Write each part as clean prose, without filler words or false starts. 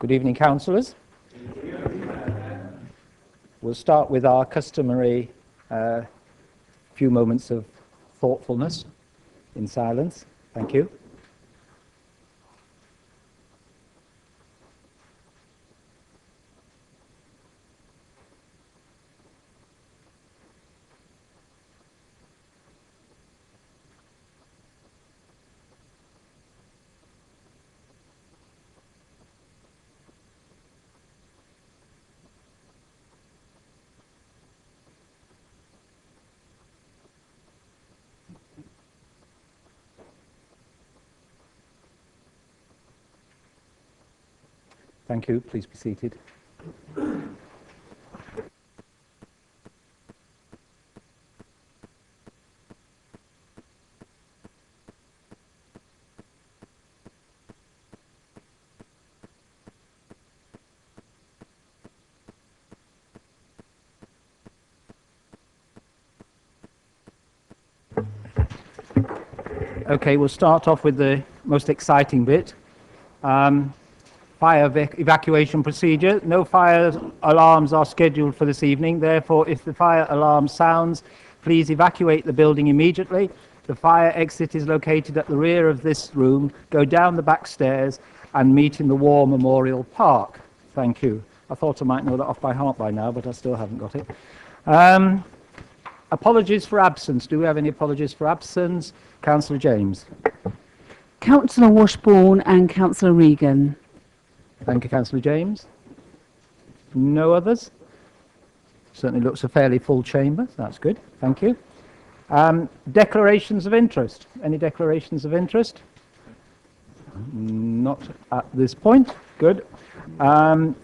Good evening, councillors. We'll start with our customary few moments of thoughtfulness in silence. Thank you. Thank you. Please be seated. Okay, we'll start off with the most exciting bit. Fire evacuation procedure. No fire alarms are scheduled for this evening. Therefore, if the fire alarm sounds, please evacuate the building immediately. The fire exit is located at the rear of this room. Go down the back stairs and meet in the War Memorial Park. Thank you. I thought I might know that off by heart by now, but I still haven't got it. Apologies for absence. Do we have any apologies for absence? Councillor James. Councillor Washbourne and Councillor Regan. Thank you, Councillor James. No others? Certainly looks a fairly full chamber. So that's good. Thank you. Declarations of interest. Any declarations of interest? Not at this point. Good. The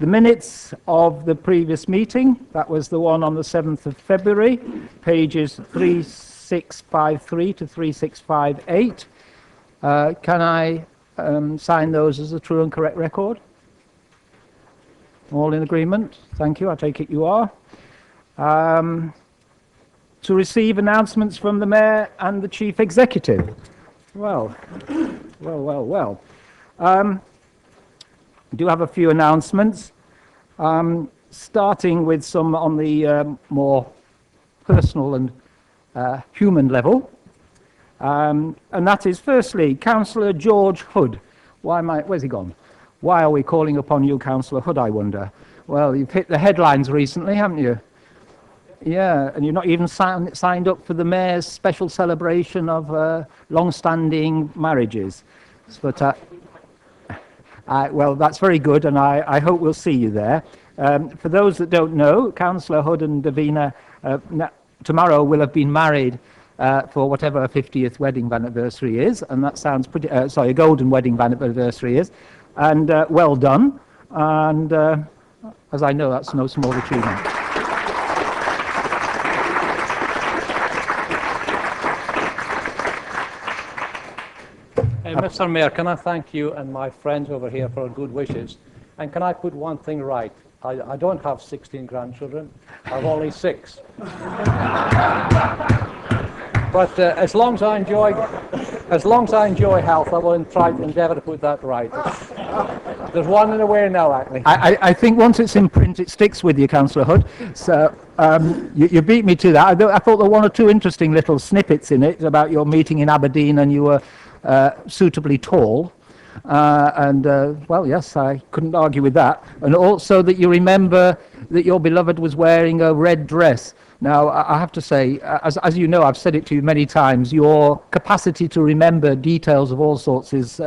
minutes of the previous meeting, that was the one on the 7th of February, pages 3653 to 3658. Can I sign those as a true and correct record? All in agreement? Thank you. I take it you are. To receive announcements from the Mayor and the Chief Executive. Well. We do have a few announcements, starting with some on the more personal and human level. And that is, firstly, Councillor George Hood. Where's he gone? Why are we calling upon you, Councillor Hood, I wonder? Well, you've hit the headlines recently, haven't you? Yeah, and you're not even signed up for the Mayor's special celebration of long-standing marriages. But, well, that's very good, and I hope we'll see you there. For those that don't know, Councillor Hood and Davina tomorrow will have been married for whatever a 50th wedding anniversary is, and that sounds pretty, a golden wedding anniversary is, and well done, and as I know, that's no small achievement. Mr. Mayor, can I thank you and my friends over here for good wishes, and can I put one thing right? I don't have 16 grandchildren, I have only 6. But as long as I enjoy health, I will try to endeavour to put that right. There's one in the way now, actually. I think once it's in print, it sticks with you, Councillor Hood. So you beat me to that. I thought there were one or two interesting little snippets in it about your meeting in Aberdeen, and you were suitably tall. Well, yes, I couldn't argue with that. And also that you remember that your beloved was wearing a red dress. Now, I have to say, as you know, I've said it to you many times, your capacity to remember details of all sorts is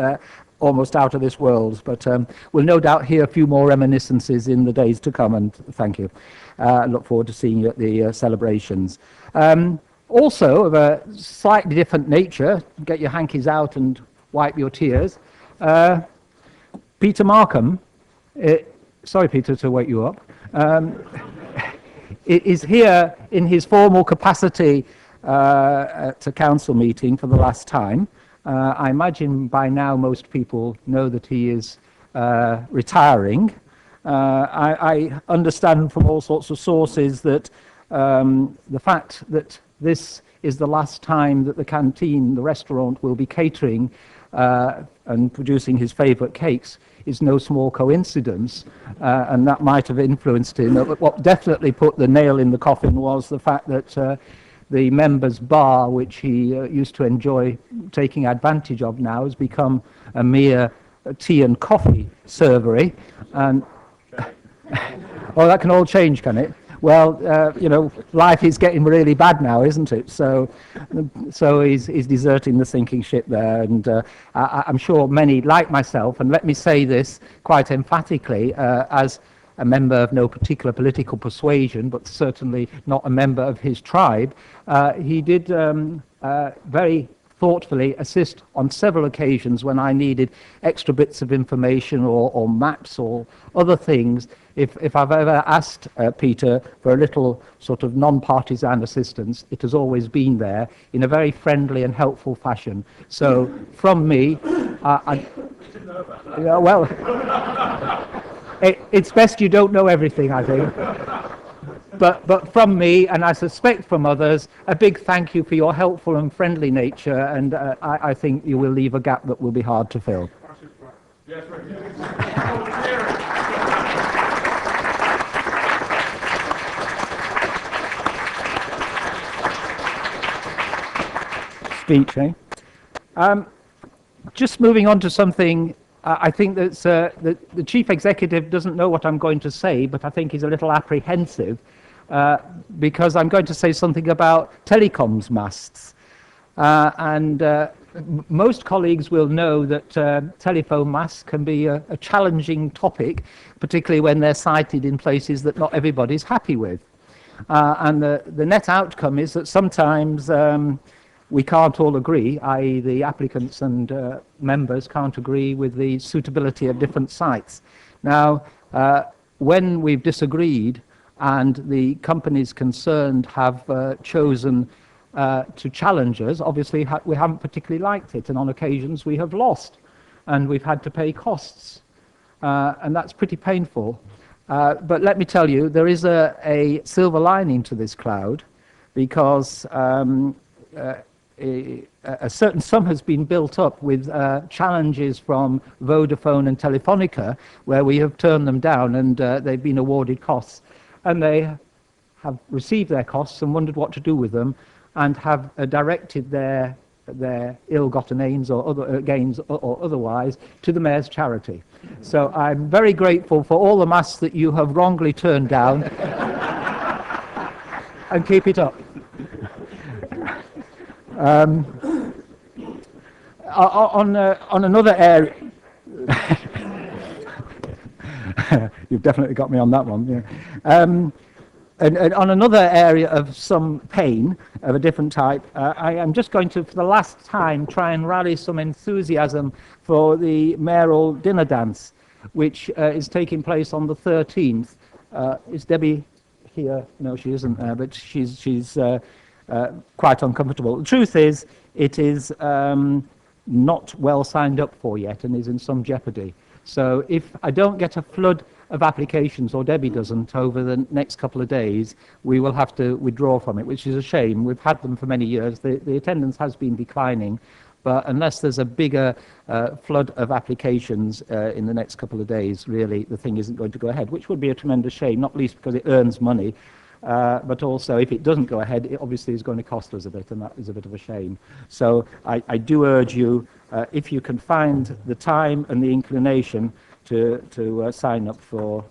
almost out of this world. But we'll no doubt hear a few more reminiscences in the days to come, and thank you. I look forward to seeing you at the celebrations. Also, of a slightly different nature, get your hankies out and wipe your tears. Peter Markham, sorry Peter to wake you up, is here in his formal capacity at a council meeting for the last time. I imagine by now most people know that he is retiring. I understand from all sorts of sources that the fact that this is the last time that the canteen, the restaurant, will be catering and producing his favourite cakes is no small coincidence, and that might have influenced him. But what definitely put the nail in the coffin was the fact that the members' bar, which he used to enjoy taking advantage of now, has become a mere tea and coffee servery. And oh, that can all change, can it? Well, life is getting really bad now, isn't it? So he's deserting the sinking ship there, and I'm sure many, like myself, and let me say this quite emphatically, as a member of no particular political persuasion, but certainly not a member of his tribe, he did very thoughtfully assist on several occasions when I needed extra bits of information or maps or other things. If I've ever asked Peter for a little sort of non-partisan assistance, it has always been there in a very friendly and helpful fashion. So from me, it's best you don't know everything, I think. But from me, and I suspect from others, a big thank you for your helpful and friendly nature, and I think you will leave a gap that will be hard to fill. Speech, eh? Just moving on to something, I think that the Chief Executive doesn't know what I'm going to say, but I think he's a little apprehensive because I'm going to say something about telecoms masts. Most colleagues will know that telephone masts can be a challenging topic, particularly when they're sited in places that not everybody's happy with. And the net outcome is that sometimes we can't all agree, i.e. the applicants and members can't agree with the suitability of different sites. Now, when we've disagreed and the companies concerned have chosen to challenge us, obviously we haven't particularly liked it, and on occasions we have lost and we've had to pay costs, and that's pretty painful. But let me tell you, there is a silver lining to this cloud, because a certain sum has been built up with challenges from Vodafone and Telefonica, where we have turned them down, and they've been awarded costs, and they have received their costs and wondered what to do with them, and have directed their ill-gotten gains or other gains or otherwise to the Mayor's charity. So I'm very grateful for all the masts that you have wrongly turned down, and keep it up. On another area, you've definitely got me on that one. Yeah. And on another area of some pain of a different type, I am just going to, for the last time, try and rally some enthusiasm for the mayoral dinner dance, which is taking place on the 13th. Is Debbie here? No, she isn't there, but she's quite uncomfortable. The truth is, it is not well signed up for yet and is in some jeopardy. So if I don't get a flood of applications, or Debbie doesn't, over the next couple of days, we will have to withdraw from it, which is a shame. We've had them for many years. The attendance has been declining, but unless there's a bigger flood of applications in the next couple of days, really, the thing isn't going to go ahead, which would be a tremendous shame, not least because it earns money. But also, if it doesn't go ahead, it obviously is going to cost us a bit, and that is a bit of a shame. So I do urge you, if you can find the time and the inclination to sign up for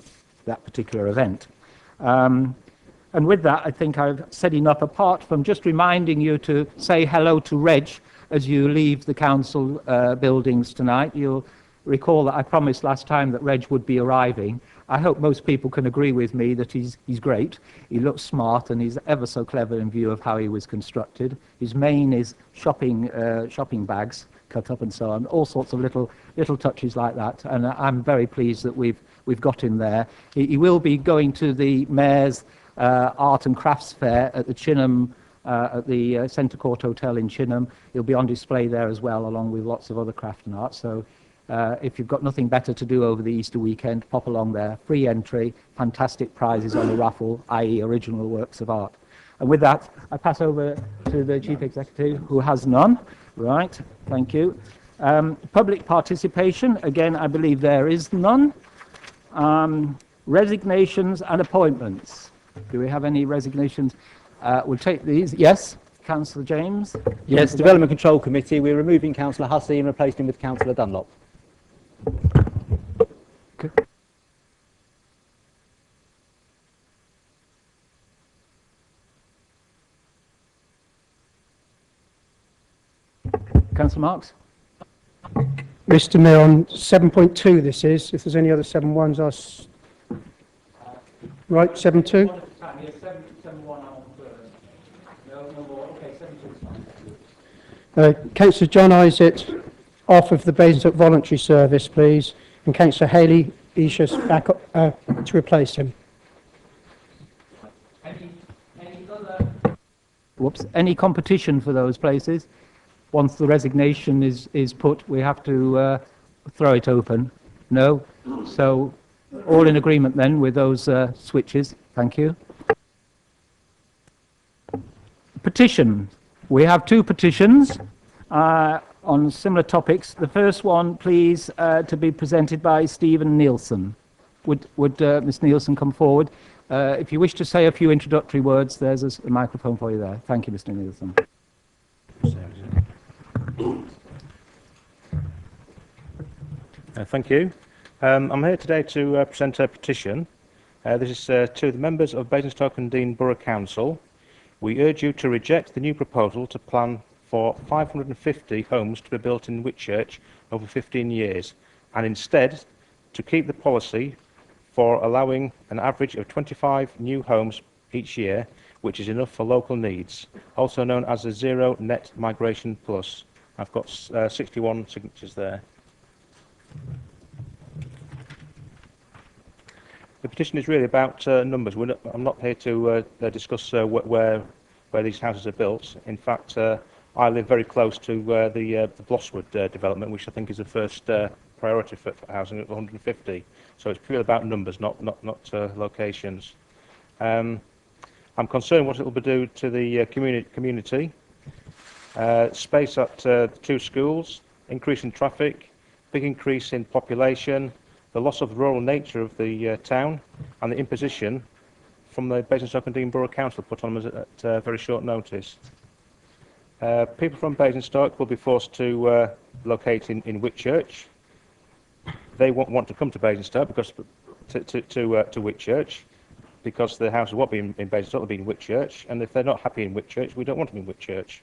that particular event. And with that, I think I've said enough, apart from just reminding you to say hello to Reg as you leave the council buildings tonight. You'll recall that I promised last time that Reg would be arriving. I hope most people can agree with me that he's great. He looks smart, and he's ever so clever in view of how he was constructed. His main is shopping bags cut up and so on, all sorts of little touches like that. And I'm very pleased that we've got him there. He will be going to the Mayor's Art and Crafts Fair at the Chinham, at the Centre Court Hotel in Chinham. He'll be on display there as well, along with lots of other craft and art. So if you've got nothing better to do over the Easter weekend, pop along there. Free entry, fantastic prizes on the raffle, i.e. original works of art. And with that, I pass over to the Chief Executive, who has none. Right, thank you. Public participation, again, I believe there is none. Resignations and appointments. Do we have any resignations? We'll take these. Yes, Councillor James. Yes, Development Control Committee, we're removing Councillor Hussey and replacing him with Councillor Dunlop. Okay. Councillor Marks. Mr Mayor, on 7.2 this is, if there's any other 7.1s, right, 7.2? Councillor John Isett off of the Basingstoke Voluntary Service, please, and Councillor Hayley Ishus back to replace him. Any competition for those places? Once the resignation is put, we have to throw it open. No? So, all in agreement then with those switches. Thank you. Petition. We have two petitions on similar topics. The first one, please, to be presented by Stephen Nielsen. Would Ms. Nielsen come forward? If you wish to say a few introductory words, there's a microphone for you there. Thank you, Mr. Nielsen. Thank you. I'm here today to present a petition. This is to the members of Basingstoke and Dean Borough Council. We urge you to reject the new proposal to plan for 550 homes to be built in Whitchurch over 15 years, and instead to keep the policy for allowing an average of 25 new homes each year, which is enough for local needs, also known as the Zero Net Migration Plus. I've got 61 signatures there. The petition is really about numbers. I'm not here to discuss where these houses are built. In fact, I live very close to the Blosswood development, which I think is the first priority for housing at 150. So it's purely about numbers, not locations. I'm concerned what it will do to the community. Space at two schools, increase in traffic, big increase in population, the loss of the rural nature of the town, and the imposition from the Basingstoke and Dean Borough Council put on them at very short notice. People from Basingstoke will be forced to locate in Whitchurch. They won't want to come to Basingstoke because to Whitchurch, because the houses won't be in Basingstoke, they'll be in Whitchurch, and if they're not happy in Whitchurch, we don't want them in Whitchurch.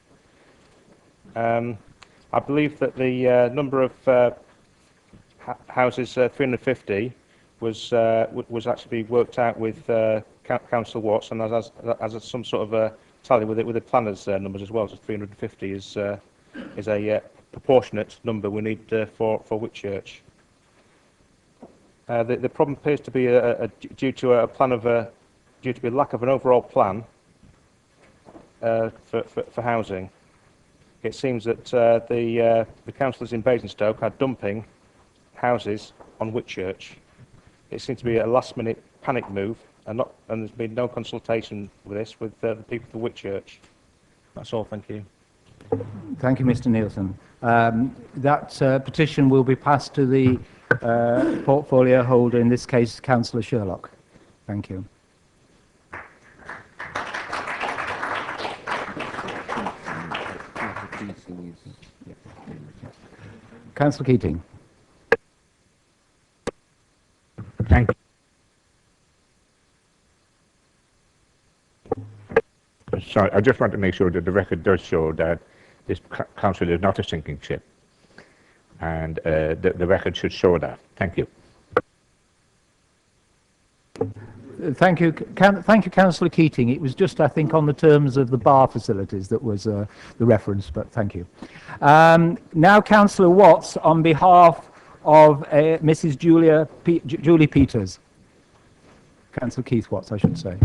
I believe that the number of houses, 350, was actually worked out with Council Watts, and as some sort of a tally with the planners' numbers as well. So 350 is a proportionate number we need for Whitchurch. The problem appears to be due to a lack of an overall plan for housing. It seems that the councillors in Basingstoke are dumping houses on Whitchurch. It seems to be a last-minute panic move, and there's been no consultation with this with the people for Whitchurch. That's all. Thank you. Thank you, Mr. Nielsen. That petition will be passed to the portfolio holder, in this case, Councillor Sherlock. Thank you. Councillor Keating. Thank you. Sorry, I just want to make sure that the record does show that this council is not a sinking ship, and the record should show that. Thank you. Thank you, Councillor Keating. It was just, I think, on the terms of the bar facilities that was the reference, but thank you. Now, Councillor Watts, on behalf of Mrs. Julie Peters. Councillor Keith Watts, I should say.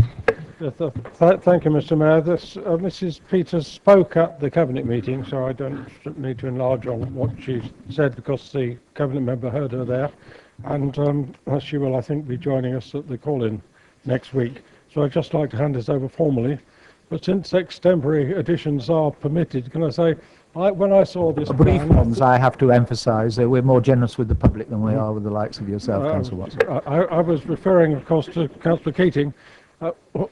Yes, thank you, Mr. Mayor. Mrs. Peters spoke at the Cabinet meeting, so I don't need to enlarge on what she said because the Cabinet member heard her there, and she will, I think, be joining us at the call-in next week. So I'd just like to hand this over formally. But since extemporary additions are permitted, can I say When I saw this Brief plan, ones, I have to emphasise. We're more generous with the public than we are with the likes of yourself, Councillor Watson. I was referring, of course, to Councillor Keating.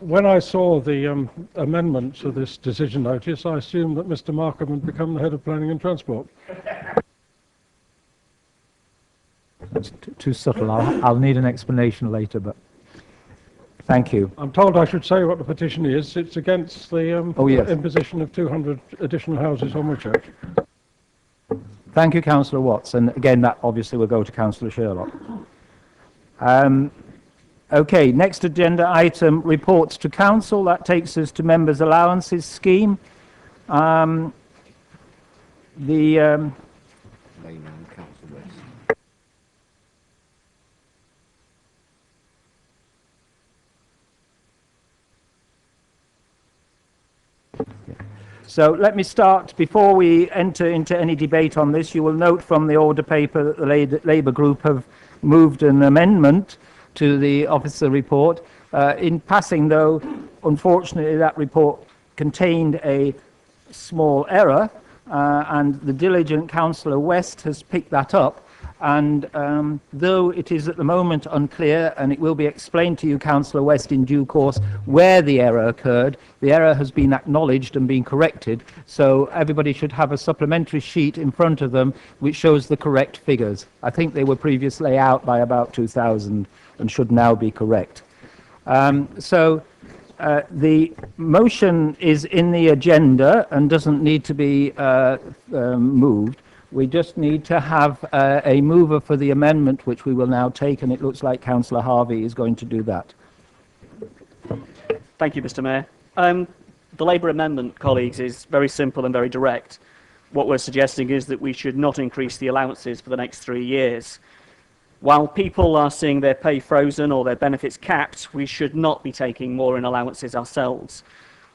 When I saw the amendment to this decision notice, I assumed that Mr. Markham had become the head of planning and transport. That's too subtle. I'll need an explanation later, but thank you. I'm told I should say what the petition is. It's against the Yes. imposition of 200 additional houses on Whitchurch. Thank you, Councillor Watts. And again, that obviously will go to Councillor Sherlock. Okay, next agenda item, reports to Council. That takes us to Members' Allowances Scheme. So let me start, before we enter into any debate on this, you will note from the order paper that the Labour group have moved an amendment to the officer report. In passing, though, unfortunately, that report contained a small error, and the diligent Councillor West has picked that up. And though it is at the moment unclear, and it will be explained to you, Councillor West, in due course, where the error occurred, the error has been acknowledged and been corrected. So everybody should have a supplementary sheet in front of them which shows the correct figures. I think they were previously out by about 2,000 and should now be correct. The motion is in the agenda and doesn't need to be moved. We just need to have a mover for the amendment, which we will now take, and it looks like Councillor Harvey is going to do that. Thank you, Mr. Mayor. The Labour amendment, colleagues, is very simple and very direct. What we're suggesting is that we should not increase the allowances for the next 3 years. While people are seeing their pay frozen or their benefits capped, we should not be taking more in allowances ourselves.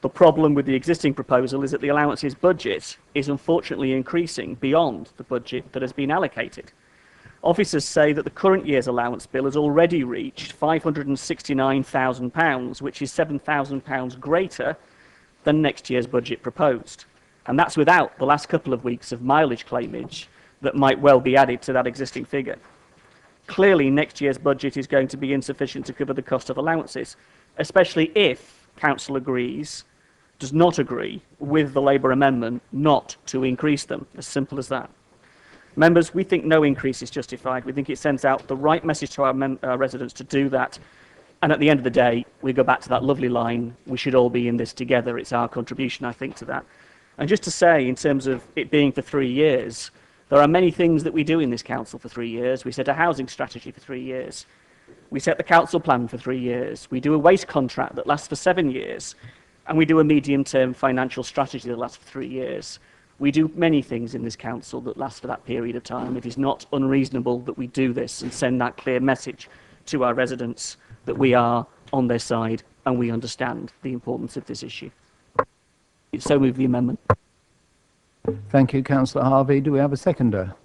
The problem with the existing proposal is that the allowances budget is unfortunately increasing beyond the budget that has been allocated. Officers say that the current year's allowance bill has already reached £569,000, which is £7,000 greater than next year's budget proposed. And that's without the last couple of weeks of mileage claimage that might well be added to that existing figure. Clearly, next year's budget is going to be insufficient to cover the cost of allowances, especially if Council does not agree with the Labour amendment not to increase them. As simple as that. Members, we think no increase is justified. We think it sends out the right message to our residents to do that. And at the end of the day, we go back to that lovely line, we should all be in this together. It's our contribution, I think, to that. And just to say, in terms of it being for 3 years, there are many things that we do in this council for 3 years. We set a housing strategy for 3 years. We set the council plan for 3 years. We do a waste contract that lasts for 7 years. And we do a medium-term financial strategy that lasts for 3 years. We do many things in this council that last for that period of time. It is not unreasonable that we do this and send that clear message to our residents that we are on their side and we understand the importance of this issue. So move the amendment. Thank you, Councillor Harvey. Do we have a seconder?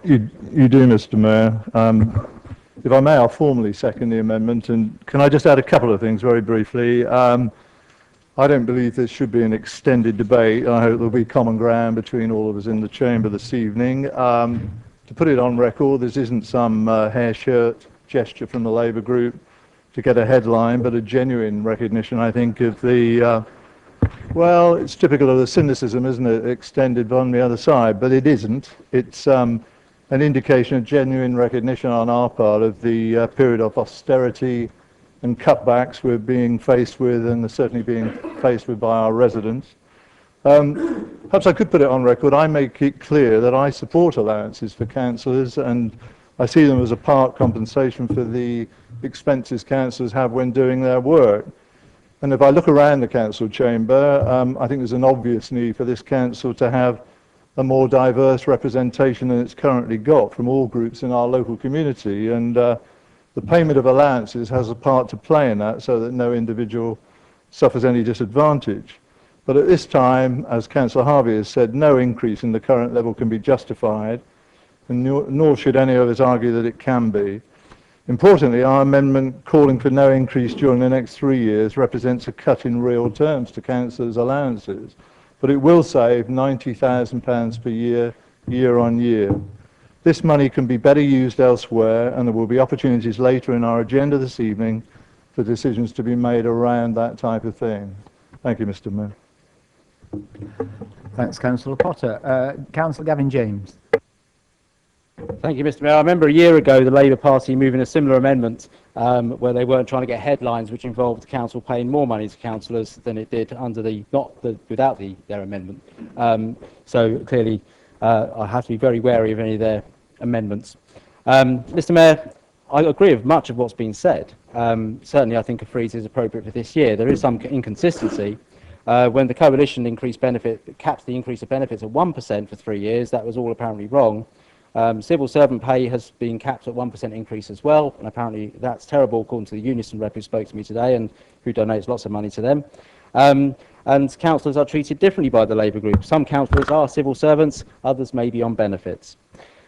You do, Mr. Mayor. If I may, I'll formally second the amendment. And can I just add a couple of things very briefly? I don't believe there should be an extended debate. I hope there'll be common ground between all of us in the chamber this evening. To put it on record, this isn't some hair shirt gesture from the Labour group to get a headline, but a genuine recognition, I think, of the, well, it's typical of the cynicism, isn't it, extended on the other side, but it isn't. It's an indication of genuine recognition on our part of the period of austerity and cutbacks we're being faced with, and are certainly being faced with by our residents. Perhaps I could put it on record. I make it clear that I support allowances for councillors, and I see them as a part compensation for the expenses councillors have when doing their work. And if I look around the council chamber, I think there's an obvious need for this council to have a more diverse representation than it's currently got from all groups in our local community. And the payment of allowances has a part to play in that, so that no individual suffers any disadvantage. But at this time, as Councillor Harvey has said, no increase in the current level can be justified, and nor should any of us argue that it can be. Importantly, our amendment calling for no increase during the next 3 years represents a cut in real terms to councillors' allowances. but it will save £90,000 per year, year on year. This money can be better used elsewhere, and there will be opportunities later in our agenda this evening for decisions to be made around that type of thing. Thank you, Mr. Mayor. Thanks, Councillor Potter. Councillor Gavin James. Thank you, Mr. Mayor. I remember a year ago the Labour Party moving a similar amendment where they weren't trying to get headlines, which involved the council paying more money to councillors than it did under without their amendment. So clearly, I have to be very wary of any of their amendments. Mr. Mayor, I agree with much of what's been said. Certainly, I think a freeze is appropriate for this year. There is some inconsistency. When the coalition caps the increase of benefits at 1% for 3 years, that was all apparently wrong. Civil servant pay has been capped at 1% increase as well, and apparently that's terrible according to the Unison rep who spoke to me today and who donates lots of money to them. And councillors are treated differently by the Labour group. Some councillors are civil servants, others may be on benefits.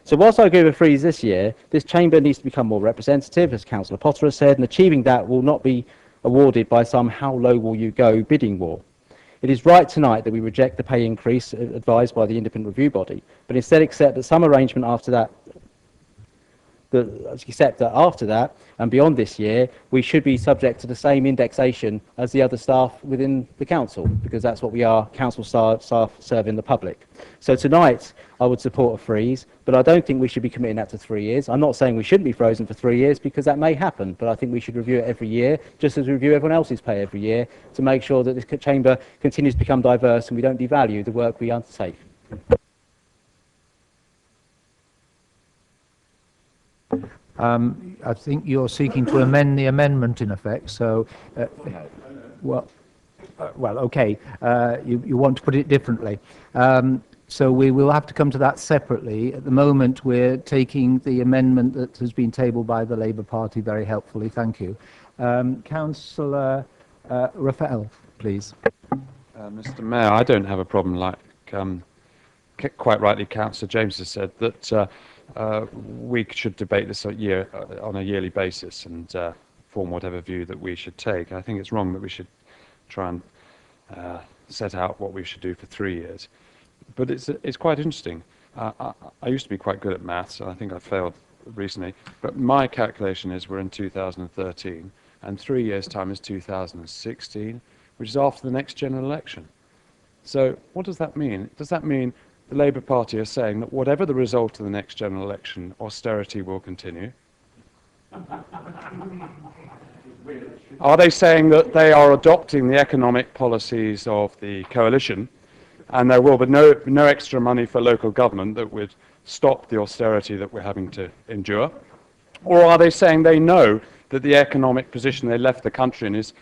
So whilst I agree with a freeze this year, this chamber needs to become more representative, as Councillor Potter has said, and achieving that will not be awarded by some how low will you go bidding war. It is right tonight that we reject the pay increase advised by the independent review body, but instead accept that some arrangement after that, and beyond this year, we should be subject to the same indexation as the other staff within the council, because that's what we are, council staff serving the public. So tonight, I would support a freeze, but I don't think we should be committing that to 3 years. I'm not saying we shouldn't be frozen for 3 years, because that may happen, but I think we should review it every year, just as we review everyone else's pay every year, to make sure that this chamber continues to become diverse and we don't devalue the work we undertake. I think you're seeking to amend the amendment in effect, so, okay, you want to put it differently. So we will have to come to that separately. At the moment, we're taking the amendment that has been tabled by the Labour Party very helpfully. Thank you. Councillor Raphael, please. Mr. Mayor, I don't have a problem, like quite rightly Councillor James has said, that we should debate this on a yearly basis and form whatever view that we should take. I think it's wrong that we should try and set out what we should do for 3 years. But it's quite interesting. I used to be quite good at maths, and I think I failed recently. But my calculation is we're in 2013, and 3 years' time is 2016, which is after the next general election. So what does that mean? Does that mean the Labour Party are saying that whatever the result of the next general election, austerity will continue? Are they saying that they are adopting the economic policies of the coalition, and there will be no extra money for local government that would stop the austerity that we're having to endure? Or are they saying they know that the economic position they left the country in is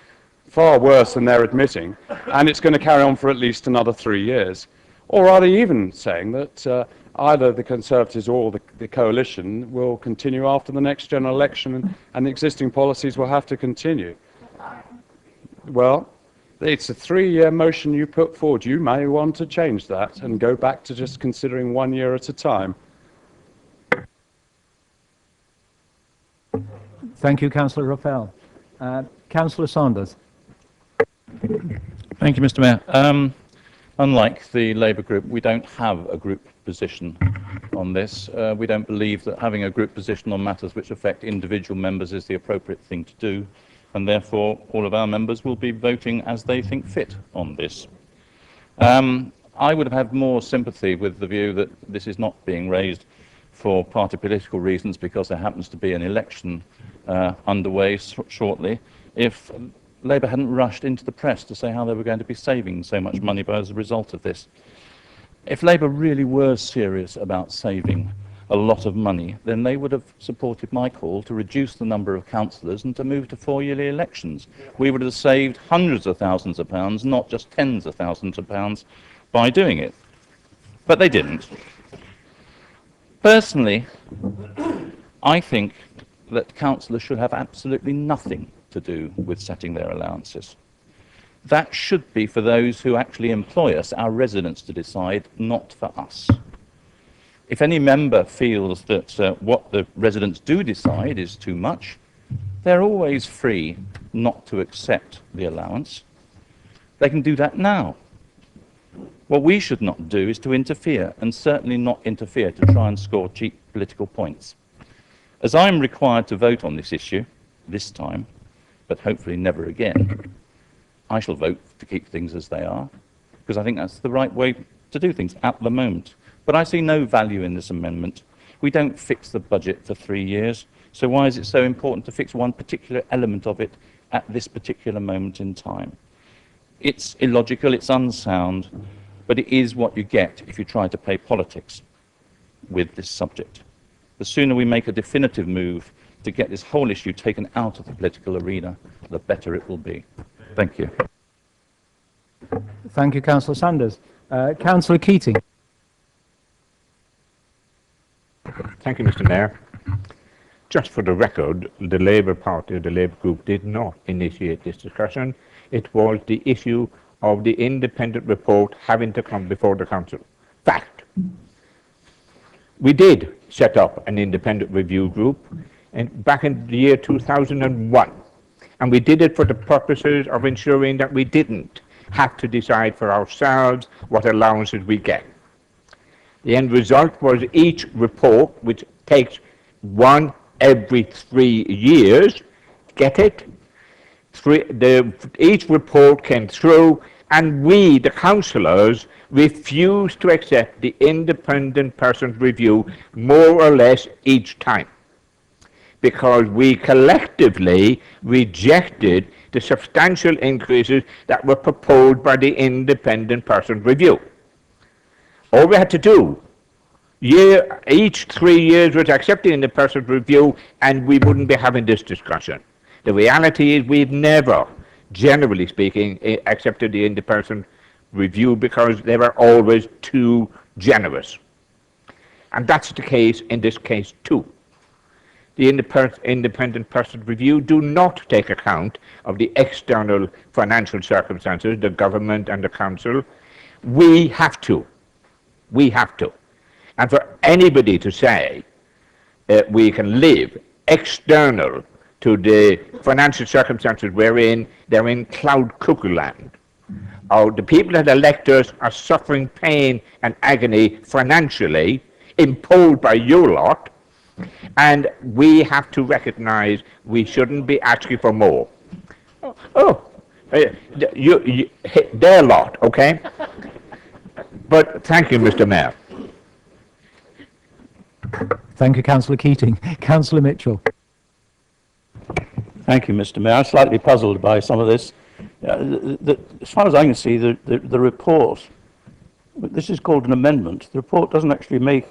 far worse than they're admitting, and it's going to carry on for at least another 3 years? Or are they even saying that either the Conservatives or the coalition will continue after the next general election and the existing policies will have to continue? Well, it's a 3-year motion you put forward. You may want to change that and go back to just considering 1 year at a time. Thank you, Councillor Raphael. Councillor Saunders. Thank you, Mr. Mayor. Unlike the Labour group, we don't have a group position on this. We don't believe that having a group position on matters which affect individual members is the appropriate thing to do, and therefore all of our members will be voting as they think fit on this. I would have had more sympathy with the view that this is not being raised for party political reasons because there happens to be an election underway shortly, if Labour hadn't rushed into the press to say how they were going to be saving so much money as a result of this. If Labour really were serious about saving a lot of money, then they would have supported my call to reduce the number of councillors and to move to 4-yearly elections. We would have saved hundreds of thousands of pounds, not just tens of thousands of pounds, by doing it. But they didn't. Personally, I think that councillors should have absolutely nothing to do with setting their allowances. That should be for those who actually employ us, our residents, to decide, not for us. If any member feels that what the residents do decide is too much, they're always free not to accept the allowance. They can do that now. What we should not do is to interfere, and certainly not interfere to try and score cheap political points. As I'm required to vote on this issue, this time, but hopefully never again, I shall vote to keep things as they are, because I think that's the right way to do things at the moment. But I see no value in this amendment. We don't fix the budget for 3 years, so why is it so important to fix one particular element of it at this particular moment in time? It's illogical, it's unsound, but it is what you get if you try to play politics with this subject. The sooner we make a definitive move to get this whole issue taken out of the political arena, the better it will be. Thank you. Thank you, Councillor Sanders. Councillor Keating. Thank you, Mr. Mayor. Just for the record, the Labour Party, the Labour Group, did not initiate this discussion. It was the issue of the independent report having to come before the Council. Fact. We did set up an independent review group back in the year 2001, and we did it for the purposes of ensuring that we didn't have to decide for ourselves what allowances we get. The end result was each report, which takes one every 3 years, get it? Each report came through, and we, the councillors, refused to accept the independent person's review more or less each time, because we collectively rejected the substantial increases that were proposed by the independent person's review. All we had to do, each 3 years, was accept the independent person's review, and we wouldn't be having this discussion. The reality is we've never, generally speaking, accepted the independent review because they were always too generous. And that's the case in this case too. The independent person review do not take account of the external financial circumstances, the government and the council. We have to. We have to. And for anybody to say we can live external to the financial circumstances we're in, they're in cloud cuckoo land. The people that elect us are suffering pain and agony financially imposed by you lot, and we have to recognize we shouldn't be asking for more. Their lot, okay? But thank you, Mr. Mayor. Thank you, Councillor Keating. Councillor Mitchell. Thank you, Mr. Mayor. I'm slightly puzzled by some of this. As far as I can see, the report, this is called an amendment. The report doesn't actually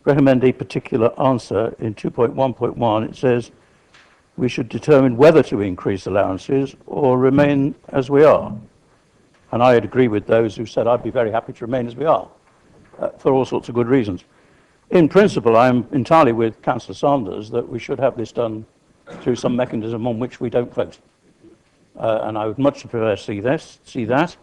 recommend a particular answer. In 2.1.1, it says we should determine whether to increase allowances or remain as we are. And I'd agree with those who said I'd be very happy to remain as we are, for all sorts of good reasons. In principle, I'm entirely with Councillor Sanders that we should have this done through some mechanism on which we don't vote. And I would much prefer to see that.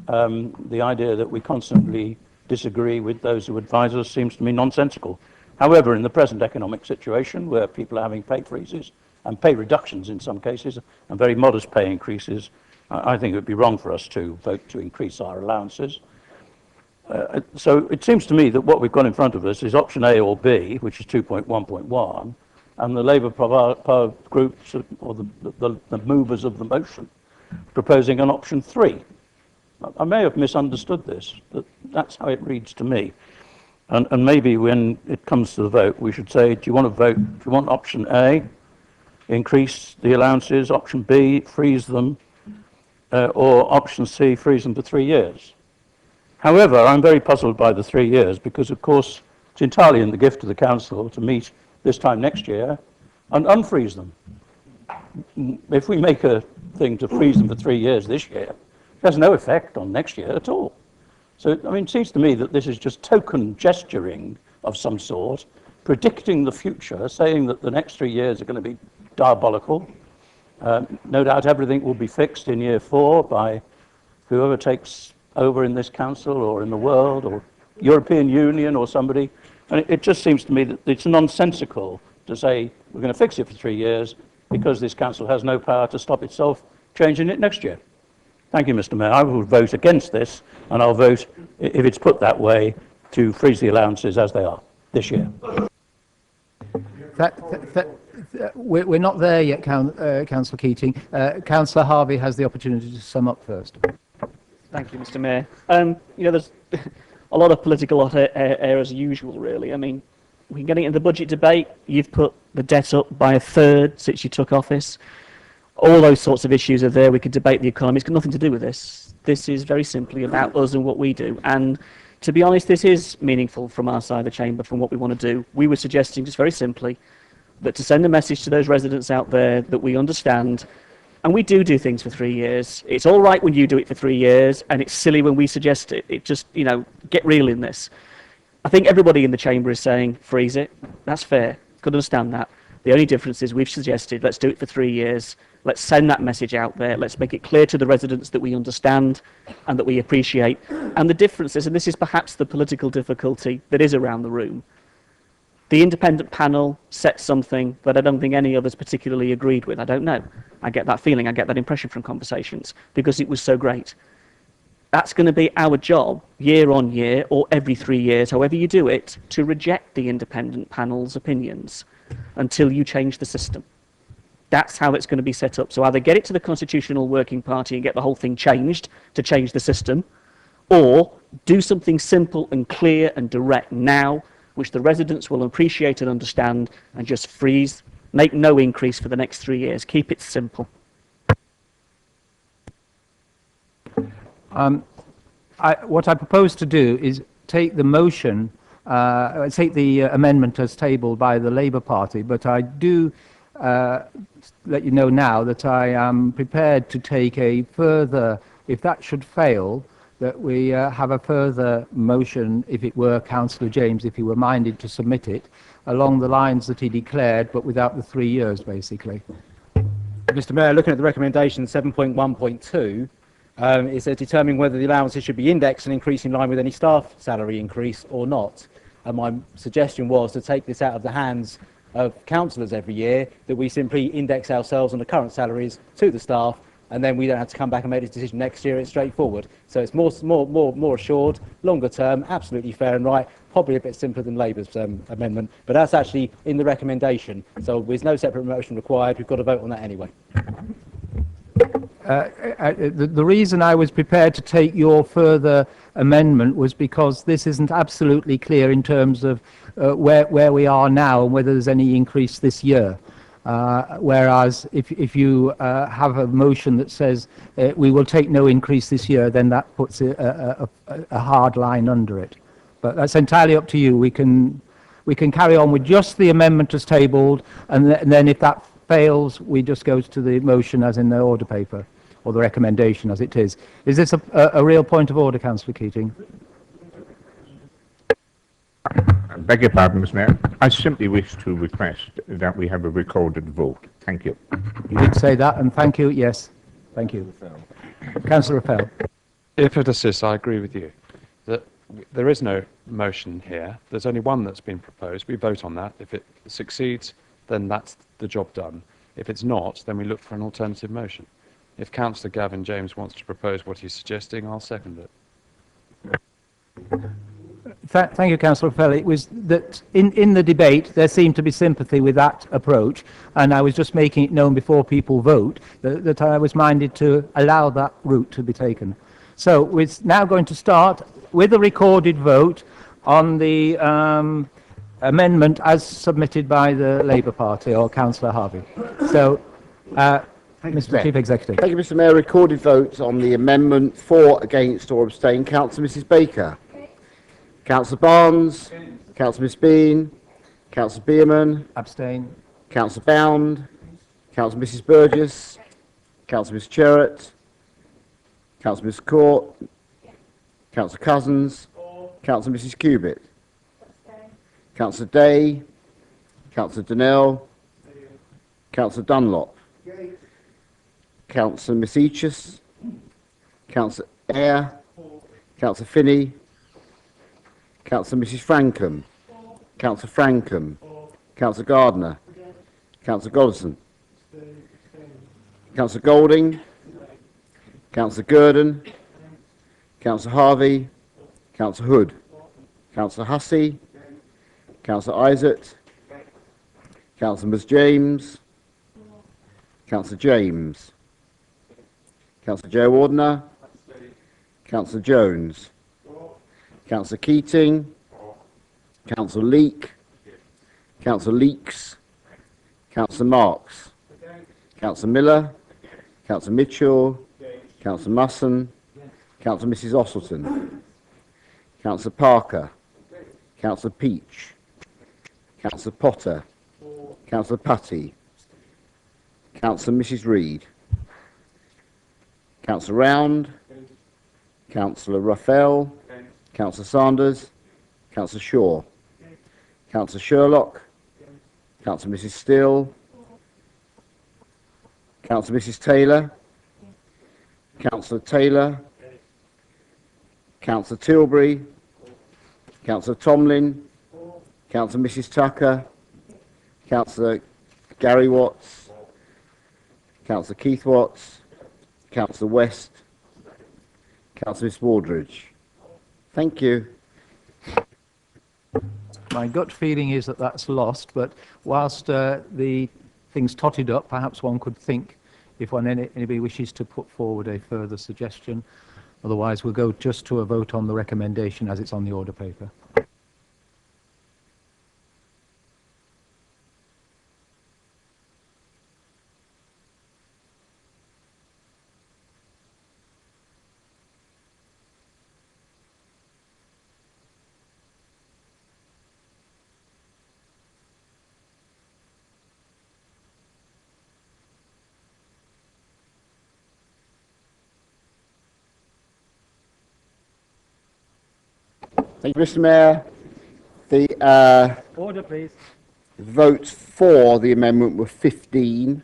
The idea that we constantly disagree with those who advise us seems to me nonsensical. However, in the present economic situation, where people are having pay freezes and pay reductions in some cases, and very modest pay increases, I think it would be wrong for us to vote to increase our allowances. So it seems to me that what we've got in front of us is option A or B, which is 2.1.1, and the Labour groups, or the movers of the motion, proposing an option 3. I may have misunderstood this, but that's how it reads to me. And maybe when it comes to the vote, we should say, do you want to vote, do you want option A, increase the allowances, option B, freeze them, or option C, freeze them for 3 years? However, I'm very puzzled by the 3 years because, of course, it's entirely in the gift of the council to meet this time next year and unfreeze them. If we make a thing to freeze them for 3 years this year, it has no effect on next year at all. So, I mean, it seems to me that this is just token gesturing of some sort, predicting the future, saying that the next 3 years are going to be diabolical. No doubt everything will be fixed in year 4 by whoever takes over in this council or in the world or European Union or somebody. And it just seems to me that it's nonsensical to say we're going to fix it for 3 years because this council has no power to stop itself changing it next year. Thank you, Mr. Mayor. I will vote against this and I'll vote, if it's put that way, to freeze the allowances as they are this year. We're not there yet, Councillor Keating. Councillor Harvey has the opportunity to sum up first. Thank you, Mr. Mayor. There's a lot of political air as usual, really. I mean, we can get into the budget debate. You've put the debt up by a third since you took office. All those sorts of issues are there. We could debate the economy. It's got nothing to do with this. This is very simply about us and what we do. And to be honest, this is meaningful from our side of the chamber, from what we want to do. We were suggesting, just very simply, that to send a message to those residents out there that we understand, and we do things for 3 years. It's all right when you do it for 3 years, and it's silly when we suggest it. It just, get real in this. I think everybody in the chamber is saying, freeze it. That's fair. Could understand that. The only difference is we've suggested, let's do it for 3 years. Let's send that message out there. Let's make it clear to the residents that we understand and that we appreciate. And the difference is, and this is perhaps the political difficulty that is around the room, the independent panel set something that I don't think any of us particularly agreed with. I don't know. I get that feeling, I get that impression from conversations, because it was so great. That's going to be our job, year on year, or every 3 years, however you do it, to reject the independent panel's opinions until you change the system. That's how it's going to be set up. So either get it to the Constitutional Working Party and get the whole thing changed to change the system, or do something simple and clear and direct now, which the residents will appreciate and understand, and just freeze, make no increase for the next 3 years. Keep it simple. What I propose to do is take the motion, take the amendment as tabled by the Labour Party, but I do let you know now that I am prepared to take a further, if that should fail, that we have a further motion, if it were Councillor James, if he were minded to submit it, along the lines that he declared, but without the 3 years, basically. Mr. Mayor, looking at the recommendation 7.1.2, it says determining whether the allowances should be indexed and increase in line with any staff salary increase or not. And my suggestion was to take this out of the hands of councillors every year, that we simply index ourselves on the current salaries to the staff, and then we don't have to come back and make this decision next year. It's straightforward. So it's more assured, longer term, absolutely fair and right, probably a bit simpler than Labour's amendment, but that's actually in the recommendation. So there's no separate motion required. We've got to vote on that anyway. The reason I was prepared to take your further amendment was because this isn't absolutely clear in terms of where we are now and whether there's any increase this year. Whereas if you have a motion that says we will take no increase this year, then that puts a hard line under it. But that's entirely up to you. We can carry on with just the amendment as tabled, and then if that fails, we just go to the motion as in the order paper, or the recommendation as it is. Is this a real point of order, Councillor Keating? I beg your pardon, Mr. Mayor. I simply wish to request that we have a recorded vote. Thank you. You did say that, and thank you. Yes, thank you. Councillor Rappel. If it assists, I agree with you that there is no motion here. There's only one that's been proposed. We vote on that. If it succeeds, then that's the job done. If it's not, then we look for an alternative motion. If Councillor Gavin James wants to propose what he's suggesting, I'll second it. Thank you, Councillor Rappel. It was that in the debate there seemed to be sympathy with that approach, and I was just making it known before people vote that I was minded to allow that route to be taken. So we're now going to start with a recorded vote on the amendment as submitted by the Labour Party or Councillor Harvey. So, Mr. Chief Executive. Thank you, Mr. Mayor. Recorded votes on the amendment: for, against, or abstain. Councillor Mrs. Baker. Councillor Barnes. Councillor Miss Bean. Councillor Beerman. Abstain. Councillor Bound. Councillor Mrs. Burgess. Councillor Miss Cherrett. Councillor Miss Court. Councillor Cousins. Councillor Mrs. Cubitt. Councillor Day. Councillor Donnell. Councillor Dunlop. Councillor Miss Eachus. Councillor Eyre. Councillor Finney. Councillor Mrs. Frankham. Councillor Frankham. Councillor Gardner. Councillor Goddison. Councillor Golding. Councillor Gurdon. Councillor Harvey, Councillor Hood, Councillor Hussey, Councillor Isaac, Councillor Ms James, Councillor James, Councillor Joe Ordner, Councillor Jones, Councillor Keating, Councillor Leek, Councillor Leeks, Councillor Marks, Councillor Miller, Councillor Mitchell, Councillor Musson, Councillor Mrs Ossleton, Councillor Parker, Councillor Peach, Councillor Potter, Councillor Putty, Councillor Mrs Reid, Councillor Round, Councillor Raphael, Councillor Sanders, Councillor Shaw, Councillor Sherlock, Councillor Mrs Still, Councillor Mrs Taylor, Councillor Taylor, Councillor Tilbury, Councillor Tomlin, Councillor Mrs Tucker, Councillor Gary Watts, Councillor Keith Watts, Councillor West, Councillor Miss Wardridge. Thank you. My gut feeling is that that's lost, but whilst the things totted up, perhaps one could think if anybody wishes to put forward a further suggestion. Otherwise, we'll go just to a vote on the recommendation as it's on the order paper. Thank you, Mr Mayor. The Order, please. votes for the amendment were 15.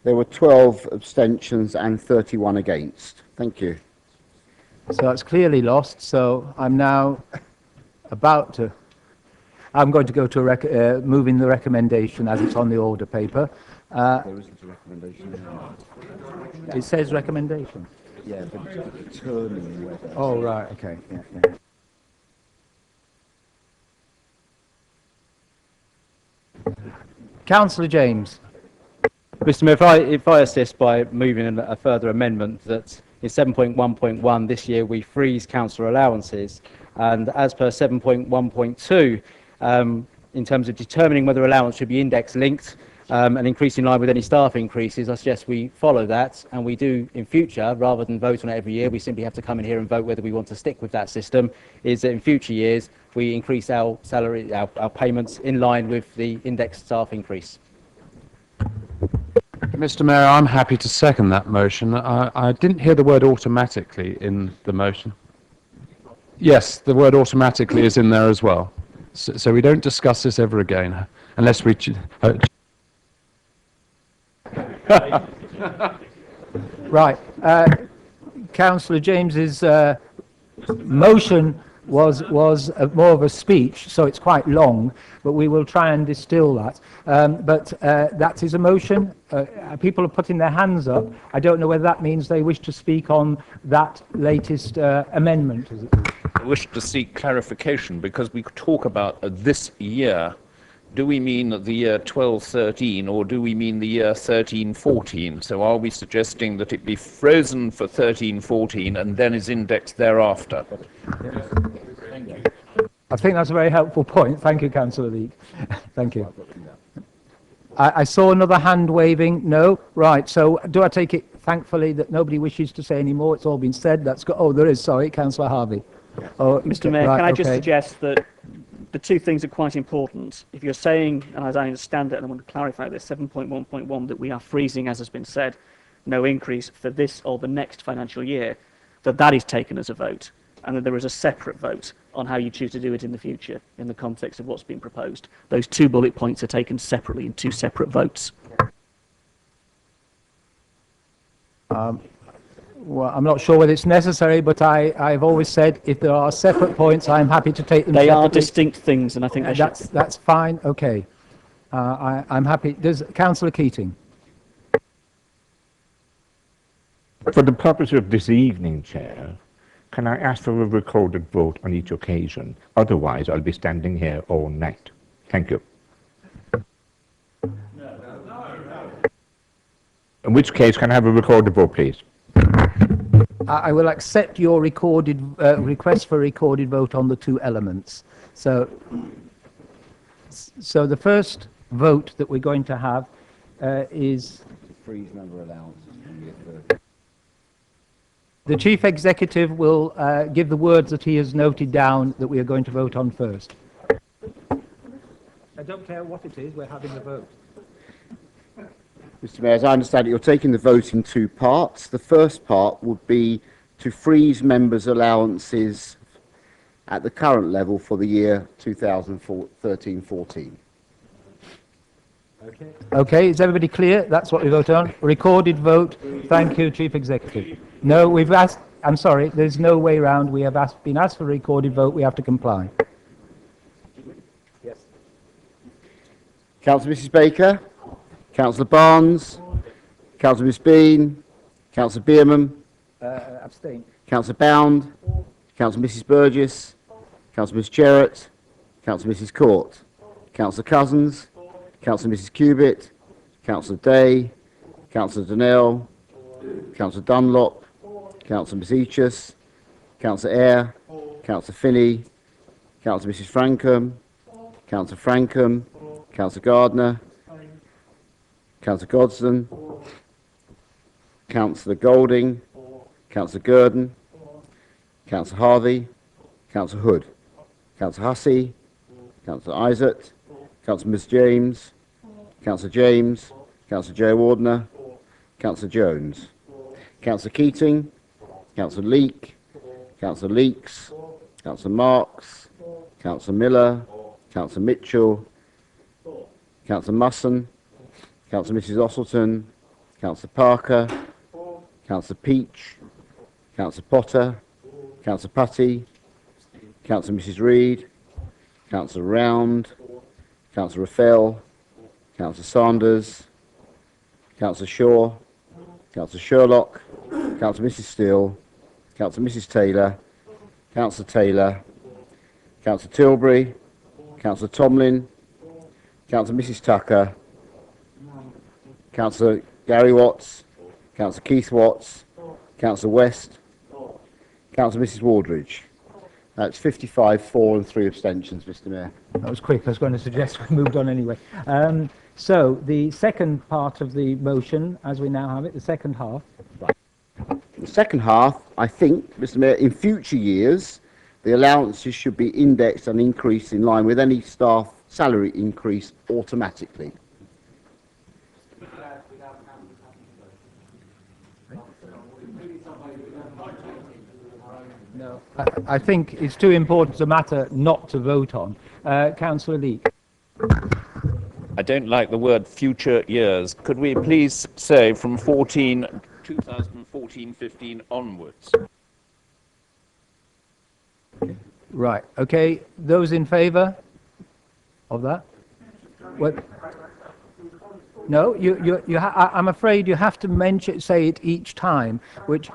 There were 12 abstentions and 31 against. Thank you. So that's clearly lost, so I'm now I'm going to go to moving the recommendation as it's on the order paper. There isn't a recommendation. It says recommendation. Yeah, but it's determining whether. Oh, right, okay. Yeah. Councillor James. Mr Mayor, if I assist by moving a further amendment that in 7.1.1 this year we freeze councillor allowances, and as per 7.1.2 in terms of determining whether allowance should be index linked and increase in line with any staff increases, I suggest we follow that, and we do in future, rather than vote on it every year, we simply have to come in here and vote whether we want to stick with that system, is that in future years we increase our salary, our payments in line with the indexed staff increase. Mr Mayor, I'm happy to second that motion. I didn't hear the word automatically in the motion. Yes, the word automatically is in there as well. So we don't discuss this ever again, unless we... Right. Councillor James's motion was more of a speech, so it's quite long, but we will try and distill that. But that is a motion. People are putting their hands up. I don't know whether that means they wish to speak on that latest amendment. I wish to seek clarification because we talk about this year. Do we mean the year 12-13 or do we mean the year 13-14? So are we suggesting that it be frozen for 13-14 and then is indexed thereafter? Thank you. I think that's a very helpful point. Thank you, Councillor Leek. Thank you. I saw another hand waving. No? Right. So do I take it, thankfully, that nobody wishes to say any more? It's all been said. That's good. Oh, there is. Sorry, Councillor Harvey. Oh, Mr Mayor, can I just suggest that the two things are quite important. If you're saying, and as I understand it, and I want to clarify this, 7.1.1, that we are freezing, as has been said, no increase for this or the next financial year, that is taken as a vote, and that there is a separate vote on how you choose to do it in the future, in the context of what's been proposed. Those two bullet points are taken separately in two separate votes. Well, I'm not sure whether it's necessary, but I've always said if there are separate points, I'm happy to take them They separately. are distinct things, and I think that's fine. Okay. I'm happy. Does Councillor Keating? For the purpose of this evening, Chair, can I ask for a recorded vote on each occasion? Otherwise, I'll be standing here all night. Thank you. In which case, can I have a recorded vote, please? I will accept your recorded request for a recorded vote on the two elements. So the first vote that we're going to have is Freeze member allowance. the Chief Executive will give the words that he has noted down that we are going to vote on first. I don't care what it is, we're having the vote. Mr. Mayor, as I understand it, you're taking the vote in two parts. The first part would be to freeze members' allowances at the current level for the year 2013-14. Okay, is everybody clear? That's what we vote on. Recorded vote. Thank you, Chief Executive. No, we've asked, I'm sorry, there's no way round. We have been asked for a recorded vote. We have to comply. Yes. Councillor Mrs. Baker, Councillor Barnes, Councillor Miss Bean, Councillor Bierman, Abstain. Councillor Bound, Councillor Mrs. Burgess, Councillor Miss Jarrett, Councillor Mrs. Court, Councillor Cousins, Councillor Mrs. Cubitt, Councillor Day, Councillor Donnell, Councillor Dunlop, Councillor Miss Eachus, Councillor Eyre, Councillor Finney, Councillor Mrs. Frankham, Councillor Frankham, Councillor Gardner, Councillor Godson, Councillor Golding, Councillor Gurdon, Councillor Harvey, Councillor Hood, Councillor Hussey, Councillor Isaac, Councillor Miss James, Councillor James, Councillor Joe Wardner, Councillor Jones, Councillor Keating, Councillor Leake, Councillor Leeks, Councillor Marks, Councillor Miller, Councillor Mitchell, Councillor Musson, Councillor Mrs. Ossleton, Councillor Parker, Councillor Peach, Councillor Potter, Councillor Putty, Councillor Mrs. Reid, Councillor Round, Councillor Raffel, Councillor Sanders, Councillor Shaw, Councillor Sherlock, Councillor Mrs. Steele, Councillor Mrs. Taylor, Councillor Taylor, Councillor Tilbury, Councillor Tomlin, Councillor Mrs. Tucker, Councillor Gary Watts, Councillor Keith Watts, Councillor West, Councillor Mrs. Wardridge. That's 55, 4 and 3 abstentions, Mr. Mayor. That was quick. I was going to suggest we moved on anyway. So the second part of the motion, as we now have it, the second half. The second half, I think, Mr. Mayor, in future years, the allowances should be indexed and increased in line with any staff salary increase automatically. No, I think it's too important a matter not to vote on. Councillor Leake. I don't like the word future years. Could we please say from 2014-15 onwards? Right. Okay. Those in favour of that? What? No. I'm afraid you have to say it each time, which.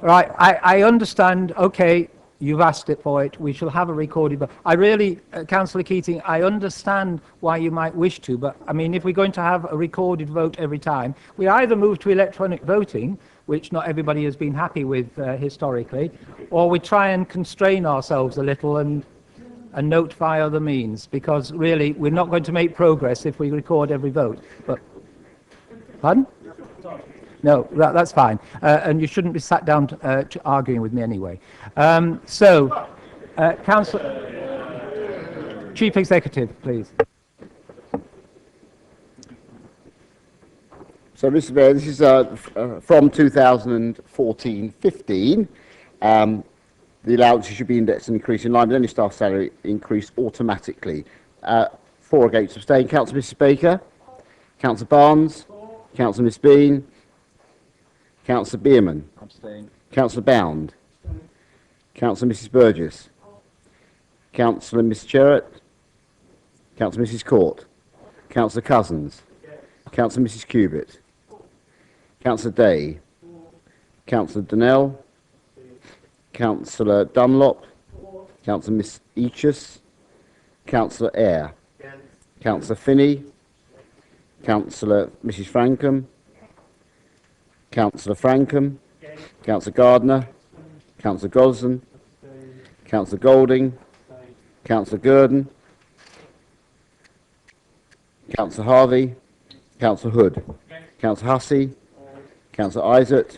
Right, I understand, okay, you've asked it for it, we shall have a recorded vote. I really, Councillor Keating, I understand why you might wish to, but I mean, if we're going to have a recorded vote every time, we either move to electronic voting, which not everybody has been happy with historically, or we try and constrain ourselves a little and notify other means, because really, we're not going to make progress if we record every vote. But, pardon? No, that's fine. And you shouldn't be sat down to arguing with me anyway. Councillor, Chief Executive, please. So, Mr. Mayor, this is from 2014-15. The allowances should be indexed and increased in line with any staff salary increase automatically. 4 against, abstain. Councillor Mrs. Baker, Councillor Barnes, Councillor Miss Bean, Councillor Bierman. Abstain. Councillor Bound. Councillor Mrs. Burgess. Councillor Miss Jarrett. Councillor Mrs. Court. Councillor Cousins. Councillor Mrs. Cubitt. Councillor Day. Councillor Donnell, Councillor Dunlop, Councillor Miss Eachus, Councillor Eyre, Councillor Finney, Councillor Mrs Frankham, Councillor Frankham, Councillor Gardner, Councillor Gosden, Councillor Golding, Councillor Gurdon, Councillor Harvey, Councillor Hood, Councillor Hussey, Councillor Isaac,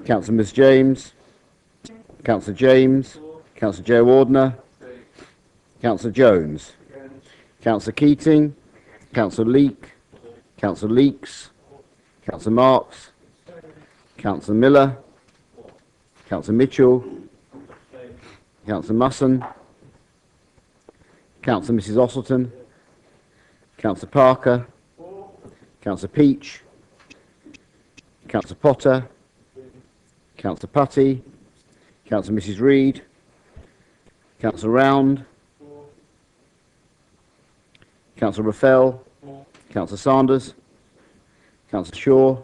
Councillor Miss James, Councillor James, Councillor Joe Ordner, Councillor Jones, Councillor Keating, Councillor Leek, Councillor Leeks, Councillor Marks, Councillor Miller, Councillor Mitchell, Councillor Musson, Councillor Mrs Ossleton, Councillor Parker, Councillor Peach, Councillor Potter, Councillor Putty, Councillor Mrs Reid, Councillor Round, Councillor Raffel, Councillor Sanders, Councillor Shaw,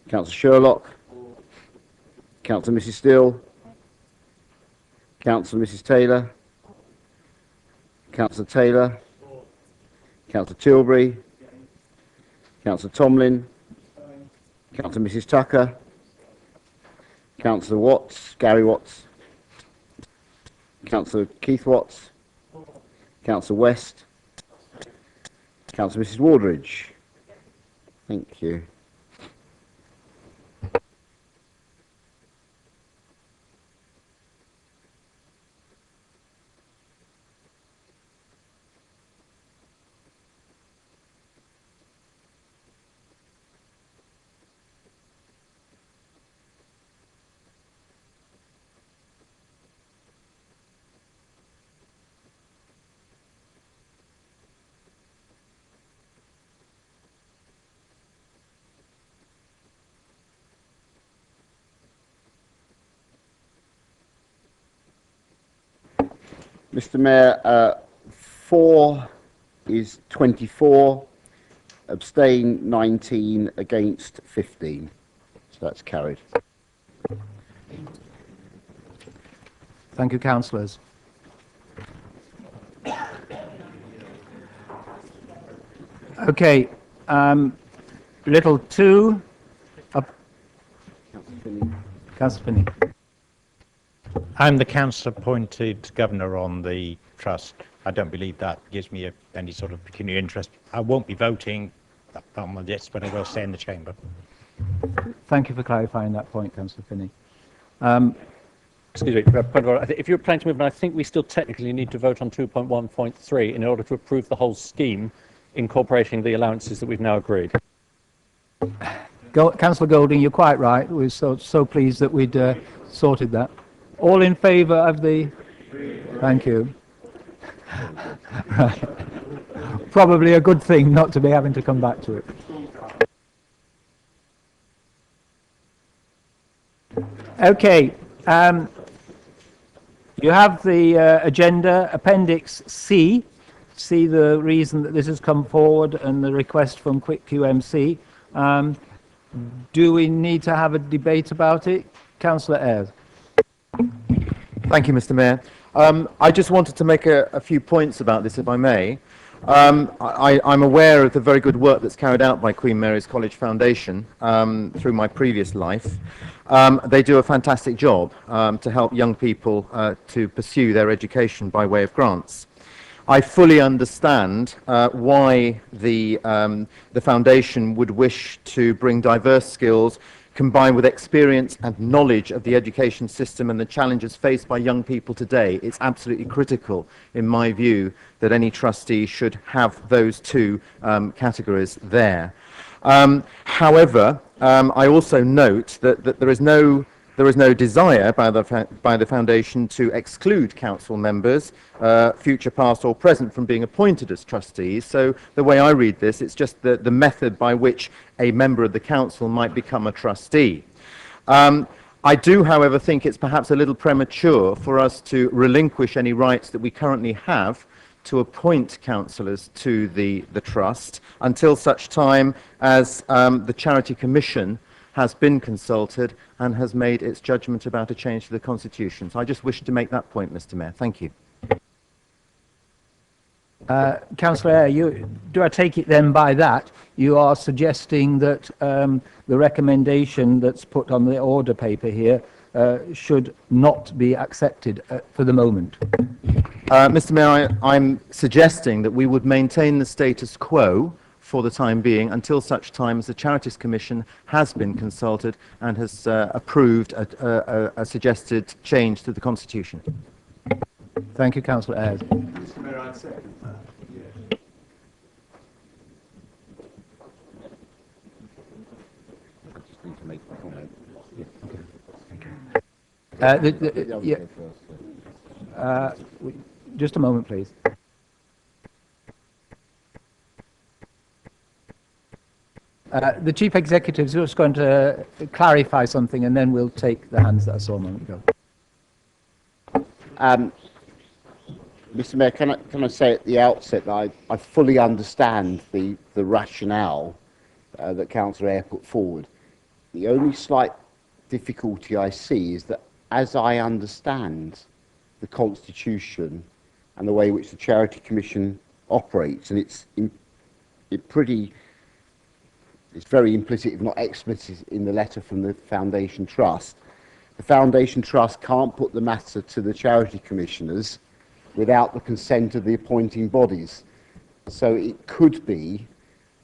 Councillor Sherlock, Councillor Mrs Still, Councillor Mrs Taylor, Councillor Taylor, Councillor Tilbury, Councillor Tomlin, Councillor Mrs Tucker, Councillor Watts, Gary Watts, Councillor Keith Watts, Councillor West, Councillor Mrs Wardridge. Thank you. Mr Mayor, 4 is 24, abstain 19, against 15. So that's carried. Thank you, councillors. Okay, little 2. Councillor Finney. I'm the council-appointed governor on the trust. I don't believe that gives me any sort of pecuniary interest. I won't be voting on this, but I will stay in the chamber. Thank you for clarifying that point, Councillor Finney. Excuse me, point of order. If you're planning to move, I think we still technically need to vote on 2.1.3 in order to approve the whole scheme, incorporating the allowances that we've now agreed. Councillor Golding, you're quite right. We're so pleased that we'd sorted that. All in favour of the... Thank you. Right. Probably a good thing not to be having to come back to it. Okay. You have the agenda, Appendix C. See the reason that this has come forward and the request from Quick QMC. Do we need to have a debate about it? Councillor Ayres. Thank you, Mr. Mayor. I just wanted to make a few points about this, if I may. I'm aware of the very good work that's carried out by Queen Mary's College Foundation through my previous life. They do a fantastic job to help young people to pursue their education by way of grants. I fully understand why the foundation would wish to bring diverse skills combined with experience and knowledge of the education system and the challenges faced by young people today. It's absolutely critical, in my view, that any trustee should have those two categories there. However, I also note that there is no desire by the foundation to exclude council members, future, past or present, from being appointed as trustees. So the way I read this, it's just the method by which a member of the council might become a trustee. I do, however, think it's perhaps a little premature for us to relinquish any rights that we currently have to appoint councillors to the trust until such time as the Charity Commission has been consulted and has made its judgment about a change to the Constitution. So I just wish to make that point, Mr. Mayor. Thank you. Councillor Eyre, do I take it then by that you are suggesting that the recommendation that's put on the order paper here should not be accepted for the moment? Mr. Mayor, I'm suggesting that we would maintain the status quo for the time being until such time as the Charities Commission has been consulted and has approved a suggested change to the Constitution. Thank you, Councillor Ayres. Mr. Mayor, I second that. Just a moment, please. The Chief Executive is just going to clarify something, and then we'll take the hands that I saw a moment ago. Mr. Mayor, can I say at the outset that I fully understand the rationale that Councillor Eyre put forward. The only slight difficulty I see is that, as I understand the Constitution and the way in which the Charity Commission operates, and it's very implicit, if not explicit, in the letter from the Foundation Trust. The Foundation Trust can't put the matter to the Charity Commissioners without the consent of the appointing bodies. So it could be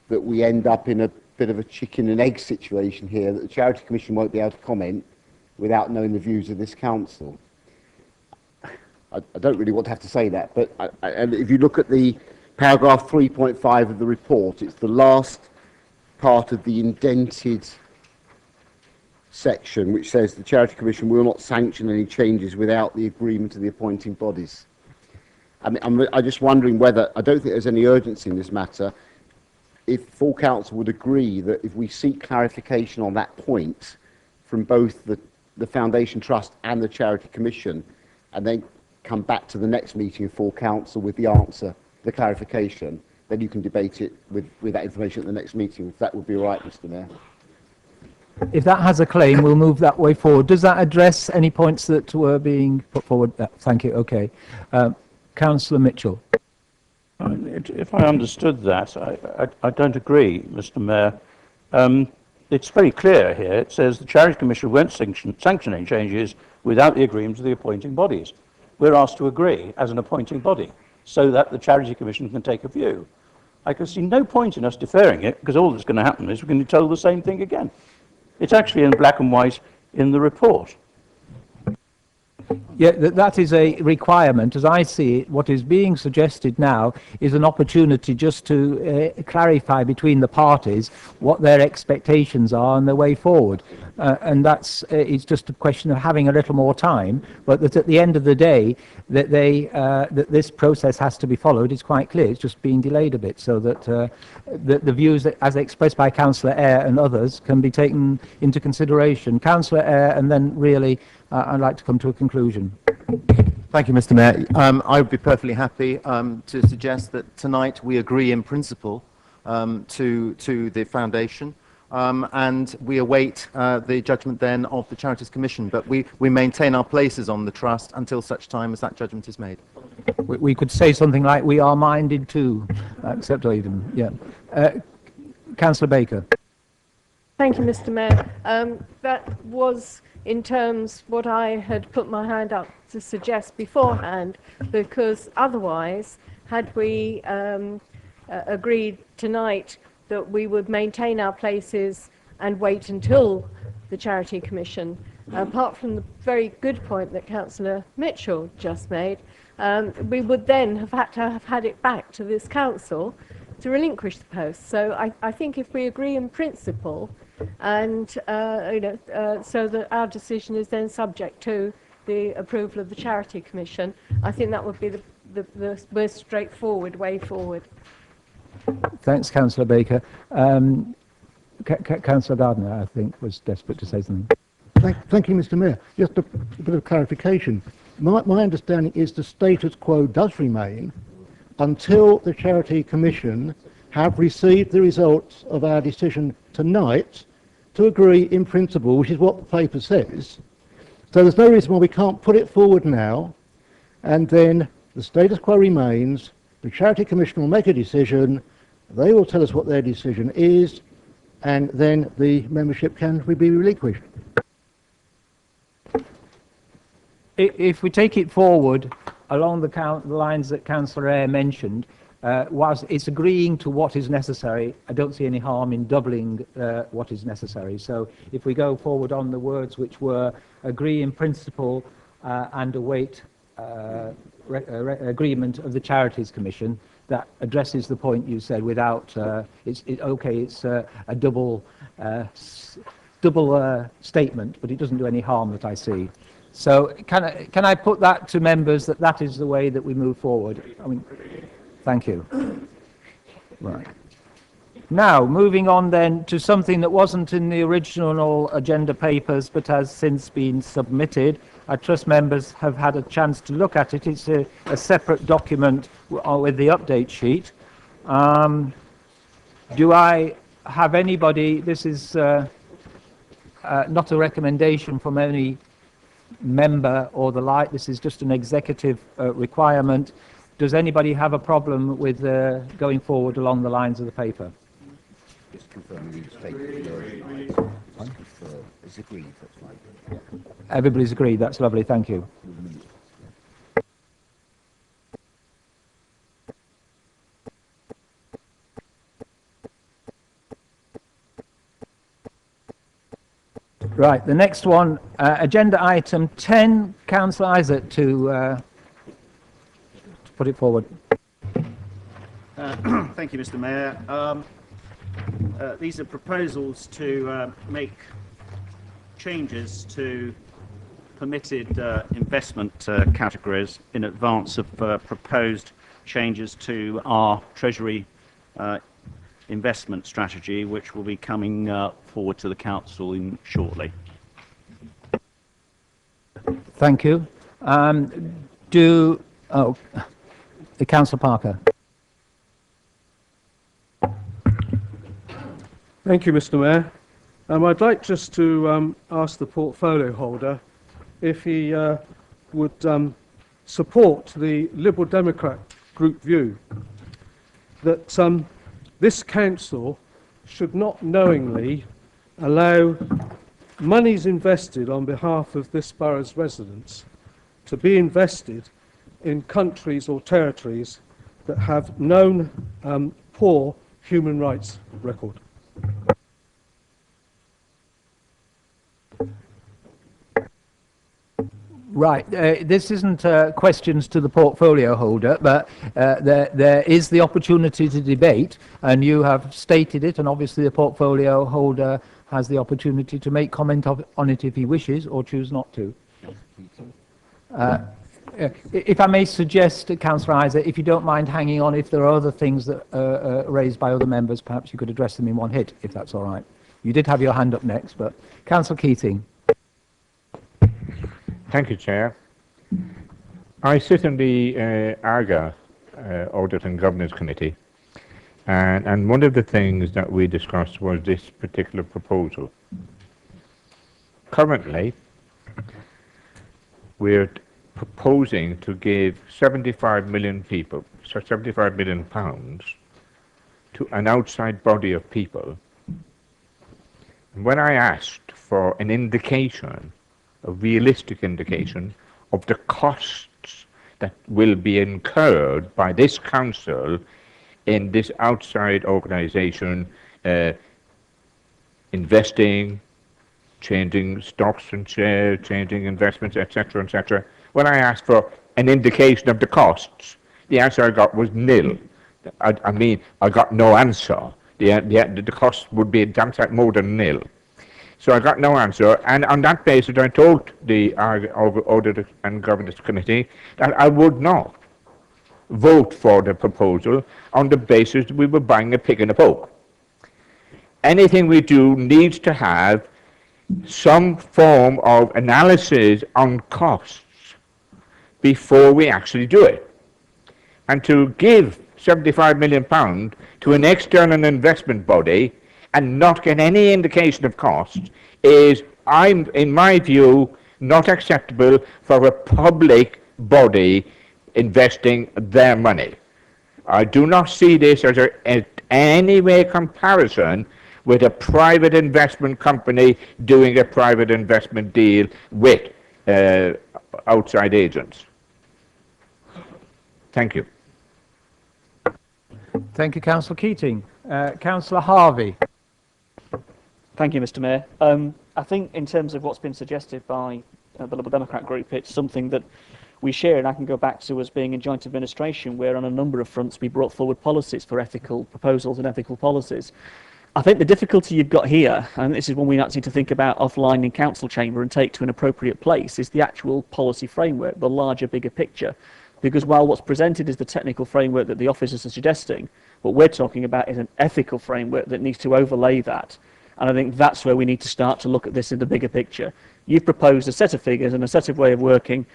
that we end up in a bit of a chicken and egg situation here, that the Charity Commission won't be able to comment without knowing the views of this council. I don't really want to have to say that, but and if you look at the paragraph 3.5 of the report, it's the last part of the indented section which says the Charity Commission will not sanction any changes without the agreement of the appointing bodies. I mean, I'm just wondering whether, I don't think there's any urgency in this matter, if full council would agree that if we seek clarification on that point from both the Foundation Trust and the Charity Commission, and then come back to the next meeting of full council with the answer, the clarification, then you can debate it with that information at the next meeting, if that would be right, Mr. Mayor. If that has a claim, we'll move that way forward. Does that address any points that were being put forward? Thank you. Okay. Councillor Mitchell. If I understood that, I don't agree, Mr. Mayor. It's very clear here. It says the Charity Commission won't sanction any changes without the agreement of the appointing bodies. We're asked to agree as an appointing body so that the Charity Commission can take a view. I can see no point in us deferring it, because all that's going to happen is we're going to be told the same thing again. It's actually in black and white in the report. Yeah, that is a requirement. As I see it, what is being suggested now is an opportunity just to clarify between the parties what their expectations are and their way forward. And it's just a question of having a little more time, but that at the end of the day, that this process has to be followed is quite clear. It's just being delayed a bit so that the views as expressed by Councillor Eyre and others can be taken into consideration. Councillor Eyre, and then really I'd like to come to a conclusion. Thank you, Mr. Mayor. I would be perfectly happy to suggest that tonight we agree in principle to the Foundation, and we await the judgment then of the Charities Commission. But we maintain our places on the Trust until such time as that judgment is made. We could say something like, we are minded to accept Eden. Yeah. Councillor Baker. Thank you, Mr. Mayor. That was, in terms, what I had put my hand up to suggest beforehand, because otherwise, had we agreed tonight that we would maintain our places and wait until the Charity Commission, apart from the very good point that Councillor Mitchell just made, we would then have had to have had it back to this council to relinquish the post. So I think if we agree in principle, and so that our decision is then subject to the approval of the Charity Commission, I think that would be the most straightforward way forward. Thanks, Councillor Baker. Councillor Gardner, I think, was desperate to say something. Thank you, Mr. Mayor. Just a bit of clarification. My understanding is the status quo does remain, until the Charity Commission have received the results of our decision tonight to agree in principle, which is what the paper says. So there's no reason why we can't put it forward now, and then the status quo remains. The Charity Commission will make a decision, they will tell us what their decision is, and then the membership can be relinquished. If we take it forward along the lines that Councillor Eyre mentioned, whilst it's agreeing to what is necessary, I don't see any harm in doubling what is necessary. So if we go forward on the words which were agree in principle and await agreement of the Charities Commission, that addresses the point you said without, it's a double statement, but it doesn't do any harm that I see. So can I put that to members that that is the way that we move forward? I mean, thank you. Right. Now, moving on then to something that wasn't in the original agenda papers but has since been submitted. I trust members have had a chance to look at it. It's a separate document with the update sheet. Do I have anybody, this is not a recommendation from any member or the like, this is just an executive requirement. Does anybody have a problem with going forward along the lines of the paper? Just confirming you state it's agreed, that's right. Everybody's agreed, that's lovely, thank you. Right, the next one, agenda item 10, Councillor Isaac to put it forward. Thank you, Mr. Mayor. These are proposals to make changes to permitted investment categories in advance of proposed changes to our Treasury investment strategy, which will be coming forward to the Council shortly. Thank you. Councillor Parker. Thank you, Mr. Mayor. I'd like just to ask the portfolio holder if he would support the Liberal Democrat group view that this council should not knowingly allow monies invested on behalf of this borough's residents to be invested in countries or territories that have known poor human rights record. Right, this isn't questions to the portfolio holder, but there is the opportunity to debate, and you have stated it, and obviously the portfolio holder has the opportunity to make comment on it if he wishes, or choose not to. If I may suggest, Councillor Isaac, if you don't mind hanging on, if there are other things that are raised by other members, perhaps you could address them in one hit, if that's all right. You did have your hand up next, but Councillor Keating. Thank you, Chair. I sit in the ARGA Audit and Governance Committee, and one of the things that we discussed was this particular proposal. Currently, we're proposing to give 75 million people, so 75 million pounds, to an outside body of people. And when I asked for an indication, a realistic indication of the costs that will be incurred by this council in this outside organisation, investing, changing stocks and shares, changing investments, etc., etc. When I asked for an indication of the costs, the answer I got was nil. I mean, I got no answer. The costs would be a damn sight more than nil. So I got no answer, and on that basis I told the Audit and Governance Committee that I would not vote for the proposal on the basis that we were buying a pig in a poke. Anything we do needs to have some form of analysis on costs before we actually do it. and to give £75 million to an external investment body and not get any indication of cost is, in my view, not acceptable for a public body investing their money. I do not see this as any way comparison with a private investment company doing a private investment deal with outside agents. Thank you. Thank you, Councillor Keating. Councillor Harvey. Thank you, Mr. Mayor. I think in terms of what's been suggested by the Liberal Democrat group, it's something that we share, and I can go back to us being in joint administration, where on a number of fronts we brought forward policies for ethical proposals and ethical policies. I think the difficulty you've got here, and this is one we actually need to think about offline in council chamber and take to an appropriate place, is the actual policy framework, the larger, bigger picture. Because while what's presented is the technical framework that the officers are suggesting, what we're talking about is an ethical framework that needs to overlay that. And I think that's where we need to start to look at this in the bigger picture. You've proposed a set of figures and a set of way of working,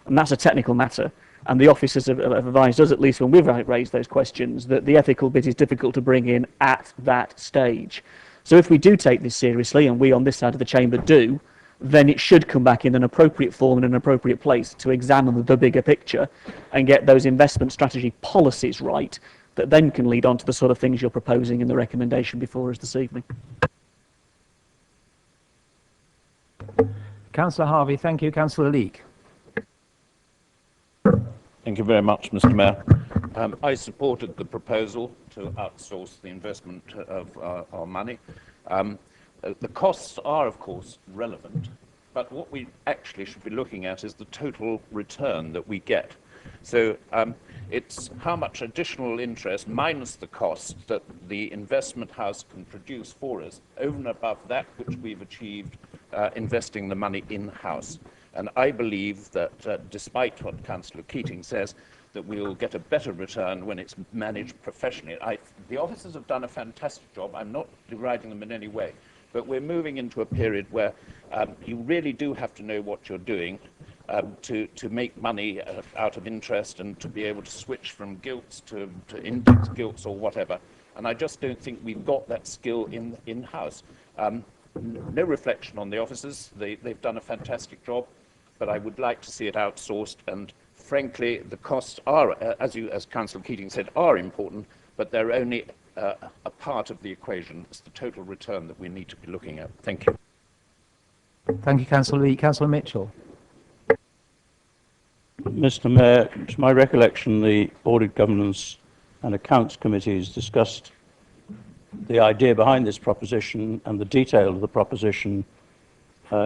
and that's a technical matter. And the officers have advised us, at least when we've raised those questions, that the ethical bit is difficult to bring in at that stage. So if we do take this seriously, and we on this side of the chamber do, then it should come back in an appropriate form and an appropriate place to examine the bigger picture and get those investment strategy policies right that then can lead on to the sort of things you're proposing in the recommendation before us this evening. Councillor Harvey, thank you. Councillor Leake. Thank you very much, Mr. Mayor. I supported the proposal to outsource the investment of our money. The costs are, of course, relevant, but what we actually should be looking at is the total return that we get. So it's how much additional interest minus the cost that the investment house can produce for us over and above that which we've achieved investing the money in-house. And I believe that despite what Councillor Keating says, that we'll get a better return when it's managed professionally. The officers have done a fantastic job. I'm not deriding them in any way, but we're moving into a period where you really do have to know what you're doing to make money out of interest and to be able to switch from gilts to index gilts or whatever. And I just don't think we've got that skill in-house. No reflection on the officers. They've done a fantastic job, but I would like to see it outsourced. And frankly, the costs are, as Councillor Keating said, are important, but they're only a part of the equation. It's the total return that we need to be looking at. Thank you. Thank you, Councillor Lee. Councillor Mitchell. Mr. Mayor, to my recollection, the Audit, Governance and Accounts Committees discussed the idea behind this proposition and the detail of the proposition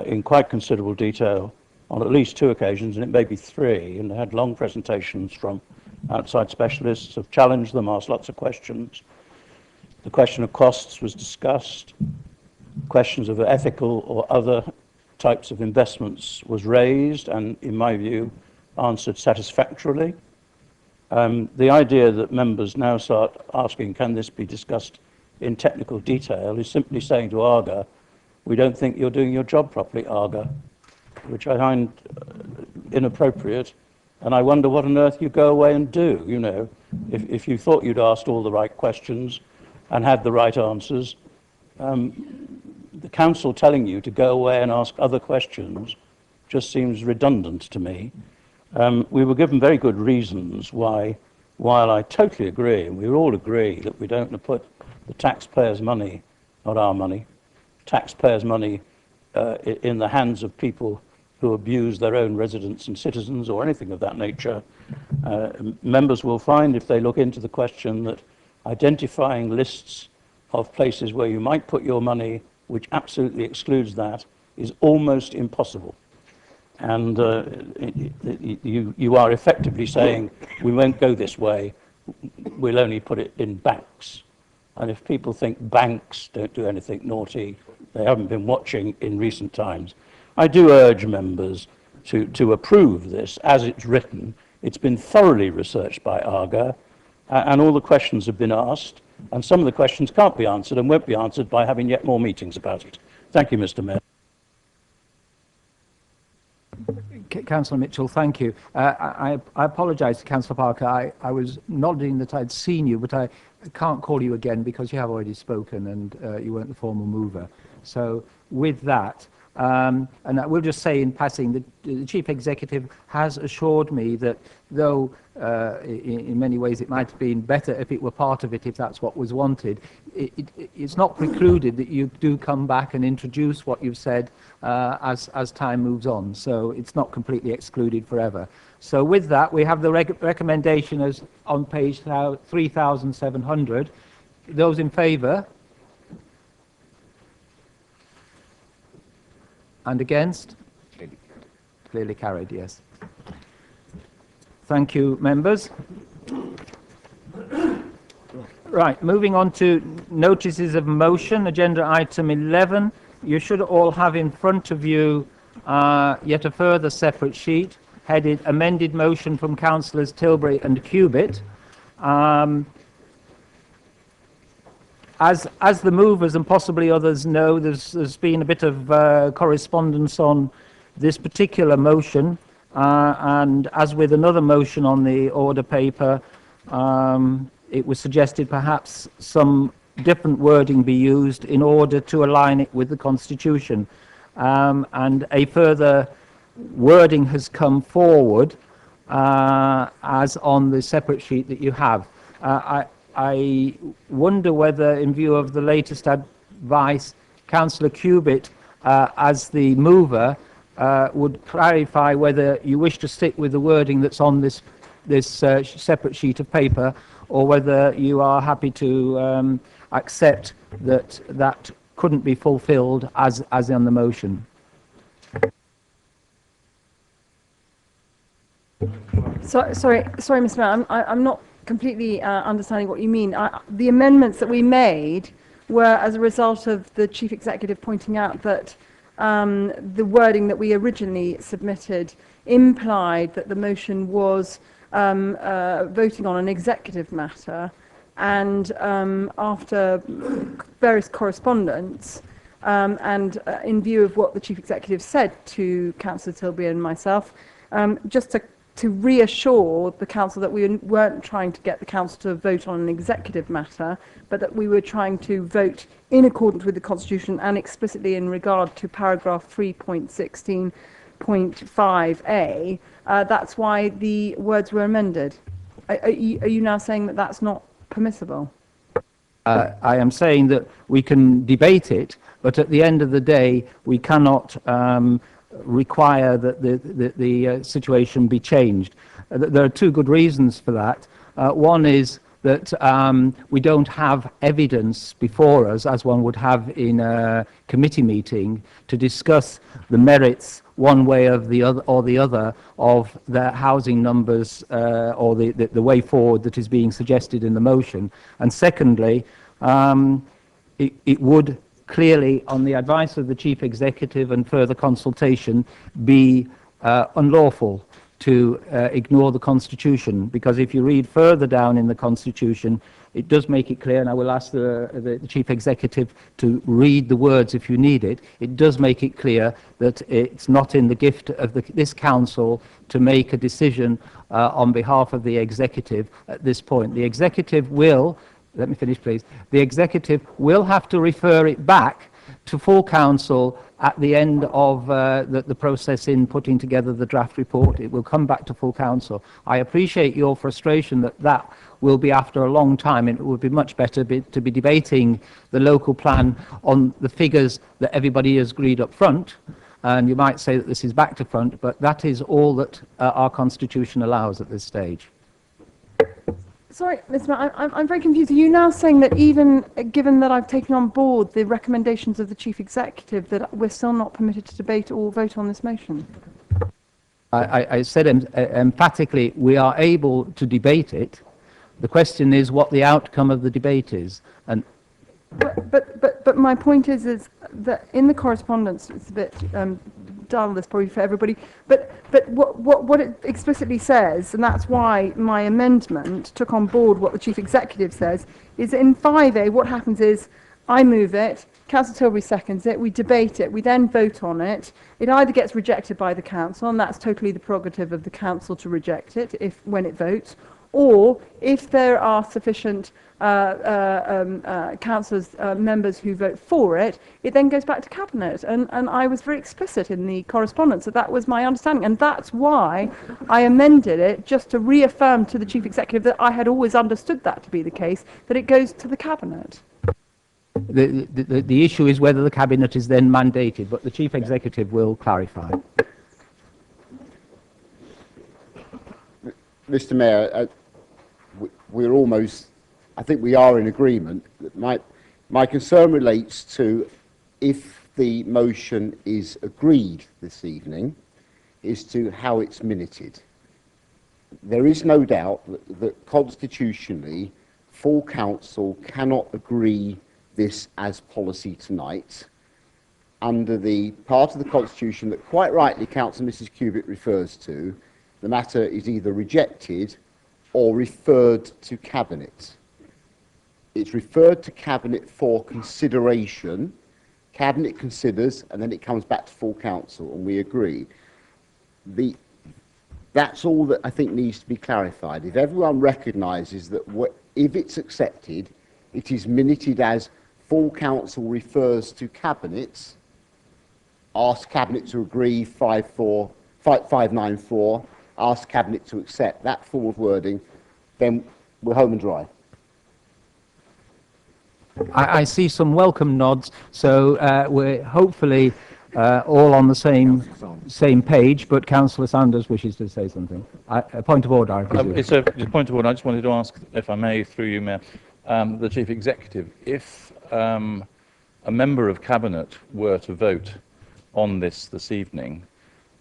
in quite considerable detail on at least 2 occasions, and it may be 3, and they had long presentations from outside specialists, have challenged them, asked lots of questions. The question of costs was discussed. Questions of ethical or other types of investments was raised and, in my view, answered satisfactorily. The idea that members now start asking, can this be discussed in technical detail, is simply saying to ARGA, we don't think you're doing your job properly, ARGA, which I find inappropriate. And I wonder what on earth you go away and do, you know, if you thought you'd asked all the right questions and had the right answers. The council telling you to go away and ask other questions just seems redundant to me. We were given very good reasons why, while I totally agree, and we all agree that we don't want to put the taxpayers' money, not our money, taxpayers' money in the hands of people who abuse their own residents and citizens or anything of that nature. Members will find, if they look into the question, that identifying lists of places where you might put your money, which absolutely excludes that, is almost impossible. And you are effectively saying, we won't go this way, we'll only put it in banks. And if people think banks don't do anything naughty, they haven't been watching in recent times. I do urge members to approve this as it's written. It's been thoroughly researched by ARGA, and all the questions have been asked, and some of the questions can't be answered and won't be answered by having yet more meetings about it. Thank you, Mr. Mayor. Councillor Mitchell, thank you. I apologise to Councillor Parker. I was nodding that I'd seen you, but I can't call you again because you have already spoken and you weren't the formal mover. So with that, and I will just say in passing that the Chief Executive has assured me that though in many ways it might have been better if it were part of it, if that's what was wanted, it's not precluded that you do come back and introduce what you've said as time moves on. So it's not completely excluded forever. So with that, we have the recommendation as on page 3,700. Those in favour? And against? Clearly carried, yes. Thank you, members. Right, moving on to notices of motion, agenda item 11. You should all have in front of you yet a further separate sheet headed amended motion from councillors Tilbury and Cubitt. As the movers and possibly others know, there's been a bit of correspondence on this particular motion, and as with another motion on the order paper, it was suggested perhaps some different wording be used in order to align it with the Constitution. And a further wording has come forward as on the separate sheet that you have. I wonder whether, in view of the latest advice, Councillor Cubitt, as the mover, would clarify whether you wish to stick with the wording that's on this separate sheet of paper, or whether you are happy to accept that couldn't be fulfilled as on the motion. Sorry, Mr. Mayor, I'm not completely understanding what you mean. The amendments that we made were as a result of the Chief Executive pointing out that the wording that we originally submitted implied that the motion was voting on an executive matter, and after various correspondence and in view of what the Chief Executive said to Councillor Tilbury and myself, just to reassure the council that we weren't trying to get the council to vote on an executive matter, but that we were trying to vote in accordance with the Constitution and explicitly in regard to paragraph 3.16.5a. That's why the words were amended. Are you now saying that that's not permissible? I am saying that we can debate it, but at the end of the day, we cannot require that the situation be changed. There are two good reasons for that. One is that we don't have evidence before us, as one would have in a committee meeting, to discuss the merits one way or the other of the housing numbers or the way forward that is being suggested in the motion. And secondly, it would clearly, on the advice of the Chief Executive and further consultation, be unlawful to ignore the Constitution, because if you read further down in the Constitution, it does make it clear, and I will ask the Chief Executive to read the words if you need it. It does make it clear that it's not in the gift of this Council to make a decision on behalf of the Executive at this point. The Executive will, let me finish please, the Executive will have to refer it back to full Council at the end of the process in putting together the draft report. It will come back to full Council. I appreciate your frustration that will be after a long time, and it would be much better to be debating the local plan on the figures that everybody has agreed up front, and you might say that this is back to front, but that is all that our Constitution allows at this stage. Sorry, Mr. Mayor, I'm very confused. Are you now saying that even given that I've taken on board the recommendations of the Chief Executive, that we're still not permitted to debate or vote on this motion? I said emphatically we are able to debate it. The question is what the outcome of the debate is. And But my point is that in the correspondence, it's a bit dull, this probably for everybody, but what it explicitly says, and that's why my amendment took on board what the Chief Executive says, is in 5A what happens is I move it, Councillor Tilbury seconds it, we debate it, we then vote on it. It either gets rejected by the council, and that's totally the prerogative of the council to reject it when it votes, or if there are sufficient councillors, members who vote for it, it then goes back to Cabinet. And I was very explicit in the correspondence that was my understanding. And that's why I amended it, just to reaffirm to the Chief Executive that I had always understood that to be the case, that it goes to the Cabinet. The issue is whether the Cabinet is then mandated, but the Chief Executive will clarify. Mr. Mayor, we're almost, I think we are in agreement. My concern relates to if the motion is agreed this evening, is to how it's minuted. There is no doubt that constitutionally, full council cannot agree this as policy tonight under the part of the constitution that quite rightly Councillor Mrs. Cubitt refers to. The matter is either rejected or referred to Cabinet. It's referred to Cabinet for consideration. Cabinet considers, and then it comes back to full council, and we agree. That's all that I think needs to be clarified. If everyone recognises that if it's accepted, it is minuted as full council refers to Cabinet, ask Cabinet to agree 594, ask Cabinet to accept that form of wording, then we're home and dry. I see some welcome nods, so we're hopefully all on the same page, but Councillor Sanders wishes to say something. A point of order, I presume. It's a point of order. I just wanted to ask, if I may, through you, Mayor, the Chief Executive, if a member of Cabinet were to vote on this evening,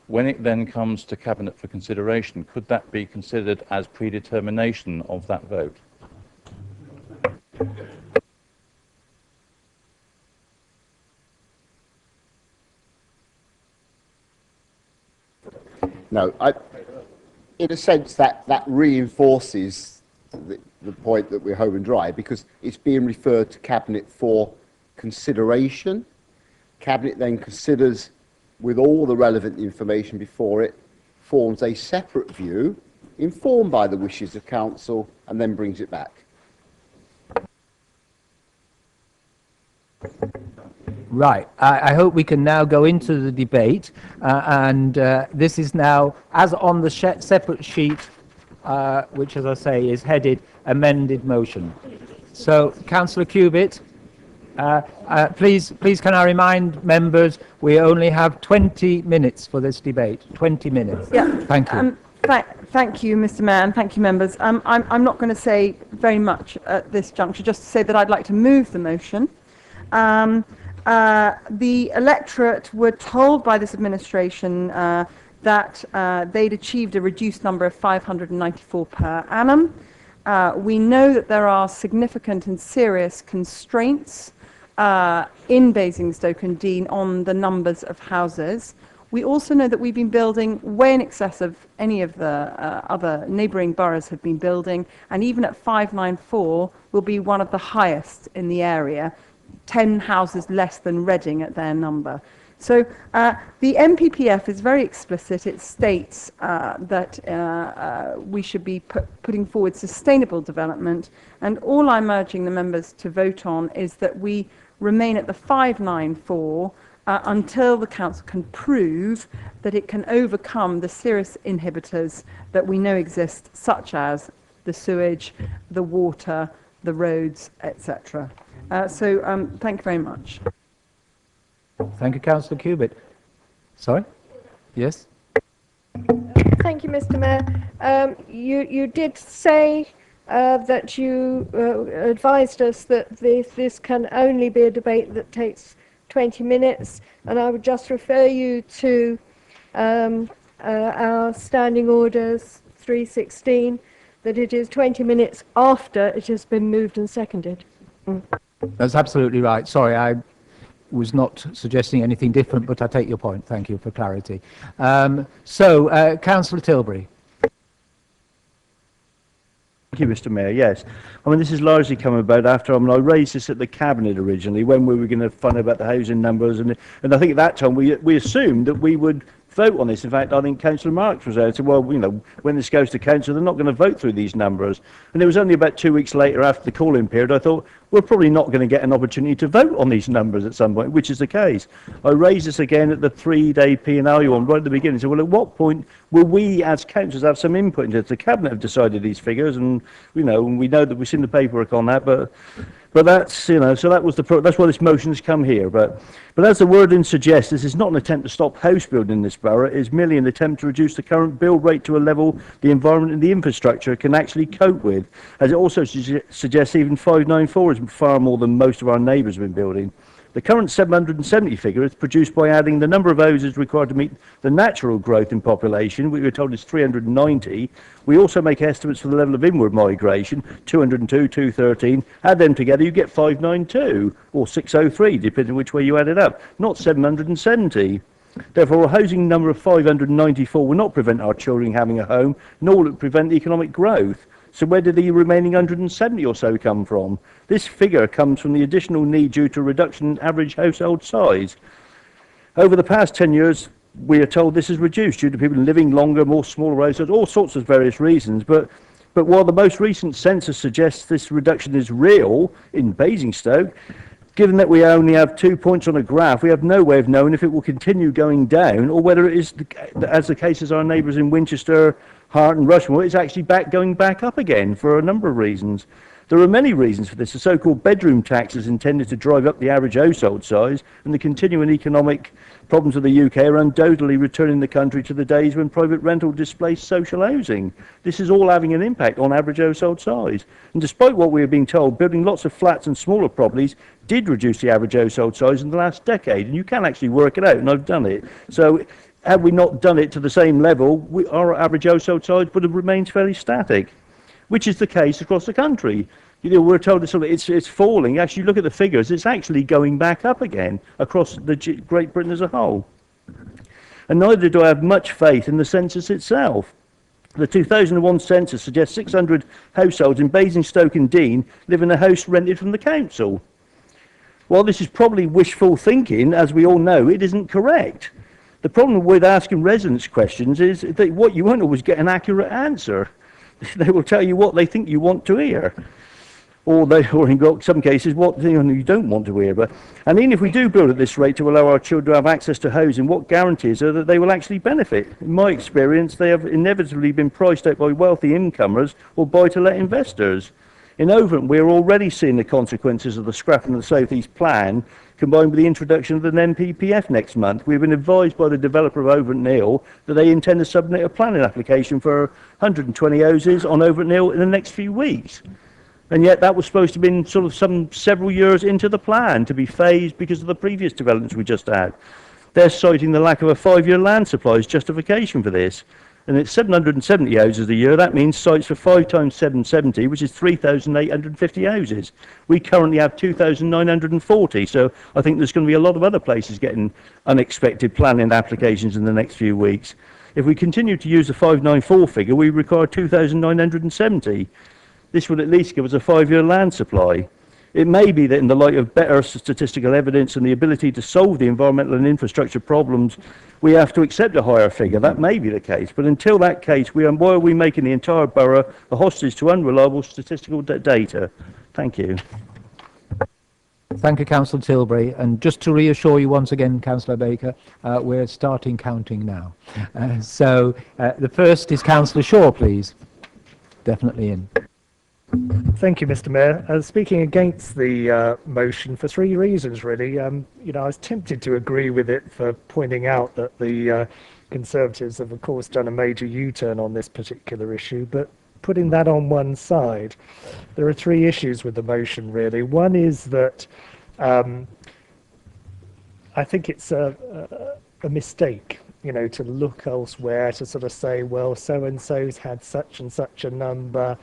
when it then comes to Cabinet for consideration, could that be considered as predetermination of that vote? No, in a sense that reinforces the point that we're home and dry, because it's being referred to Cabinet for consideration. Cabinet then considers, with all the relevant information before it, forms a separate view, informed by the wishes of Council, and then brings it back. Right. I hope we can now go into the debate, and this is now, as on the separate sheet, which, as I say, is headed amended motion. So, Councillor Cubitt, please can I remind members we only have 20 minutes for this debate. 20 minutes. Yeah. Thank you. Thank you, Mr. Mayor, and thank you, members. I'm not going to say very much at this juncture, just to say that I'd like to move the motion. The electorate were told by this administration that they'd achieved a reduced number of 594 per annum. We know that there are significant and serious constraints in Basingstoke and Deane on the numbers of houses. We also know that we've been building way in excess of any of the other neighbouring boroughs have been building, and even at 594 will be one of the highest in the area, 10 houses less than Reading at their number. So the NPPF is very explicit. It states that we should be putting forward sustainable development, and all I'm urging the members to vote on is that we remain at the 594 until the council can prove that it can overcome the serious inhibitors that we know exist, such as the sewage, the water, the roads, etc. So thank you very much. Thank you, Councillor Cubitt. Sorry? Yes? Thank you, Mr. Mayor. You did say that you advised us that this can only be a debate that takes 20 minutes, and I would just refer you to our standing orders 316, that it is 20 minutes after it has been moved and seconded. That's absolutely right. Sorry, I was not suggesting anything different, but I take your point. Thank you for clarity. So, Councillor Tilbury. Thank you, Mr. Mayor. Yes. I mean, this has largely come about after, I raised this at the Cabinet originally when we were going to find out about the housing numbers. And I think at that time we assumed that we would vote on this. In fact, I think Councillor Marks was there and said, well, when this goes to council, they're not going to vote through these numbers. And it was only about 2 weeks later after the call-in period, I thought, we're probably not going to get an opportunity to vote on these numbers at some point, which is the case. I raised this again at the 3-day P&L one right at the beginning. So, well, at what point will we as councillors have some input into it? The Cabinet have decided these figures, and we know that we've seen the paperwork on that, but that's, so that was that's why this motion has come here. But as the wording suggests, this is not an attempt to stop house building in this borough. It is merely an attempt to reduce the current build rate to a level the environment and the infrastructure can actually cope with. As it also suggests, even 594 is far more than most of our neighbours have been building. The current 770 figure is produced by adding the number of houses required to meet the natural growth in population, which we're told is 390. We also make estimates for the level of inward migration, 202, 213. Add them together, you get 592 or 603, depending on which way you add it up, not 770. Therefore, a housing number of 594 will not prevent our children having a home, nor will it prevent economic growth. So where did the remaining 170 or so come from? This figure comes from the additional need due to a reduction in average household size. Over the past 10 years, we are told this is reduced due to people living longer, more smaller houses, all sorts of various reasons. But while the most recent census suggests this reduction is real in Basingstoke, given that we only have 2 points on a graph, we have no way of knowing if it will continue going down or whether it is, as the case is our neighbours in Winchester, Hart and Rushmore, it's actually going back up again for a number of reasons. There are many reasons for this. The so-called bedroom tax is intended to drive up the average household size, and the continuing economic problems of the UK are undoubtedly returning the country to the days when private rental displaced social housing. This is all having an impact on average household size. And despite what we are being told, building lots of flats and smaller properties did reduce the average household size in the last decade, and you can actually work it out, and I've done it. So had we not done it to the same level, our average household size would have remained fairly static, which is the case across the country. We're told it's falling. Actually, look at the figures. It's actually going back up again across Great Britain as a whole. And neither do I have much faith in the census itself. The 2001 census suggests 600 households in Basingstoke and Dean live in a house rented from the council. While this is probably wishful thinking, as we all know, it isn't correct. The problem with asking residents questions is that what you won't always get an accurate answer. They will tell you what they think you want to hear, or in some cases what you don't want to hear. And even if we do build at this rate to allow our children to have access to housing, what guarantees are that they will actually benefit? In my experience, they have inevitably been priced out by wealthy incomers or buy-to-let investors. In Overton, we are already seeing the consequences of the scrapping of the South East Plan, combined with the introduction of an NPPF next month. We've been advised by the developer of Overton Hill that they intend to submit a planning application for 120 houses on Overton Hill in the next few weeks. And yet that was supposed to have been several years into the plan to be phased because of the previous developments we just had. They're citing the lack of a 5-year land supply as justification for this. And it's 770 houses a year. That means sites for 5 times 770, which is 3,850 houses. We currently have 2,940. So I think there's going to be a lot of other places getting unexpected planning applications in the next few weeks. If we continue to use the 594 figure, we require 2,970. This would at least give us a 5-year land supply. It may be that in the light of better statistical evidence and the ability to solve the environmental and infrastructure problems, we have to accept a higher figure. That may be the case. But until that case, why are we making the entire borough a hostage to unreliable statistical data? Thank you. Thank you, Councillor Tilbury. And just to reassure you once again, Councillor Baker, we're starting counting now. The first is Councillor Shaw, please. Definitely in. Thank you, Mr. Mayor. Speaking against the motion for 3 reasons, really. I was tempted to agree with it for pointing out that the Conservatives have, of course, done a major U-turn on this particular issue, but putting that on one side, there are 3 issues with the motion, really. One is that I think it's a mistake, to look elsewhere, to sort of say, well, so-and-so's had such and such a number,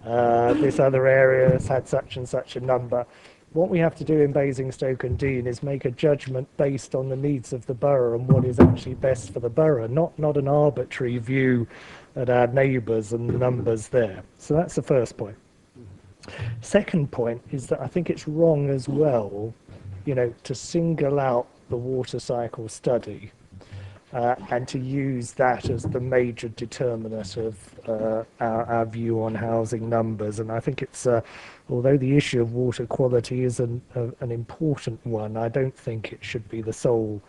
this other area has had such and such a number. What we have to do in Basingstoke and Dean is make a judgment based on the needs of the borough and what is actually best for the borough, not an arbitrary view at our neighbours and the numbers there. So that's the first point. Second point is that I think it's wrong as well, to single out the water cycle study and to use that as the major determinant of our view on housing numbers. And I think it's, although the issue of water quality is an important one, I don't think it should be the sole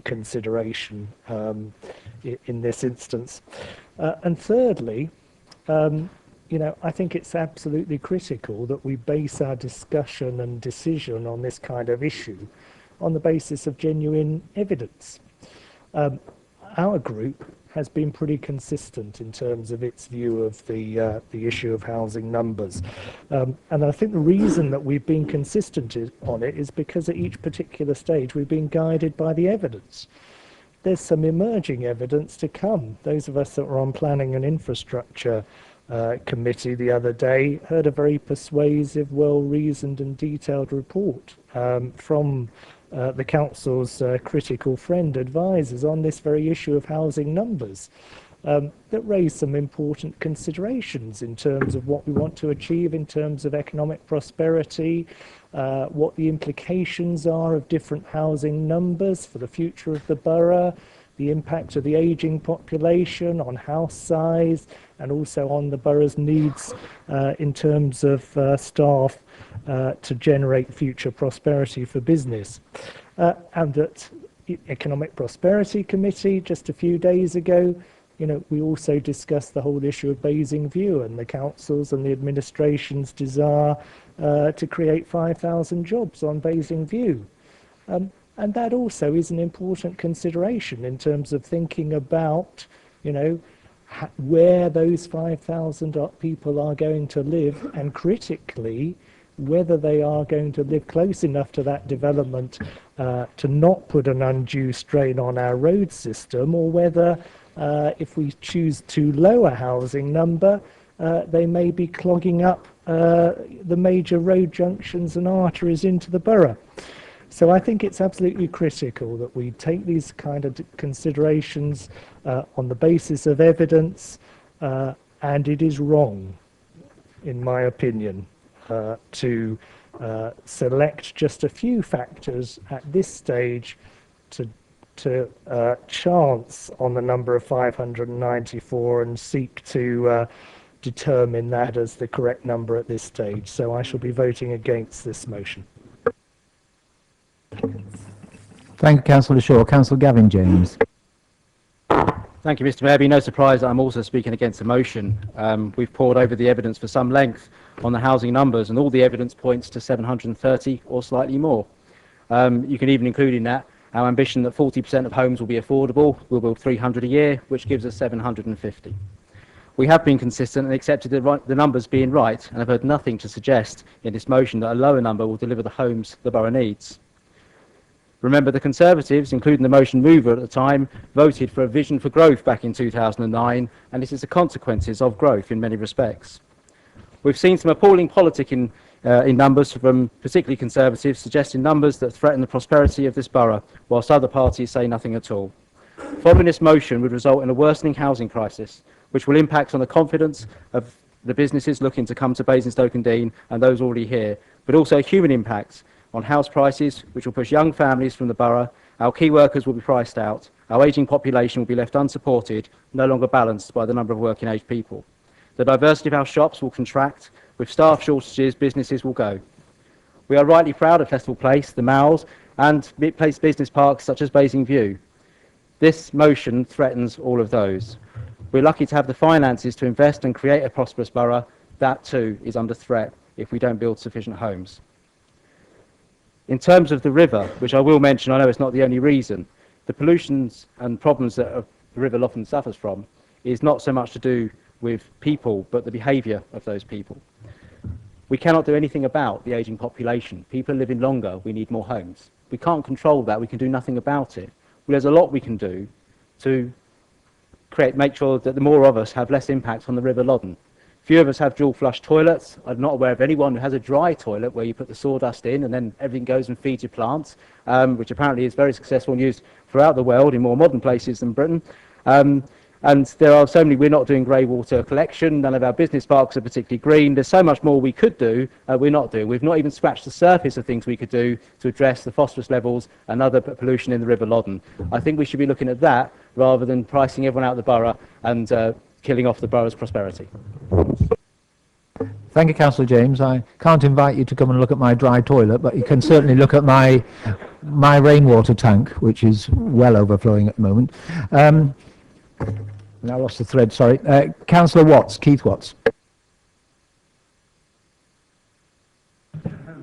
consideration in this instance. And thirdly, I think it's absolutely critical that we base our discussion and decision on this kind of issue on the basis of genuine evidence. Our group has been pretty consistent in terms of its view of the issue of housing numbers. And I think the reason that we've been consistent on it is because at each particular stage we've been guided by the evidence. There's some emerging evidence to come. Those of us that were on Planning and Infrastructure Committee the other day heard a very persuasive, well-reasoned and detailed report from the Council's critical friend advisors on this very issue of housing numbers that raised some important considerations in terms of what we want to achieve in terms of economic prosperity, what the implications are of different housing numbers for the future of the borough, the impact of the ageing population on house size, and also on the borough's needs in terms of staff to generate future prosperity for business. And at the Economic Prosperity Committee just a few days ago, we also discussed the whole issue of Basing View and the council's and the administration's desire to create 5,000 jobs on Basing View. And that also is an important consideration in terms of thinking about, where those 5,000 people are going to live, and critically, whether they are going to live close enough to that development to not put an undue strain on our road system, or whether if we choose too low a housing number, they may be clogging up the major road junctions and arteries into the borough. So I think it's absolutely critical that we take these kind of considerations on the basis of evidence, and it is wrong, in my opinion, to select just a few factors at this stage to chance on the number of 594 and seek to determine that as the correct number at this stage. So I shall be voting against this motion. Thank you, Councillor Shaw. Councillor Gavin James. Thank you, Mr. Mayor. Be no surprise that I'm also speaking against the motion. We've pored over the evidence for some length on the housing numbers, and all the evidence points to 730 or slightly more. You can even include in that our ambition that 40% of homes will be affordable. We'll build 300 a year, which gives us 750. We have been consistent and accepted the numbers being right, and have heard nothing to suggest in this motion that a lower number will deliver the homes the borough needs. Remember, the Conservatives, including the motion mover at the time, voted for a vision for growth back in 2009, and this is the consequences of growth in many respects. We've seen some appalling politic in numbers from particularly Conservatives, suggesting numbers that threaten the prosperity of this borough, whilst other parties say nothing at all. Following this motion would result in a worsening housing crisis, which will impact on the confidence of the businesses looking to come to Basingstoke and Deane and those already here, but also human impacts on house prices, which will push young families from the borough. Our key workers will be priced out. Our ageing population will be left unsupported, no longer balanced by the number of working age people. The diversity of our shops will contract. With staff shortages, businesses will go. We are rightly proud of Festival Place, the Malls, and mid-place business parks such as Basing View. This motion threatens all of those. We're lucky to have the finances to invest and create a prosperous borough. That too is under threat if we don't build sufficient homes. In terms of the river, which I will mention, I know it's not the only reason, the pollutions and problems that the river often suffers from is not so much to do with people, but the behaviour of those people. We cannot do anything about the ageing population. People are living longer, we need more homes. We can't control that, we can do nothing about it. Well, there's a lot we can do to make sure that the more of us have less impact on the River Loddon. Few of us have dual flush toilets. I'm not aware of anyone who has a dry toilet where you put the sawdust in and then everything goes and feeds your plants, which apparently is very successful and used throughout the world in more modern places than Britain. And there are so many, we're not doing grey water collection, none of our business parks are particularly green. There's so much more we could do, we're not doing. We've not even scratched the surface of things we could do to address the phosphorus levels and other pollution in the River Loddon. I think we should be looking at that rather than pricing everyone out of the borough and killing off the borough's prosperity. Thank you, Councillor James. I can't invite you to come and look at my dry toilet, but you can certainly look at my rainwater tank, which is well overflowing at the moment. Now I lost the thread, sorry. Councillor Watts, Keith Watts.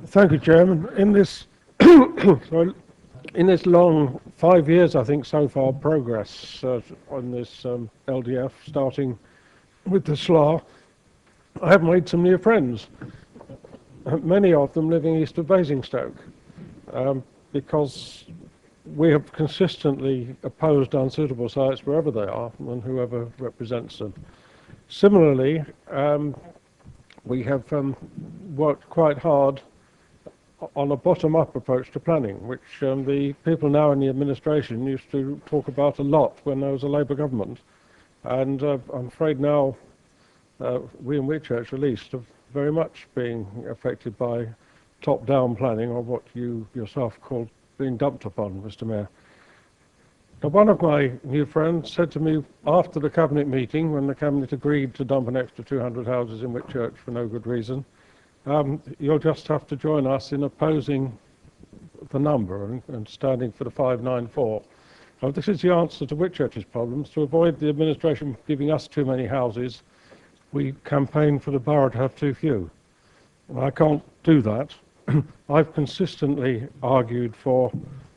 Thank you, Chairman. In this, sorry, in this long 5 years, I think, so far, progress on this LDF, starting with the SLA, I have made some new friends, many of them living east of Basingstoke, because we have consistently opposed unsuitable sites wherever they are and whoever represents them. Similarly, we have worked quite hard on a bottom-up approach to planning, which the people now in the administration used to talk about a lot when there was a Labour government. And I'm afraid now we in Whitchurch, at least, are very much being affected by top-down planning, or what you yourself called being dumped upon, Mr. Mayor. Now, one of my new friends said to me after the Cabinet meeting, when the Cabinet agreed to dump an extra 200 houses in Whitchurch for no good reason, you'll just have to join us in opposing the number and standing for the 594. Now, this is the answer to Whitchurch's problems. To avoid the administration giving us too many houses, we campaign for the borough to have too few. Well, I can't do that. I've consistently argued for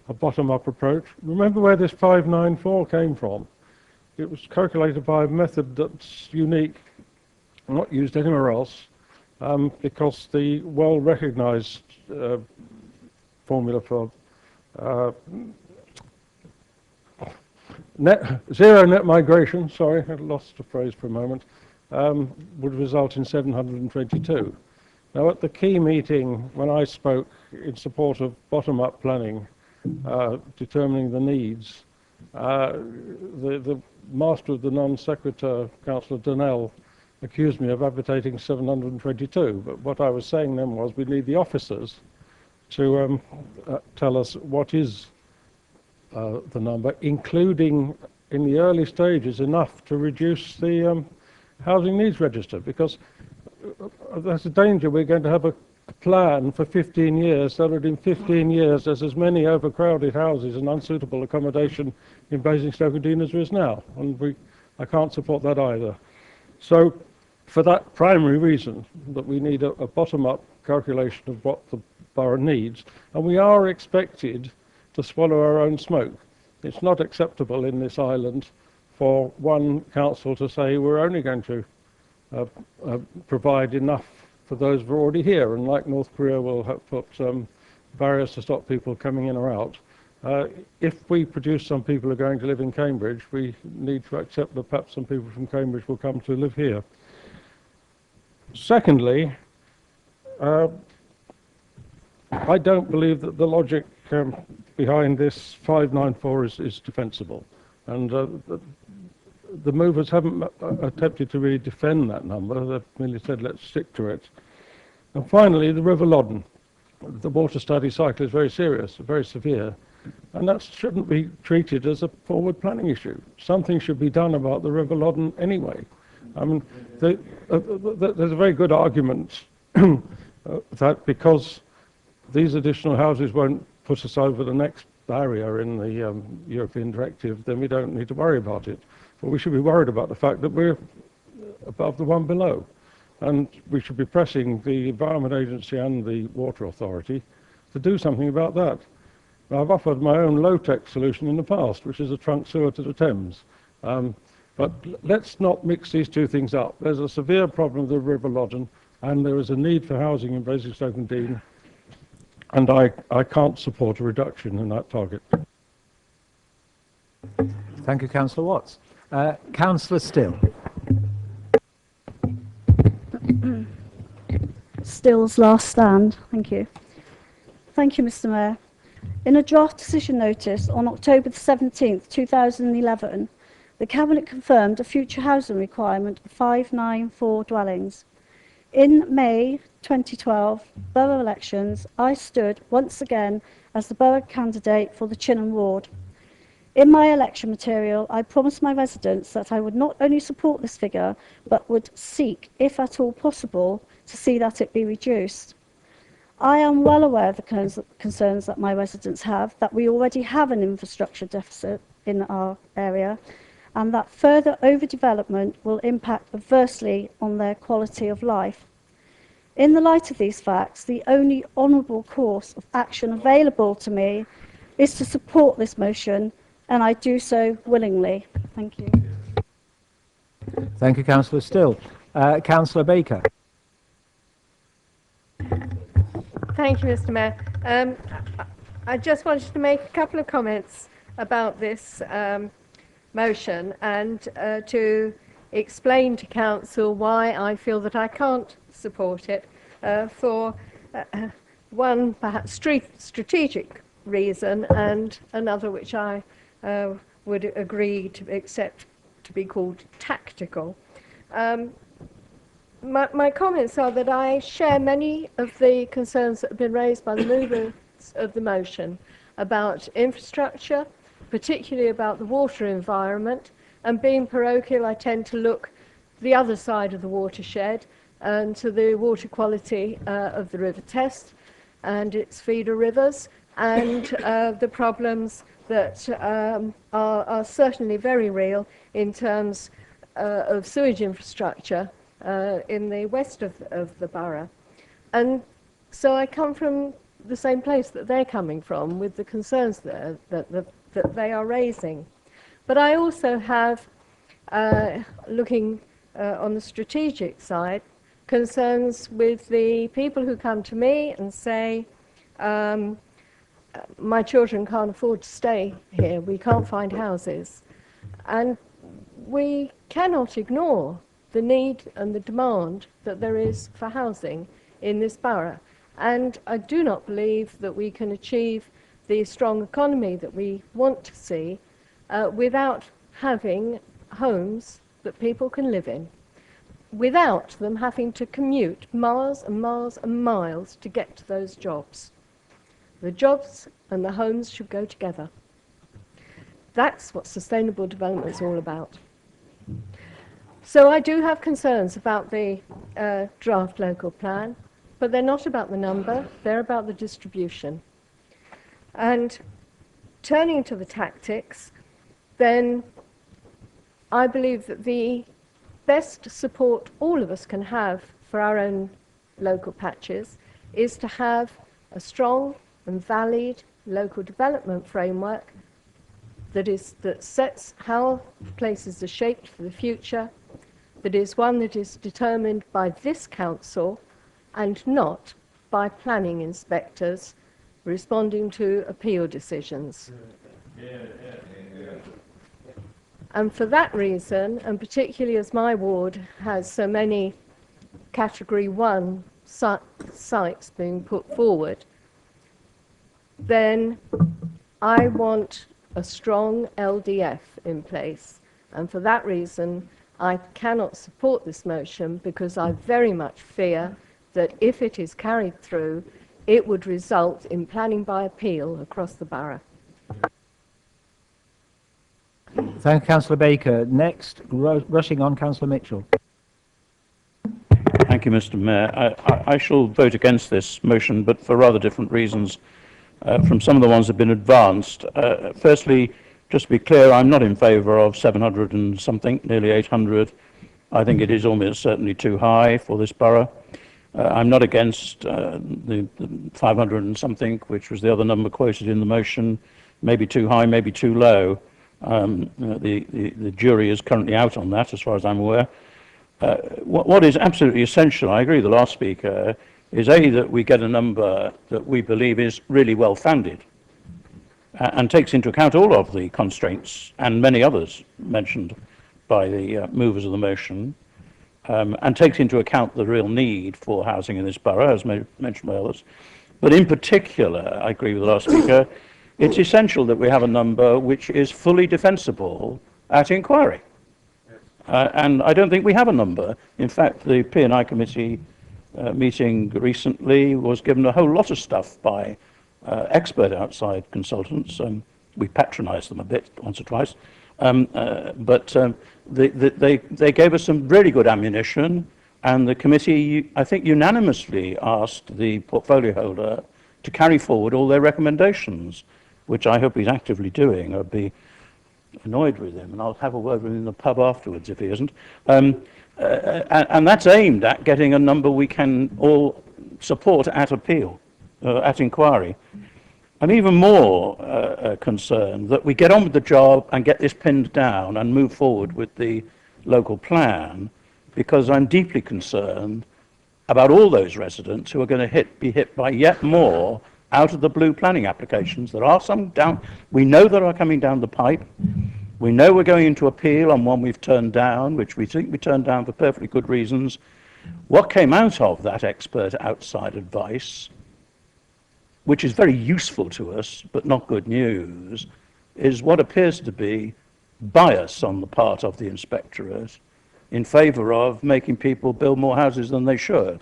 a bottom-up approach. Remember where this 594 came from? It was calculated by a method that's unique, not used anywhere else, because the well-recognized formula for zero net migration, sorry, I lost the phrase for a moment, would result in 722. Now, at the key meeting, when I spoke in support of bottom-up planning, determining the needs, the master of the non-sequitur, Councillor Donnell, accused me of advocating 722. But what I was saying then was we need the officers to tell us what is the number, including in the early stages enough to reduce the housing needs register, because there's a danger we're going to have a plan for 15 years so that in 15 years there's as many overcrowded houses and unsuitable accommodation in Basingstoke-Dean as there is now, and I can't support that either. So for that primary reason, that we need a bottom-up calculation of what the borough needs, and we are expected to swallow our own smoke. It's not acceptable in this island for one council to say we're only going to provide enough for those who are already here, and like North Korea will have put barriers to stop people coming in or out. If we produce some people who are going to live in Cambridge, we need to accept that perhaps some people from Cambridge will come to live here. Secondly, I don't believe that the logic behind this 594 is defensible, and the movers haven't attempted to really defend that number. They've merely said let's stick to it. And finally, the River Loddon. The water study cycle is very serious, very severe, and that shouldn't be treated as a forward planning issue. Something should be done about the River Loddon anyway. I mean, there's a very good argument that because these additional houses won't put us over the next barrier in the European directive, then we don't need to worry about it. But we should be worried about the fact that we're above the one below. And we should be pressing the Environment Agency and the Water Authority to do something about that. Now, I've offered my own low-tech solution in the past, which is a trunk sewer to the Thames. But let's not mix these two things up. There's a severe problem with the River Loddon, and there is a need for housing in Basingstoke-Dean, and I can't support a reduction in that target. Thank you, Councillor Watts. Councillor Still. Still's last stand. Thank you. Thank you, Mr. Mayor. In a draft decision notice on October the 17th, 2011, the Cabinet confirmed a future housing requirement of 594 dwellings. In May 2012 borough elections, I stood once again as the borough candidate for the Chinham ward. In my election material, I promised my residents that I would not only support this figure, but would seek, if at all possible, to see that it be reduced. I am well aware of the concerns that my residents have, that we already have an infrastructure deficit in our area, and that further overdevelopment will impact adversely on their quality of life. In the light of these facts, the only honourable course of action available to me is to support this motion, and I do so willingly. Thank you. Thank you, Councillor Still. Councillor Baker. Thank you, Mr. Mayor. I just wanted to make a couple of comments about this motion and to explain to Council why I feel that I can't support it for one perhaps strategic reason and another which I would agree to accept to be called tactical. My comments are that I share many of the concerns that have been raised by the movers of the motion about infrastructure, particularly about the water environment, and being parochial, I tend to look the other side of the watershed and to the water quality of the River Test and its feeder rivers and the problems that are certainly very real in terms of sewage infrastructure in the west of the borough. And so I come from the same place that they're coming from with the concerns that they are raising. But I also have, looking on the strategic side, concerns with the people who come to me and say, my children can't afford to stay here, we can't find houses. And we cannot ignore the need and the demand that there is for housing in this borough. And I do not believe that we can achieve the strong economy that we want to see without having homes that people can live in, without them having to commute miles and miles and miles to get to those jobs. The jobs and the homes should go together. That's what sustainable development is all about. So I do have concerns about the draft local plan, but they're not about the number, they're about the distribution. And turning to the tactics, then I believe that the best support all of us can have for our own local patches is to have a strong and valid local development framework that sets how places are shaped for the future, that is one that is determined by this council and not by planning inspectors responding to appeal decisions. And for that reason, and particularly as my ward has so many Category 1 sites being put forward, then I want a strong LDF in place. And for that reason, I cannot support this motion because I very much fear that if it is carried through, it would result in planning by appeal across the borough. Thank you, Councillor Baker. Next, rushing on, Councillor Mitchell. Thank you, Mr. Mayor. I shall vote against this motion, but for rather different reasons from some of the ones that have been advanced. Firstly, just to be clear, I'm not in favour of 700 and something, nearly 800. I think it is almost certainly too high for this borough. I'm not against the 500 and something, which was the other number quoted in the motion. Maybe too high, maybe too low. The jury is currently out on that, as far as I'm aware. What is absolutely essential, I agree with the last speaker, is A, that we get a number that we believe is really well founded and takes into account all of the constraints and many others mentioned by the movers of the motion, and takes into account the real need for housing in this borough, as mentioned by others. But in particular, I agree with the last speaker, it's essential that we have a number which is fully defensible at inquiry. And I don't think we have a number. In fact, the P&I committee meeting recently was given a whole lot of stuff by expert outside consultants. We patronised them a bit once or twice, but they gave us some really good ammunition, and the committee, I think, unanimously asked the portfolio holder to carry forward all their recommendations, which I hope he's actively doing. I'd be annoyed with him, and I'll have a word with him in the pub afterwards if he isn't. And that's aimed at getting a number we can all support at appeal, at inquiry. I'm even more concerned that we get on with the job and get this pinned down and move forward with the local plan, because I'm deeply concerned about all those residents who are going to be hit by yet more out of the blue planning applications. There are some down, we know that are coming down the pipe. We know we're going into appeal on one we've turned down, which we think we turned down for perfectly good reasons. What came out of that expert outside advice, which is very useful to us, but not good news, is what appears to be bias on the part of the inspectorate in favour of making people build more houses than they should.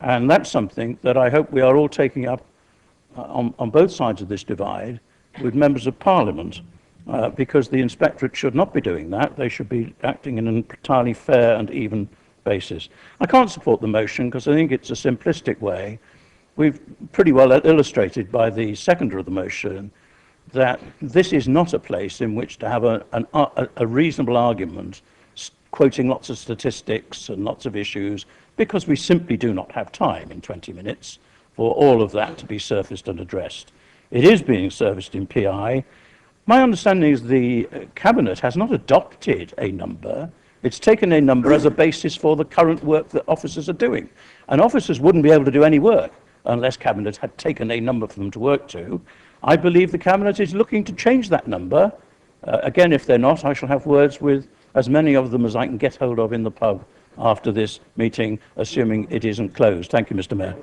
And that's something that I hope we are all taking up on both sides of this divide with members of Parliament, because the inspectorate should not be doing that. They should be acting in an entirely fair and even basis. I can't support the motion because I think it's a simplistic way. We've pretty well illustrated by the seconder of the motion that this is not a place in which to have a reasonable argument, quoting lots of statistics and lots of issues, because we simply do not have time in 20 minutes for all of that to be surfaced and addressed. It is being surfaced in PI. My understanding is the Cabinet has not adopted a number. It's taken a number as a basis for the current work that officers are doing. And officers wouldn't be able to do any work unless Cabinet had taken a number for them to work to. I believe the Cabinet is looking to change that number. Again, if they're not, I shall have words with as many of them as I can get hold of in the pub after this meeting, assuming it isn't closed. Thank you, Mr. Mayor.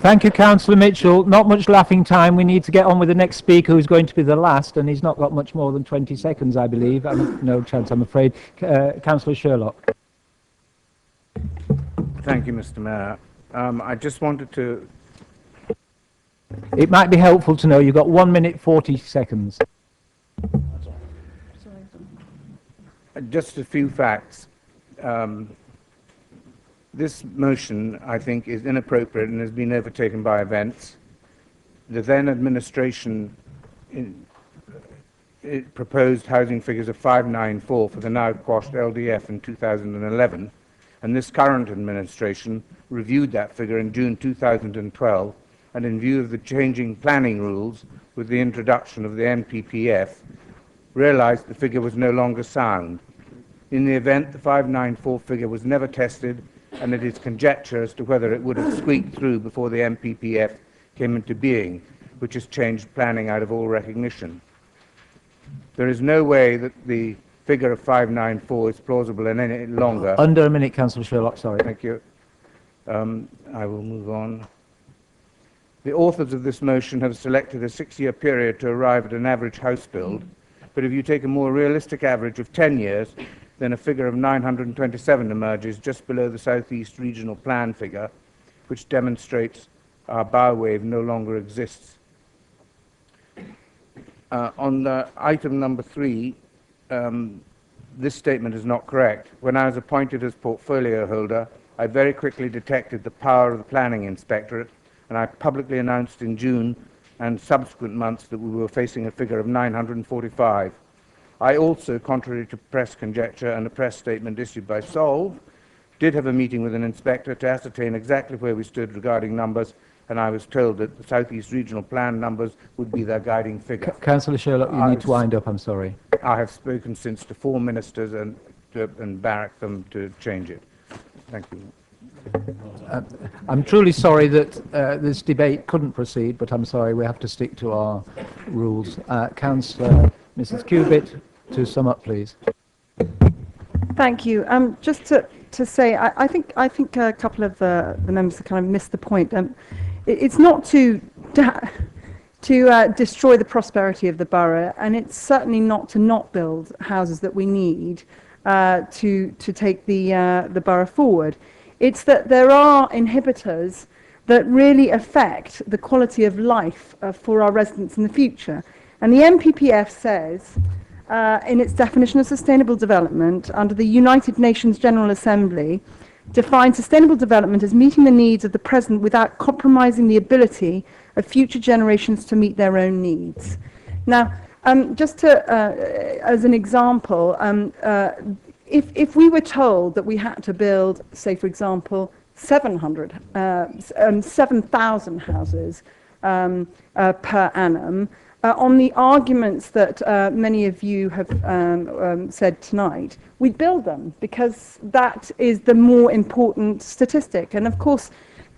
Thank you, Councillor Mitchell. Not much laughing time. We need to get on with the next speaker, who's going to be the last, and he's not got much more than 20 seconds, I believe. No chance, I'm afraid. Councillor Sherlock. Thank you, Mr. Mayor. I just wanted to... It might be helpful to know you've got 1 minute 40 seconds. Just a few facts. This motion, I think, is inappropriate and has been overtaken by events. The then administration it proposed housing figures of 594 for the now quashed LDF in 2011, and this current administration reviewed that figure in June 2012, and in view of the changing planning rules with the introduction of the NPPF, realized the figure was no longer sound. In the event, the 594 figure was never tested, and it is conjecture as to whether it would have squeaked through before the NPPF came into being, which has changed planning out of all recognition. There is no way that the figure of 594 is plausible any longer. Under a minute, Councillor Sherlock, sorry. Thank you. I will move on. The authors of this motion have selected a 6-year period to arrive at an average house build, but if you take a more realistic average of 10 years, then a figure of 927 emerges just below the Southeast Regional Plan figure, which demonstrates our bow wave no longer exists. On the item number 3, this statement is not correct. When I was appointed as portfolio holder, I very quickly detected the power of the planning inspectorate, and I publicly announced in June and subsequent months that we were facing a figure of 945. I also, contrary to press conjecture and a press statement issued by Solve, did have a meeting with an inspector to ascertain exactly where we stood regarding numbers, and I was told that the Southeast Regional Plan numbers would be their guiding figure. Councillor Sherlock, you need to wind up, I'm sorry. I have spoken since to 4 ministers and barracked them to change it. Thank you. I'm truly sorry that this debate couldn't proceed, but I'm sorry we have to stick to our rules. Councillor Mrs. Cubitt, to sum up, please. Thank you. Just to say, I think a couple of the members have kind of missed the point. It's not to to destroy the prosperity of the borough, and it's certainly not to not build houses that we need to take the borough forward. It's that there are inhibitors that really affect the quality of life for our residents in the future. And the NPPF says, in its definition of sustainable development, under the United Nations General Assembly, defines sustainable development as meeting the needs of the present without compromising the ability of future generations to meet their own needs. Now, just to, as an example, if we were told that we had to build, say, for example, 7,000 houses per annum, on the arguments that many of you have said tonight, we'd build them because that is the more important statistic. And of course,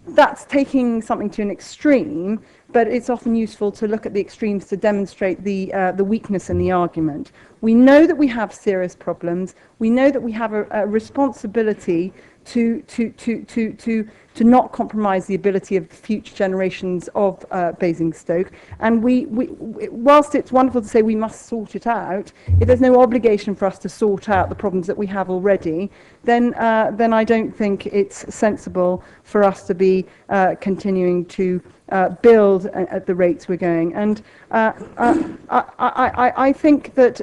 that's taking something to an extreme, but it's often useful to look at the extremes to demonstrate the weakness in the argument. We know that we have serious problems. We know that we have a responsibility to not compromise the ability of future generations of Basingstoke. And whilst it's wonderful to say we must sort it out, if there's no obligation for us to sort out the problems that we have already, then I don't think it's sensible for us to be continuing to build at the rates we're going. And I think that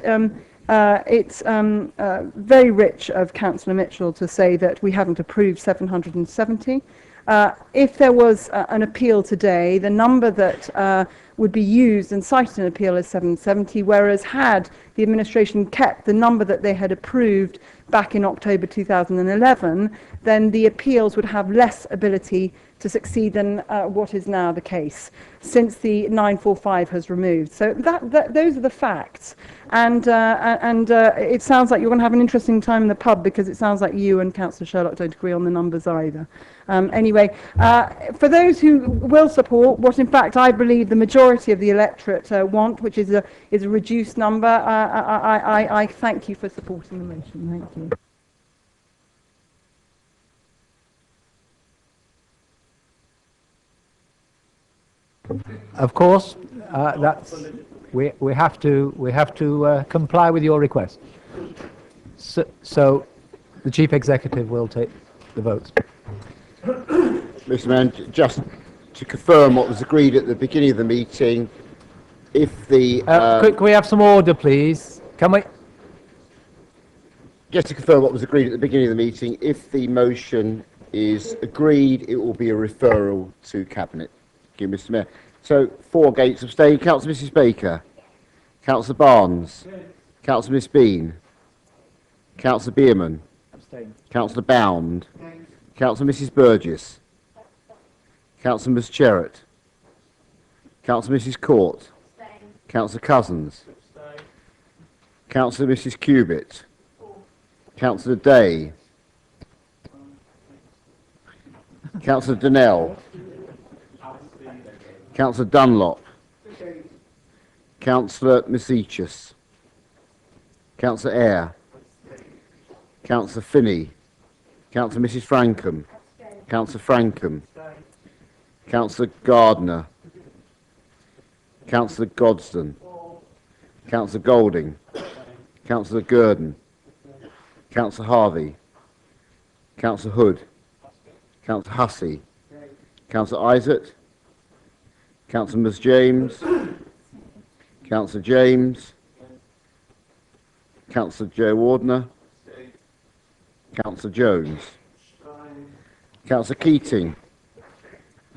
it's very rich of Councillor Mitchell to say that we haven't approved 770. If there was an appeal today, the number that would be used and cited in appeal is 770, whereas had the administration kept the number that they had approved back in October 2011, then the appeals would have less ability to succeed than what is now the case, since the 945 has removed. So those are the facts. And it sounds like you're going to have an interesting time in the pub, because it sounds like you and Councillor Sherlock don't agree on the numbers either. Anyway, for those who will support what in fact I believe the majority of the electorate want, which is a reduced number, I thank you for supporting the motion. Thank you. Of course, that's we have to comply with your request. So the chief executive will take the votes. Mr. Mayor, just to confirm what was agreed at the beginning of the meeting, if the can we have some order, please? Can we? Just to confirm what was agreed at the beginning of the meeting, if the motion is agreed, it will be a referral to Cabinet. Thank you, Mr. Mayor. So, 4 against, abstain. Councillor Mrs. Baker. Councillor Barnes. Councillor Miss Bean. Councillor Bierman. Abstain. Councillor Bound. Councillor Mrs. Burgess. Councillor Ms. Cherrett. Councillor Mrs. Court. Councillor Cousins. Councillor Mrs. Cubitt. Councillor Day. Councillor Donnell. Councillor Dunlop. Councillor Misichus. Councillor Eyre. Councillor Finney. Councillor Mrs. Frankham. Councillor Frankham. Councillor Gardner. Councillor Godston. Councillor Golding. Councillor Gurdon. Councillor Harvey. Councillor Hood. Councillor Hussey. Councillor Isaac. Councillor Ms. James. Councillor James. Councillor Joe Wardner. Councillor Jones. Councillor Keating.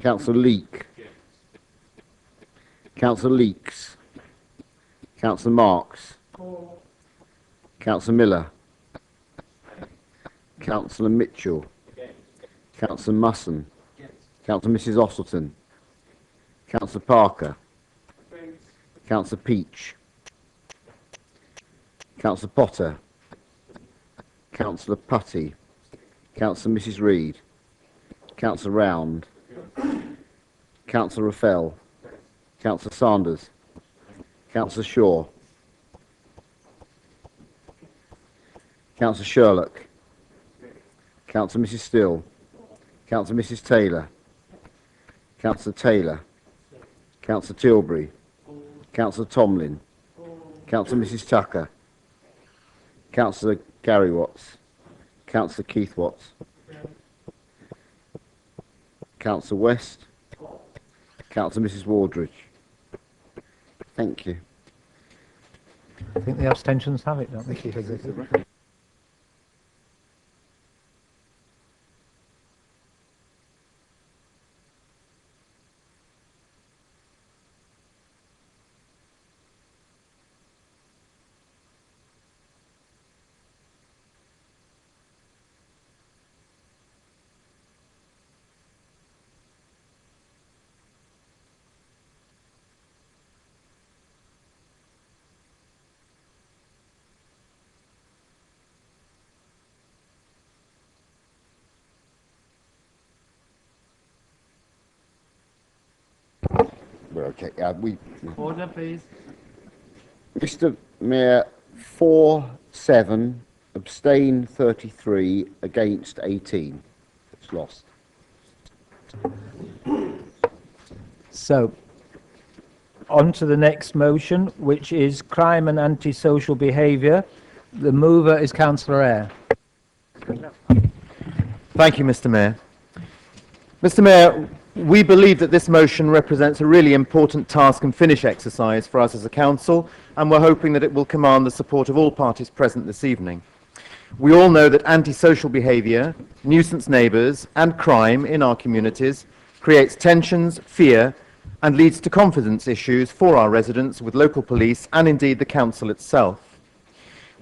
Councillor Leek. Councillor Leeks. Councillor Marks. Councillor Miller. Councillor Mitchell. Councillor Musson. Councillor Mrs. Ossleton. Councillor Parker. Councillor Peach. Councillor Potter. Councillor Putty. Councillor Mrs. Reid. Councillor Round. Councillor Raffel. Councillor Sanders. Councillor Shaw. Councillor Sherlock. Councillor Mrs. Still. Councillor Mrs. Taylor. Councillor Taylor. Councillor Tilbury. Councillor Tomlin. Councillor Mrs Tucker. Councillor Gary Watts. Councillor Keith Watts. Councillor West. Councillor Mrs Wardridge. Thank you. I think the abstentions have it, don't they? We're okay. Order, please. Mr Mayor, 4-7, abstain 33, against 18. It's lost. So, on to the next motion, which is crime and antisocial behaviour. The mover is Councillor Eyre. Thank you, Mr. Mayor. Mr. Mayor, we believe that this motion represents a really important task and finish exercise for us as a council, and we're hoping that it will command the support of all parties present this evening. We all know that antisocial behaviour, nuisance neighbours and crime in our communities creates tensions, fear and leads to confidence issues for our residents with local police and indeed the council itself.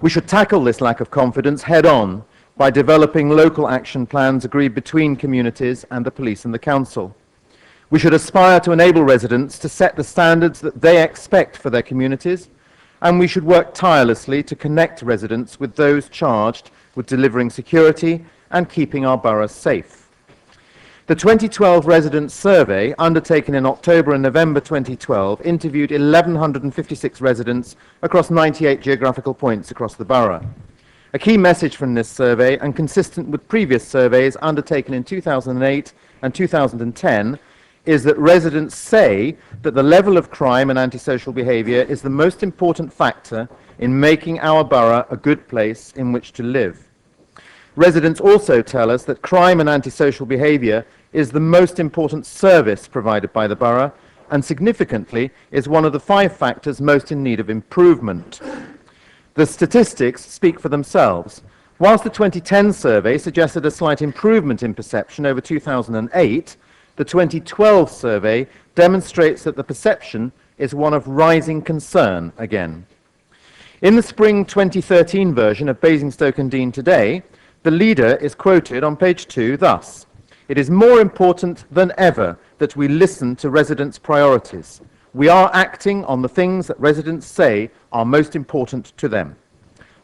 We should tackle this lack of confidence head on by developing local action plans agreed between communities and the police and the council. We should aspire to enable residents to set the standards that they expect for their communities, and we should work tirelessly to connect residents with those charged with delivering security and keeping our boroughs safe. The 2012 residents' survey, undertaken in October and November 2012, interviewed 1,156 residents across 98 geographical points across the borough. A key message from this survey, and consistent with previous surveys undertaken in 2008 and 2010, is that residents say that the level of crime and antisocial behaviour is the most important factor in making our borough a good place in which to live. Residents also tell us that crime and antisocial behaviour is the most important service provided by the borough, and significantly is one of the 5 factors most in need of improvement. The statistics speak for themselves. Whilst the 2010 survey suggested a slight improvement in perception over 2008, the 2012 survey demonstrates that the perception is one of rising concern again. In the spring 2013 version of Basingstoke and Dean Today, the leader is quoted on page 2 thus: "It is more important than ever that we listen to residents' priorities. We are acting on the things that residents say are most important to them."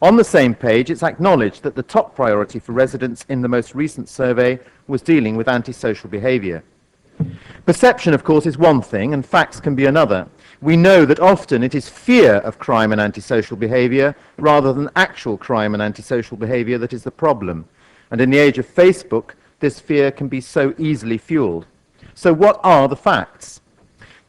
On the same page, it's acknowledged that the top priority for residents in the most recent survey was dealing with antisocial behaviour. Perception, of course, is one thing, and facts can be another. We know that often it is fear of crime and antisocial behaviour rather than actual crime and antisocial behaviour that is the problem. And in the age of Facebook, this fear can be so easily fuelled. So what are the facts?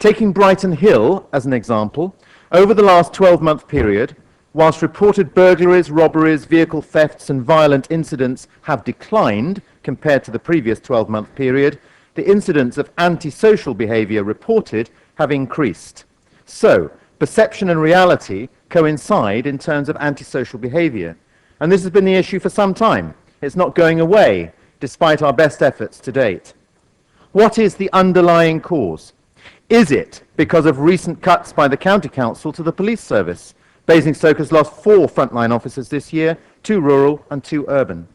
Taking Brighton Hill as an example, over the last 12-month period, whilst reported burglaries, robberies, vehicle thefts and violent incidents have declined compared to the previous 12-month period, the incidents of antisocial behaviour reported have increased. So, perception and reality coincide in terms of antisocial behaviour. And this has been the issue for some time. It's not going away, despite our best efforts to date. What is the underlying cause? Is it because of recent cuts by the County Council to the police service? Basingstoke has lost 4 frontline officers this year, 2 rural and 2 urban.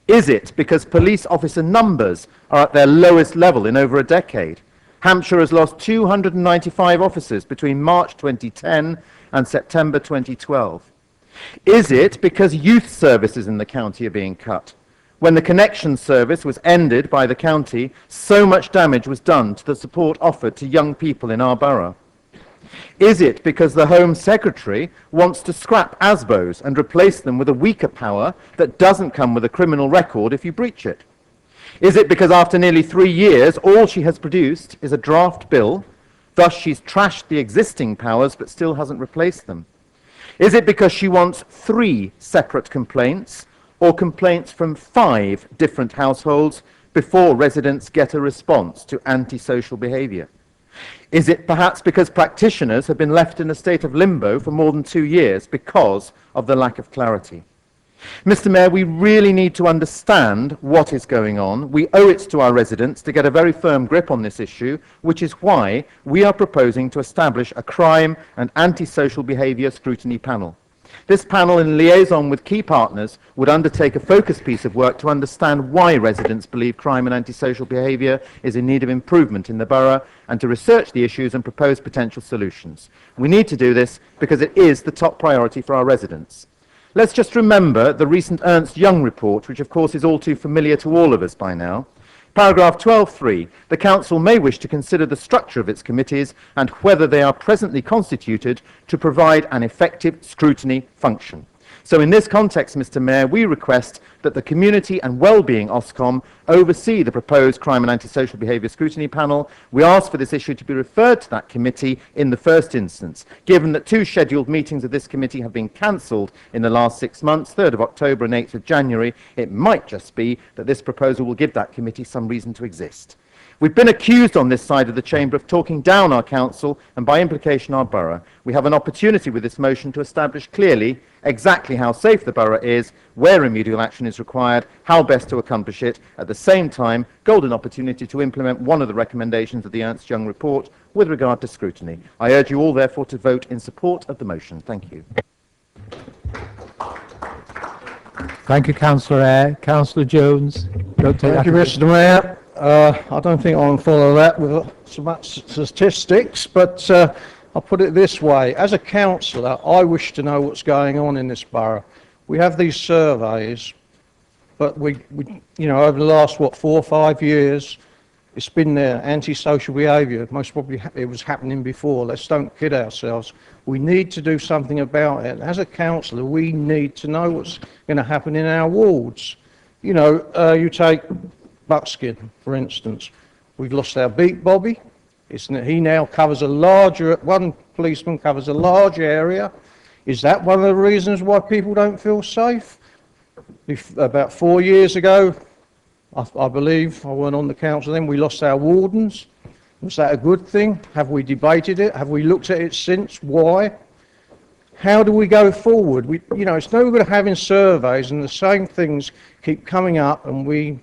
Is it because police officer numbers are at their lowest level in over a decade? Hampshire has lost 295 officers between March 2010 and September 2012. Is it because youth services in the county are being cut? When the connection service was ended by the county, so much damage was done to the support offered to young people in our borough. Is it because the Home Secretary wants to scrap ASBOs and replace them with a weaker power that doesn't come with a criminal record if you breach it? Is it because after nearly 3 years, all she has produced is a draft bill Thus, she's trashed the existing powers but still hasn't replaced them. Is it because she wants 3 separate complaints or complaints from 5 different households before residents get a response to antisocial behaviour? Is it perhaps because practitioners have been left in a state of limbo for more than 2 years because of the lack of clarity? Mr. Mayor, we really need to understand what is going on. We owe it to our residents to get a very firm grip on this issue, which is why we are proposing to establish a crime and antisocial behaviour scrutiny panel. This panel, in liaison with key partners, would undertake a focused piece of work to understand why residents believe crime and antisocial behaviour is in need of improvement in the borough and to research the issues and propose potential solutions. We need to do this because it is the top priority for our residents. Let's just remember the recent Ernst Young report, which of course is all too familiar to all of us by now. Paragraph 12.3, the Council may wish to consider the structure of its committees and whether they are presently constituted to provide an effective scrutiny function. So in this context, Mr. Mayor, we request that the Community and Wellbeing Ofcom oversee the proposed Crime and Antisocial Behaviour Scrutiny Panel. We ask for this issue to be referred to that committee in the first instance. Given that 2 scheduled meetings of this committee have been cancelled in the last 6 months, 3rd of October and 8th of January, it might just be that this proposal will give that committee some reason to exist. We've been accused on this side of the chamber of talking down our council and by implication our borough. We have an opportunity with this motion to establish clearly exactly how safe the borough is, where remedial action is required, how best to accomplish it. At the same time, golden opportunity to implement one of the recommendations of the Ernst Young report with regard to scrutiny. I urge you all therefore to vote in support of the motion. Thank you. Thank you, Councillor Eyre. Councillor Jones. Don't take Thank you, Mr. Mayor. I don't think I'll follow that with so much statistics, but I'll put it this way. As a councillor, I wish to know what's going on in this borough. We have these surveys, but we over the last, 4 or 5 years, it's been there, antisocial behaviour. Most probably it was happening before. Let's don't kid ourselves. We need to do something about it. As a councillor, we need to know what's going to happen in our wards. You take Buckskin, for instance. We've lost our beat Bobby. He now covers one policeman covers a large area. Is that one of the reasons why people don't feel safe? About 4 years ago, I believe, I weren't on the council then, we lost our wardens. Was that a good thing? Have we debated it? Have we looked at it since? Why? How do we go forward? It's no good having surveys and the same things keep coming up and we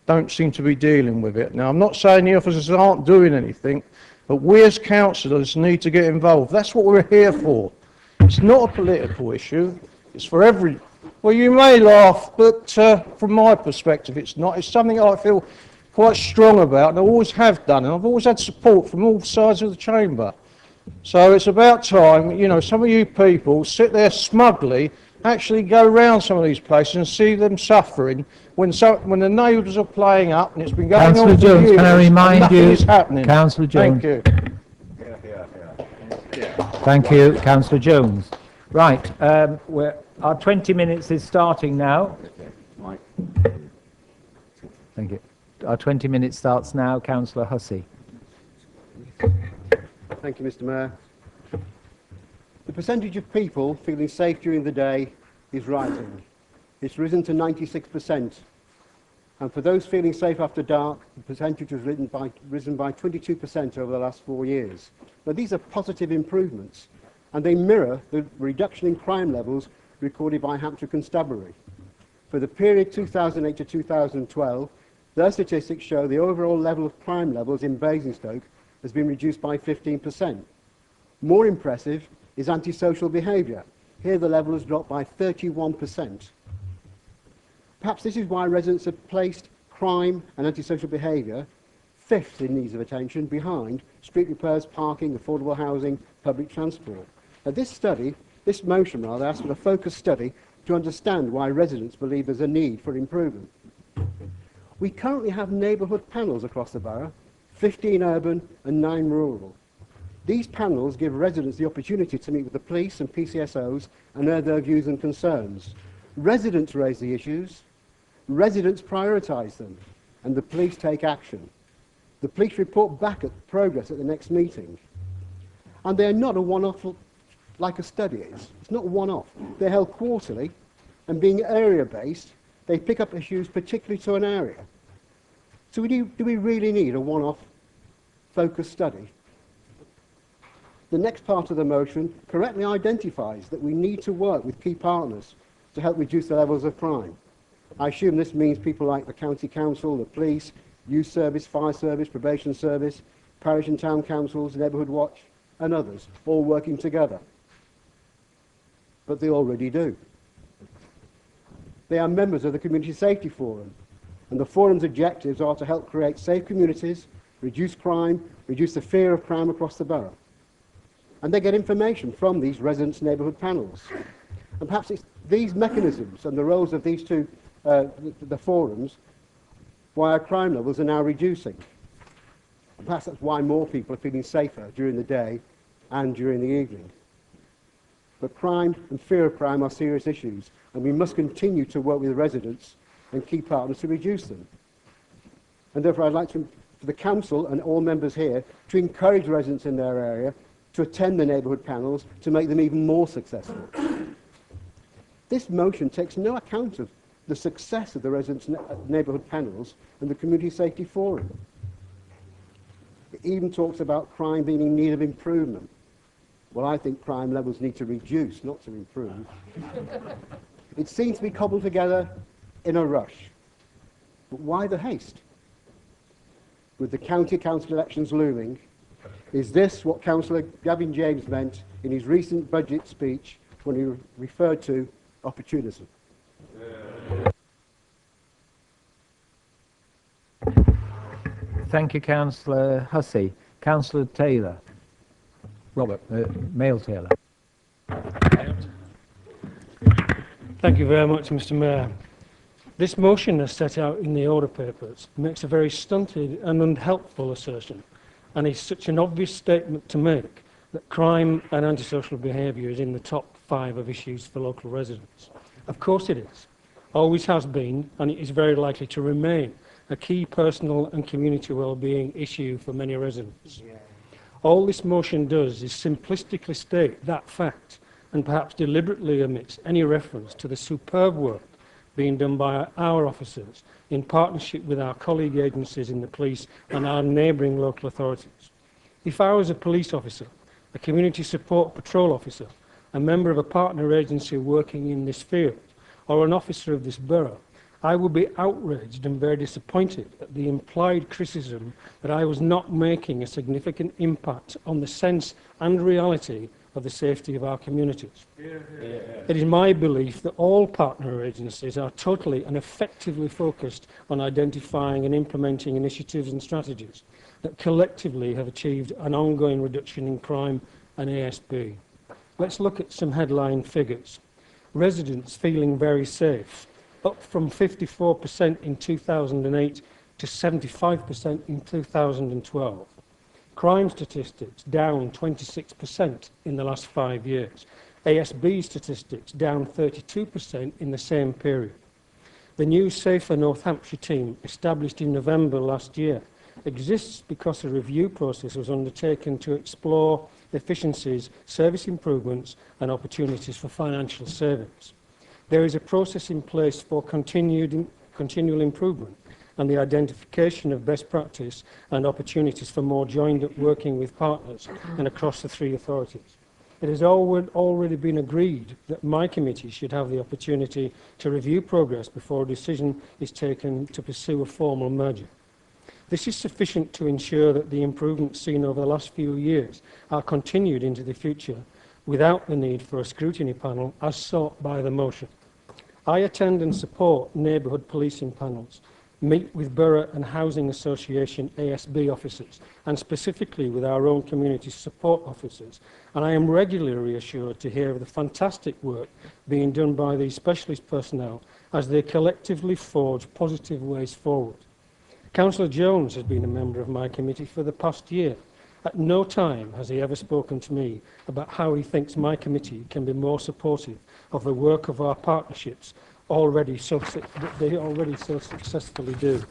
don't seem to be dealing with it. Now, I'm not saying the officers aren't doing anything, but we as councillors need to get involved. That's what we're here for. It's not a political issue. It's for well, you may laugh, but from my perspective, it's not. It's something I feel quite strong about, and I always have done, and I've always had support from all sides of the chamber. So it's about time, some of you people sit there smugly, actually go around some of these places and see them suffering when the neighbours are playing up and it's been going Councillor on for Jones, years can I remind and you, nothing is happening. Councillor Jones. Thank you. Thank you, Councillor Jones. Right, our 20 minutes is starting now. Thank you. Our 20 minutes starts now. Councillor Hussey. Thank you, Mr. Mayor. The percentage of people feeling safe during the day is rising. It's risen to 96%. And for those feeling safe after dark, the percentage has risen by 22% over the last 4 years. Now, these are positive improvements, and they mirror the reduction in crime levels recorded by Hampshire Constabulary. For the period 2008 to 2012, their statistics show the overall level of crime levels in Basingstoke has been reduced by 15%. More impressive is antisocial behaviour. Here the level has dropped by 31%. Perhaps this is why residents have placed crime and antisocial behaviour fifth in needs of attention, behind street repairs, parking, affordable housing, public transport. Now this motion asks for a focused study to understand why residents believe there's a need for improvement. We currently have neighbourhood panels across the borough, 15 urban and 9 rural. These panels give residents the opportunity to meet with the police and PCSOs and hear their views and concerns. Residents raise the issues, residents prioritise them, and the police take action. The police report back at progress at the next meeting. And they're not a one-off like a study is. It's not one-off. They're held quarterly, and being area-based, they pick up issues particularly to an area. So do we really need a one-off focused study? The next part of the motion correctly identifies that we need to work with key partners to help reduce the levels of crime. I assume this means people like the county council, the police, youth service, fire service, probation service, parish and town councils, neighbourhood watch, and others, all working together. But they already do. They are members of the Community Safety Forum, and the forum's objectives are to help create safe communities, reduce crime, reduce the fear of crime across the borough. And they get information from these residents' neighbourhood panels. And perhaps it's these mechanisms and the roles of these two, the forums, why our crime levels are now reducing. And perhaps that's why more people are feeling safer during the day and during the evening. But crime and fear of crime are serious issues, and we must continue to work with residents and key partners to reduce them. And therefore I'd like for the council and all members here to encourage residents in their area to attend the neighbourhood panels to make them even more successful. This motion takes no account of the success of the residents' neighbourhood panels and the Community Safety Forum. It even talks about crime being in need of improvement. Well, I think crime levels need to reduce, not to improve. It seems to be cobbled together in a rush. But why the haste? With the county council elections looming, is this what Councillor Gavin James meant in his recent budget speech when he referred to opportunism? Thank you, Councillor Hussey. Councillor Taylor. Robert, Mail Taylor. Thank you very much, Mr. Mayor. This motion, as set out in the order papers, makes a very stunted and unhelpful assertion, and is such an obvious statement to make that crime and antisocial behaviour is in the top 5 of issues for local residents. Of course it is, always has been, and it is very likely to remain a key personal and community well-being issue for many residents. All this motion does is simplistically state that fact, and perhaps deliberately omits any reference to the superb work being done by our officers in partnership with our colleague agencies in the police and our neighbouring local authorities. If I was a police officer, a community support patrol officer, a member of a partner agency working in this field, or an officer of this borough, I would be outraged and very disappointed at the implied criticism that I was not making a significant impact on the sense and reality of the safety of our communities. It is my belief that all partner agencies are totally and effectively focused on identifying and implementing initiatives and strategies that collectively have achieved an ongoing reduction in crime and ASB. Let's look at some headline figures. Residents feeling very safe, up from 54% in 2008 to 75% in 2012. Crime statistics down 26% in the last 5 years. ASB statistics down 32% in the same period. The new Safer North Hampshire team, established in November last year, exists because a review process was undertaken to explore efficiencies, service improvements and opportunities for financial savings. There is a process in place for continual improvement and the identification of best practice and opportunities for more joined-up working with partners and across the 3 authorities. It has already been agreed that my committee should have the opportunity to review progress before a decision is taken to pursue a formal merger. This is sufficient to ensure that the improvements seen over the last few years are continued into the future without the need for a scrutiny panel as sought by the motion. I attend and support neighbourhood policing panels, meet with Borough and Housing Association ASB officers, and specifically with our own community support officers, and I am regularly reassured to hear of the fantastic work being done by these specialist personnel as they collectively forge positive ways forward. Councillor Jones has been a member of my committee for the past year. At no time has he ever spoken to me about how he thinks my committee can be more supportive of the work of our partnerships they already so successfully do.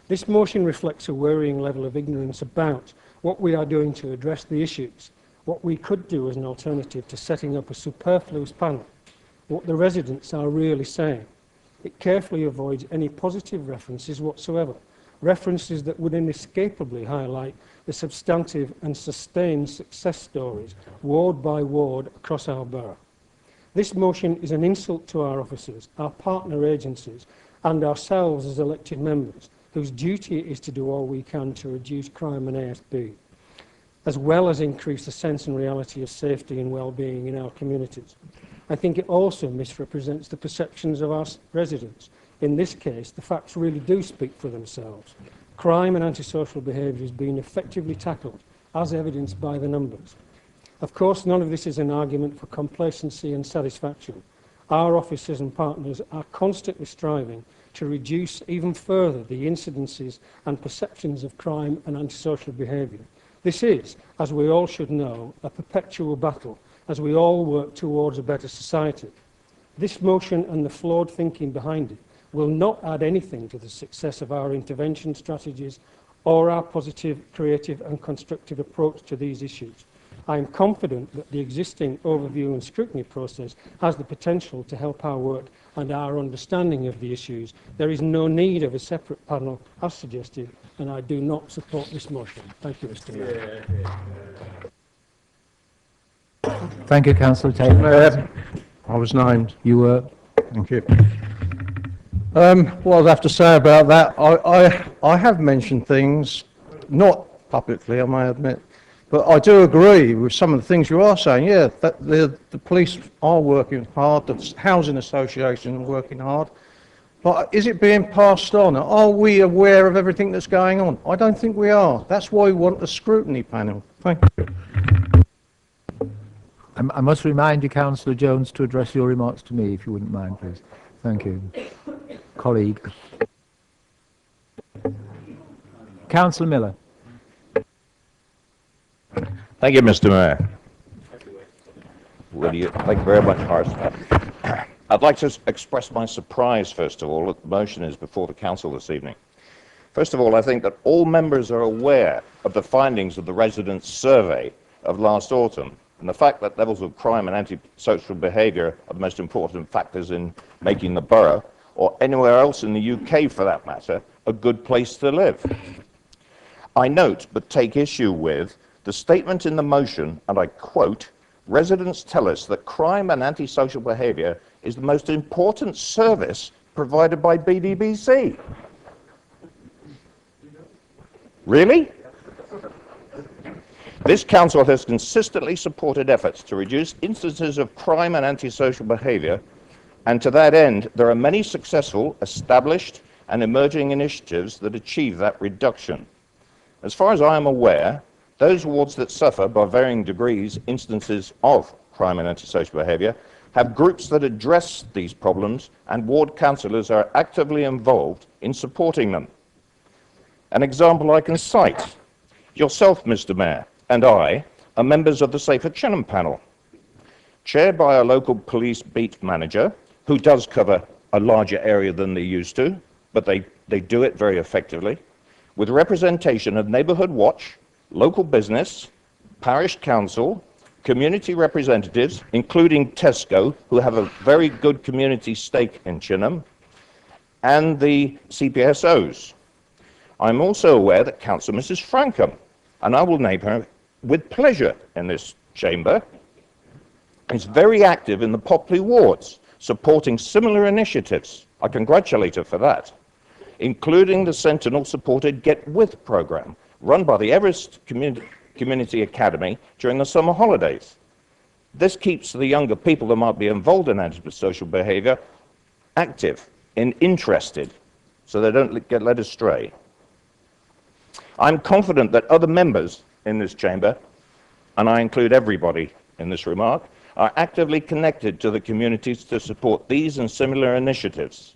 This motion reflects a worrying level of ignorance about what we are doing to address the issues. what we could do as an alternative to setting up a superfluous panel, what the residents are really saying. It carefully avoids any positive references whatsoever, references that would inescapably highlight the substantive and sustained success stories, ward by ward, across our borough. This motion is an insult to our officers, our partner agencies, and ourselves as elected members, whose duty is to do all we can to reduce crime and ASB, as well as increase the sense and reality of safety and well-being in our communities. I think it also misrepresents the perceptions of our residents. In this case, the facts really do speak for themselves. Crime and antisocial behaviour is being effectively tackled, as evidenced by the numbers. Of course, none of this is an argument for complacency and satisfaction. Our officers and partners are constantly striving to reduce even further the incidences and perceptions of crime and antisocial behaviour. This is, as we all should know, a perpetual battle as we all work towards a better society. This motion and the flawed thinking behind it will not add anything to the success of our intervention strategies or our positive, creative and constructive approach to these issues. I am confident that the existing overview and scrutiny process has the potential to help our work and our understanding of the issues. There is no need of a separate panel as suggested, and I do not support this motion. Thank you, Mr. Mayor. Thank you, Councillor Taylor. I was named. You were. Thank you. What I'd have to say about that, I have mentioned things, not publicly, I may admit, but I do agree with some of the things you are saying. Yeah, that the police are working hard, the housing association are working hard, but is it being passed on? Are we aware of everything that's going on? I don't think we are. That's why we want a scrutiny panel. Thank you. I must remind you, Councillor Jones, to address your remarks to me, if you wouldn't mind, please. Thank you. Colleague. Councillor Miller. Thank you, Mr. Mayor. Thank you very much, Horace. I'd like to express my surprise, first of all, that the motion is before the Council this evening. First of all, I think that all members are aware of the findings of the residents' survey of last autumn, and the fact that levels of crime and antisocial behaviour are the most important factors in making the borough, or anywhere else in the UK for that matter, a good place to live. I note, but take issue with, the statement in the motion, and I quote, "Residents tell us that crime and antisocial behaviour is the most important service provided by BDBC." Really? This council has consistently supported efforts to reduce instances of crime and antisocial behaviour, and to that end, there are many successful, established and emerging initiatives that achieve that reduction. As far as I am aware, those wards that suffer, by varying degrees, instances of crime and antisocial behaviour have groups that address these problems, and ward councillors are actively involved in supporting them. An example I can cite: yourself, Mr. Mayor, and I are members of the Safer Cheltenham panel, chaired by a local police beat manager who does cover a larger area than they used to, but they do it very effectively, with representation of Neighbourhood Watch, local business, parish council, community representatives, including Tesco, who have a very good community stake in Cheltenham, and the CPSOs. I'm also aware that Councillor Mrs. Frankham, and I will name her with pleasure in this chamber, is very active in the Popley wards, supporting similar initiatives. I congratulate her for that, including the Sentinel-supported Get With programme, run by the Everest Community Academy during the summer holidays. This keeps the younger people that might be involved in antisocial behaviour active and interested, so they don't get led astray. I'm confident that other members in this chamber, and I include everybody in this remark, are actively connected to the communities to support these and similar initiatives.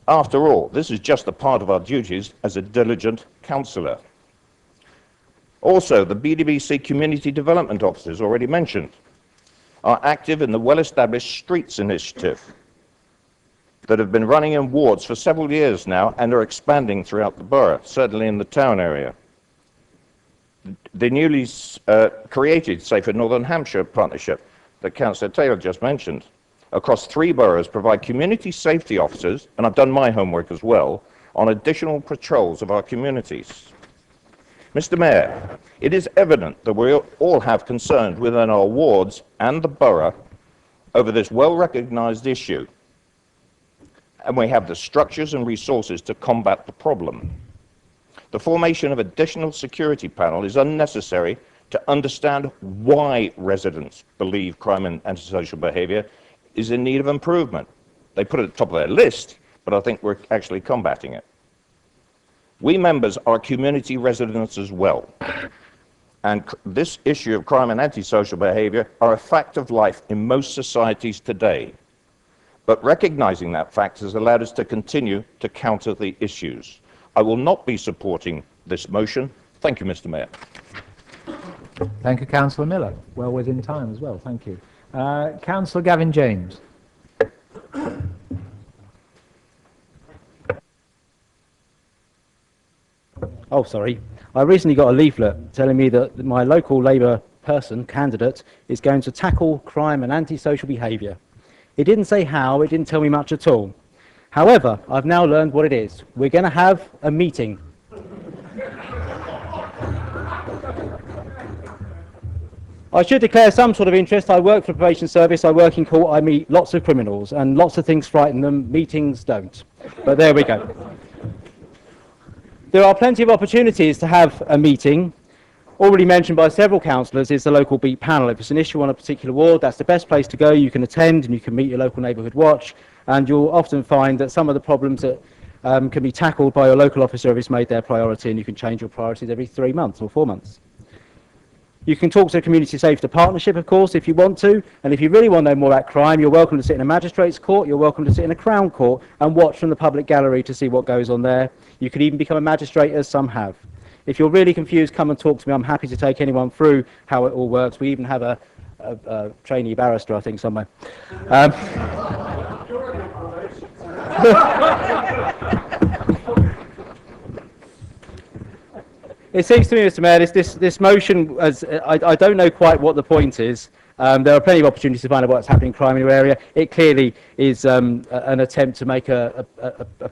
After all, this is just a part of our duties as a diligent councillor. Also, the BDBC Community Development Officers, already mentioned, are active in the well-established Streets Initiative that have been running in wards for several years now and are expanding throughout the borough, certainly in the town area. the newly created Safer Northern Hampshire partnership that Councillor Taylor just mentioned, across 3 boroughs, provide community safety officers, and I've done my homework as well, on additional patrols of our communities. Mr. Mayor, it is evident that we all have concerns within our wards and the borough over this well-recognised issue, and we have the structures and resources to combat the problem. The formation of additional security panel is unnecessary to understand why residents believe crime and antisocial behaviour is in need of improvement. They put it at the top of their list, but I think we're actually combating it. We members are community residents as well, and this issue of crime and antisocial behaviour are a fact of life in most societies today. But recognising that fact has allowed us to continue to counter the issues. I will not be supporting this motion. Thank you, Mr. Mayor. Thank you, Councillor Miller. Well within time as well. Thank you. Councillor Gavin James. Oh, sorry. I recently got a leaflet telling me that my local Labour candidate, is going to tackle crime and antisocial behaviour. It didn't say how, it didn't tell me much at all. However, I've now learned what it is. We're going to have a meeting. I should declare some sort of interest. I work for the probation service, I work in court, I meet lots of criminals, and lots of things frighten them, meetings don't. But there we go. There are plenty of opportunities to have a meeting. Already mentioned by several councillors is the local beat panel. If it's an issue on a particular ward, that's the best place to go. You can attend and you can meet your local neighbourhood watch, and you'll often find that some of the problems that can be tackled by your local officer if it's made their priority, and you can change your priorities every 3 months or 4 months. You can talk to a community safety partnership, of course, if you want to, and if you really want to know more about crime, you're welcome to sit in a magistrate's court, you're welcome to sit in a Crown Court and watch from the public gallery to see what goes on there. You could even become a magistrate, as some have. If you're really confused, come and talk to me. I'm happy to take anyone through how it all works. We even have a trainee barrister, I think, somewhere. It seems to me, Mr. Mayor, this motion, I don't know quite what the point is. There are plenty of opportunities to find out what's happening in crime in your area. It clearly is an attempt to make a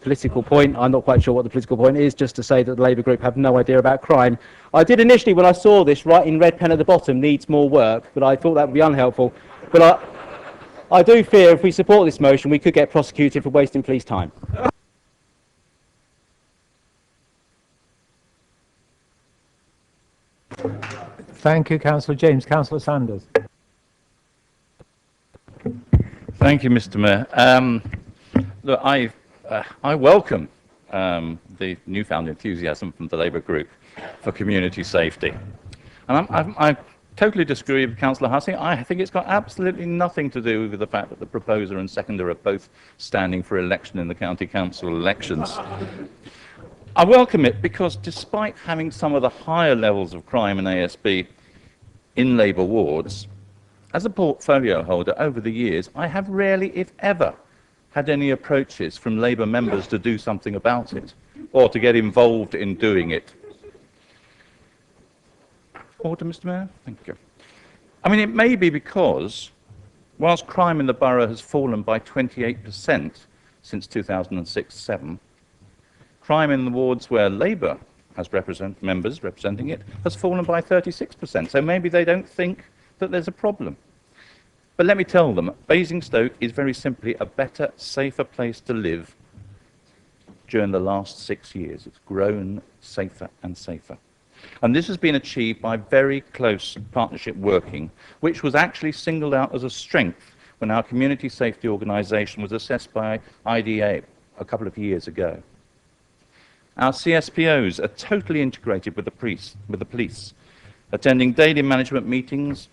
political point. I'm not quite sure what the political point is, just to say that the Labour group have no idea about crime. I did initially, when I saw this, write in red pen at the bottom, needs more work, but I thought that would be unhelpful. But I do fear if we support this motion, we could get prosecuted for wasting police time. Thank you, Councillor James. Councillor Sanders. Thank you, Mr. Mayor. Look, I welcome the newfound enthusiasm from the Labour group for community safety. And I totally disagree with Councillor Hussey. I think it's got absolutely nothing to do with the fact that the proposer and seconder are both standing for election in the county council elections. I welcome it because despite having some of the higher levels of crime in ASB in Labour wards, as a portfolio holder over the years, I have rarely, if ever, had any approaches from Labour members to do something about it or to get involved in doing it. Order, Mr. Mayor? Thank you. I mean, it may be because, whilst crime in the borough has fallen by 28% since 2006-7, crime in the wards where Labour has members representing it has fallen by 36%. So maybe they don't think that there's a problem. But let me tell them, Basingstoke is very simply a better, safer place to live during the last 6 years. It's grown safer and safer. And this has been achieved by very close partnership working, which was actually singled out as a strength when our community safety organisation was assessed by IDA a couple of years ago. Our CSPOs are totally integrated with the police, attending daily management meetings,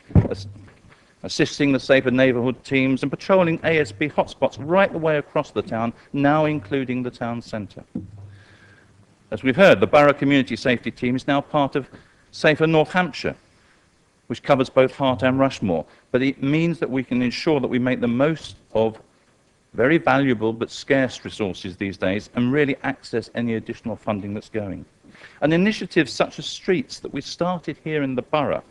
assisting the safer neighbourhood teams and patrolling ASB hotspots right the way across the town, now including the town centre. As we've heard, the Borough Community Safety Team is now part of Safer North Hampshire, which covers both Hart and Rushmore, but it means that we can ensure that we make the most of very valuable but scarce resources these days and really access any additional funding that's going. And initiatives such as streets that we started here in the borough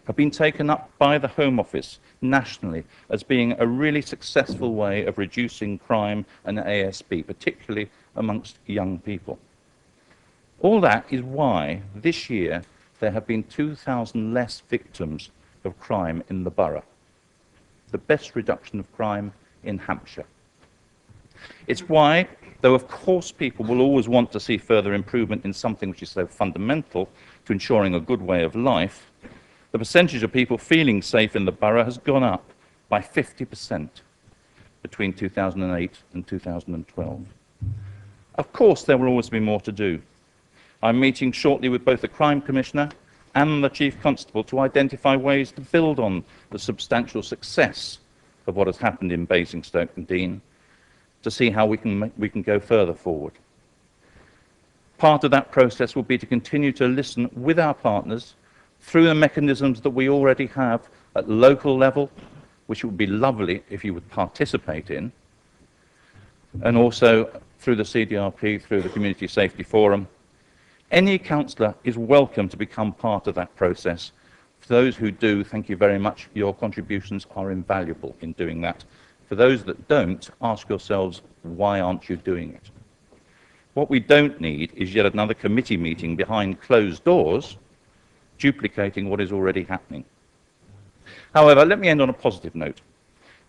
have been taken up by the Home Office nationally as being a really successful way of reducing crime and ASB, particularly amongst young people. All that is why this year there have been 2,000 less victims of crime in the borough. The best reduction of crime in Hampshire. It's why, though of course people will always want to see further improvement in something which is so fundamental to ensuring a good way of life, the percentage of people feeling safe in the borough has gone up by 50% between 2008 and 2012. Of course, there will always be more to do. I'm meeting shortly with both the Crime Commissioner and the Chief Constable to identify ways to build on the substantial success of what has happened in Basingstoke and Deane, to see how we can go further forward. Part of that process will be to continue to listen with our partners through the mechanisms that we already have at local level, which would be lovely if you would participate in, and also through the CDRP, through the Community Safety Forum. Any councillor is welcome to become part of that process. For those who do, thank you very much. Your contributions are invaluable in doing that. For those that don't, ask yourselves, why aren't you doing it? What we don't need is yet another committee meeting behind closed doors, duplicating what is already happening. However, let me end on a positive note.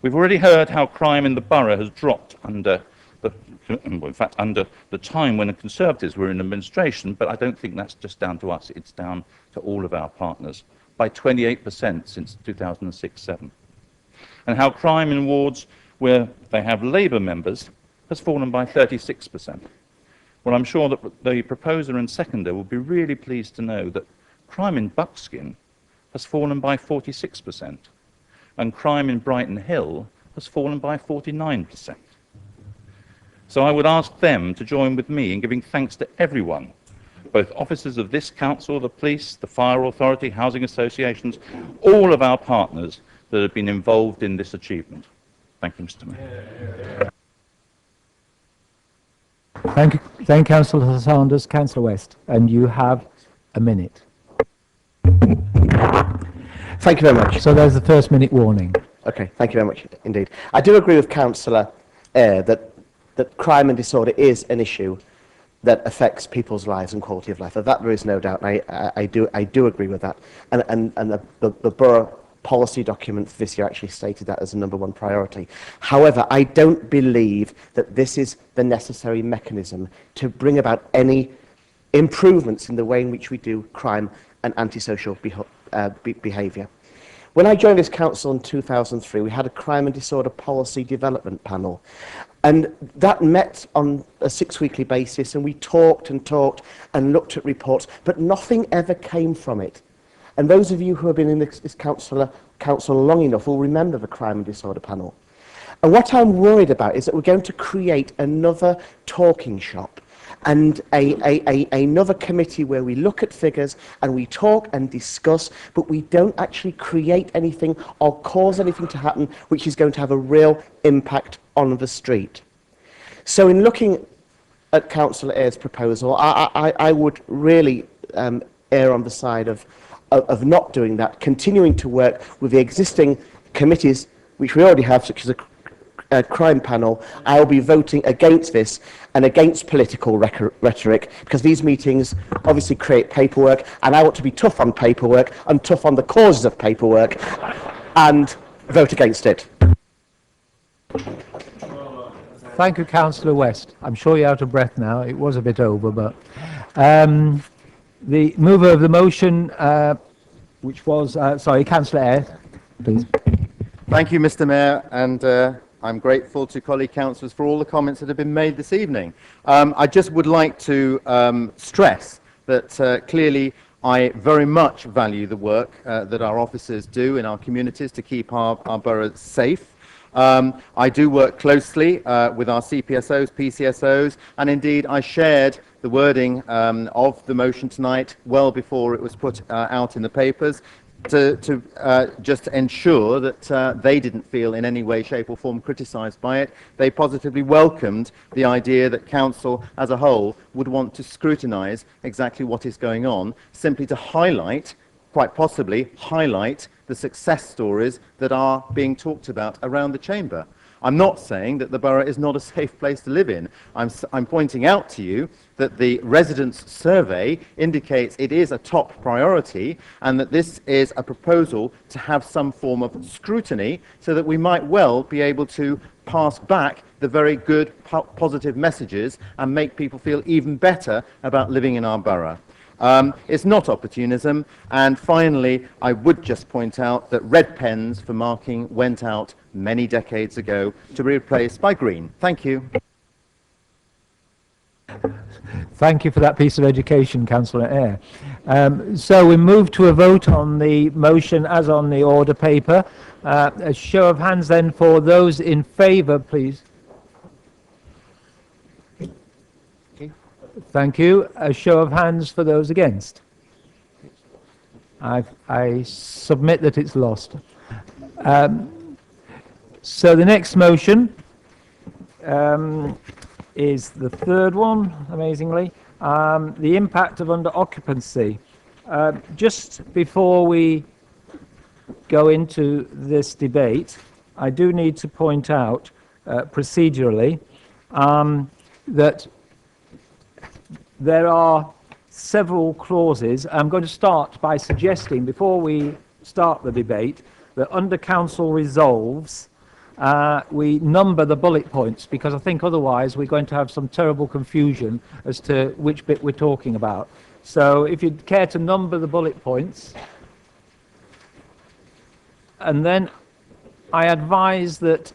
We've already heard how crime in the borough has dropped under the time when the Conservatives were in administration, but I don't think that's just down to us, it's down to all of our partners, by 28% since 2006-07. And how crime in wards where they have Labour members has fallen by 36%. Well, I'm sure that the proposer and seconder will be really pleased to know that crime in Buckskin has fallen by 46%, and crime in Brighton Hill has fallen by 49%. So I would ask them to join with me in giving thanks to everyone, both officers of this council, the police, the fire authority, housing associations, all of our partners that have been involved in this achievement. Thank you, Mr. Mayor. Thank you, Councillor Sanders. Councillor West, and you have a minute. Thank you very much. So there's the first minute warning. Okay, thank you very much indeed. I do agree with Councillor Eyre that crime and disorder is an issue that affects people's lives and quality of life. Of that there is no doubt, and I do agree with that. And the borough policy document for this year actually stated that as a #1 priority. However, I don't believe that this is the necessary mechanism to bring about any improvements in the way in which we do crime and antisocial behaviour. When I joined this council in 2003, we had a crime and disorder policy development panel. And that met on a 6-weekly basis, and we talked and looked at reports, but nothing ever came from it. And those of you who have been in this council long enough will remember the crime and disorder panel. And what I'm worried about is that we're going to create another talking shop and another committee where we look at figures and we talk and discuss, but we don't actually create anything or cause anything to happen which is going to have a real impact on the street. So in looking at Councillor Eyre's proposal, I would really err on the side of not doing that, continuing to work with the existing committees which we already have, such as a crime panel. I'll be voting against this and against political rhetoric, because these meetings obviously create paperwork, and I want to be tough on paperwork and tough on the causes of paperwork and vote against it. Thank you, Councillor West. I'm sure you're out of breath now. It was a bit over, but the mover of the motion, which was, Councillor Eyre, please. Thank you, Mr. Mayor, and I'm grateful to colleague councillors for all the comments that have been made this evening. I just would like to stress that clearly I very much value the work that our officers do in our communities to keep our boroughs safe. I do work closely with our CPSOs, PCSOs, and indeed I shared the wording of the motion tonight well before it was put out in the papers. to just ensure that they didn't feel in any way, shape or form criticised by it. They positively welcomed the idea that council as a whole would want to scrutinise exactly what is going on, simply to highlight, quite possibly highlight, the success stories that are being talked about around the chamber. I'm not saying that the borough is not a safe place to live in. I'm pointing out to you that the residents' survey indicates it is a top priority and that this is a proposal to have some form of scrutiny so that we might well be able to pass back the very good positive messages and make people feel even better about living in our borough. It's not opportunism. And finally, I would just point out that red pens for marking went out many decades ago to be replaced by green. Thank you. Thank you for that piece of education, Councillor Eyre. So we move to a vote on the motion as on the order paper. A show of hands then for those in favour, please. Thank you. A show of hands for those against. I submit that it's lost. So the next motion is the third one, amazingly, the impact of under-occupancy. Just before we go into this debate, I do need to point out procedurally that there are several clauses. I'm going to start by suggesting, before we start the debate, that under council resolves, we number the bullet points, because I think otherwise we're going to have some terrible confusion as to which bit we're talking about. So if you'd care to number the bullet points. And then I advise that